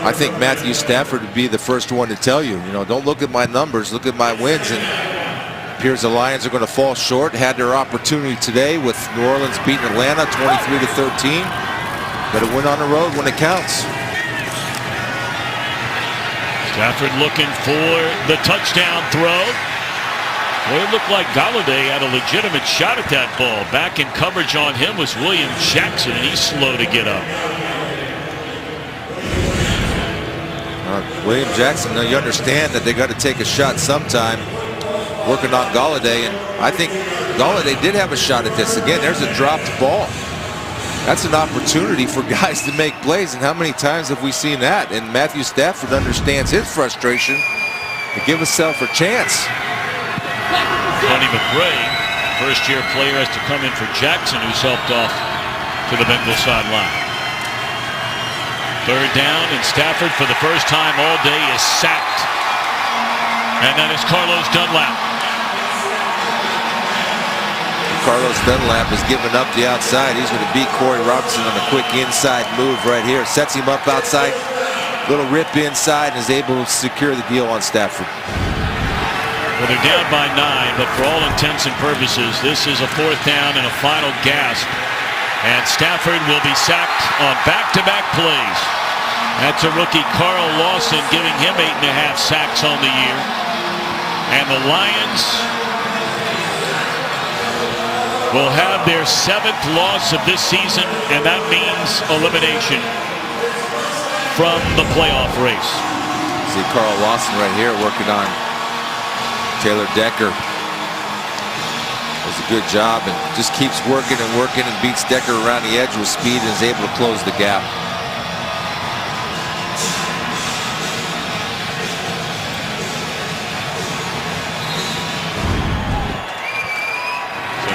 S3: I think Matthew Stafford would be the first one to tell you, don't look at my numbers, look at my wins. And it appears the Lions are going to fall short. Had their opportunity today with New Orleans beating Atlanta 23-13. Better win on the road when it counts.
S1: Stafford looking for the touchdown throw. Well, it looked like Galladay had a legitimate shot at that ball. Back in coverage on him was William Jackson, and he's slow to get up.
S3: William Jackson, now you understand that they got to take a shot sometime working on Galladay, and I think Galladay did have a shot at this. Again, there's a dropped ball. That's an opportunity for guys to make plays, and how many times have we seen that? And Matthew Stafford understands his frustration to give himself a chance.
S1: Tony McRae, first-year player, has to come in for Jackson, who's helped off to the Bengals sideline. Third down, and Stafford, for the first time all day, is sacked. And then it's Carlos Dunlap.
S3: Carlos Dunlap has given up the outside. He's going to beat Corey Robinson on a quick inside move right here. Sets him up outside. Little rip inside and is able to secure the deal on Stafford.
S1: Well, they're down by 9, but for all intents and purposes, this is a 4th down and a final gasp. And Stafford will be sacked on back-to-back plays. That's a rookie, Carl Lawson, giving him 8.5 sacks on the year. And the Lions will have their 7th loss of this season, and that means elimination from the playoff race.
S3: See Carl Lawson right here working on Taylor Decker. Does a good job and just keeps working and beats Decker around the edge with speed and is able to close the gap.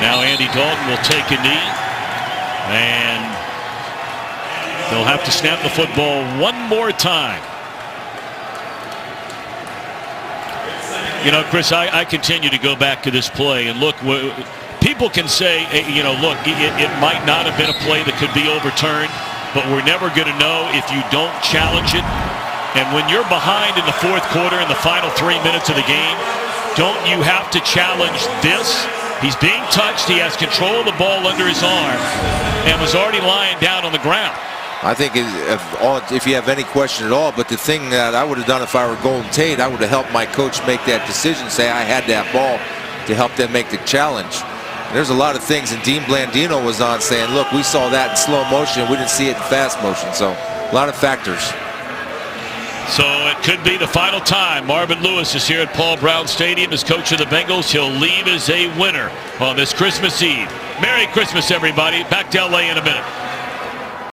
S1: Now Andy Dalton will take a knee, and they'll have to snap the football one more time. You know, Chris, I continue to go back to this play and look. People can say, you know, look, it might not have been a play that could be overturned, but we're never going to know if you don't challenge it. And when you're behind in the 4th quarter in the final 3 minutes of the game, don't you have to challenge this? He's being touched. He has control of the ball under his arm and was already lying down on the ground.
S3: I think if you have any question at all, but the thing that I would have done if I were Golden Tate, I would have helped my coach make that decision, say I had that ball to help them make the challenge. And there's a lot of things, and Dean Blandino was on saying, look, we saw that in slow motion. We didn't see it in fast motion. So a lot of factors.
S1: So it could be the final time. Marvin Lewis is here at Paul Brown Stadium as coach of the Bengals. He'll leave as a winner on this Christmas Eve. Merry Christmas, everybody. Back to LA in a minute.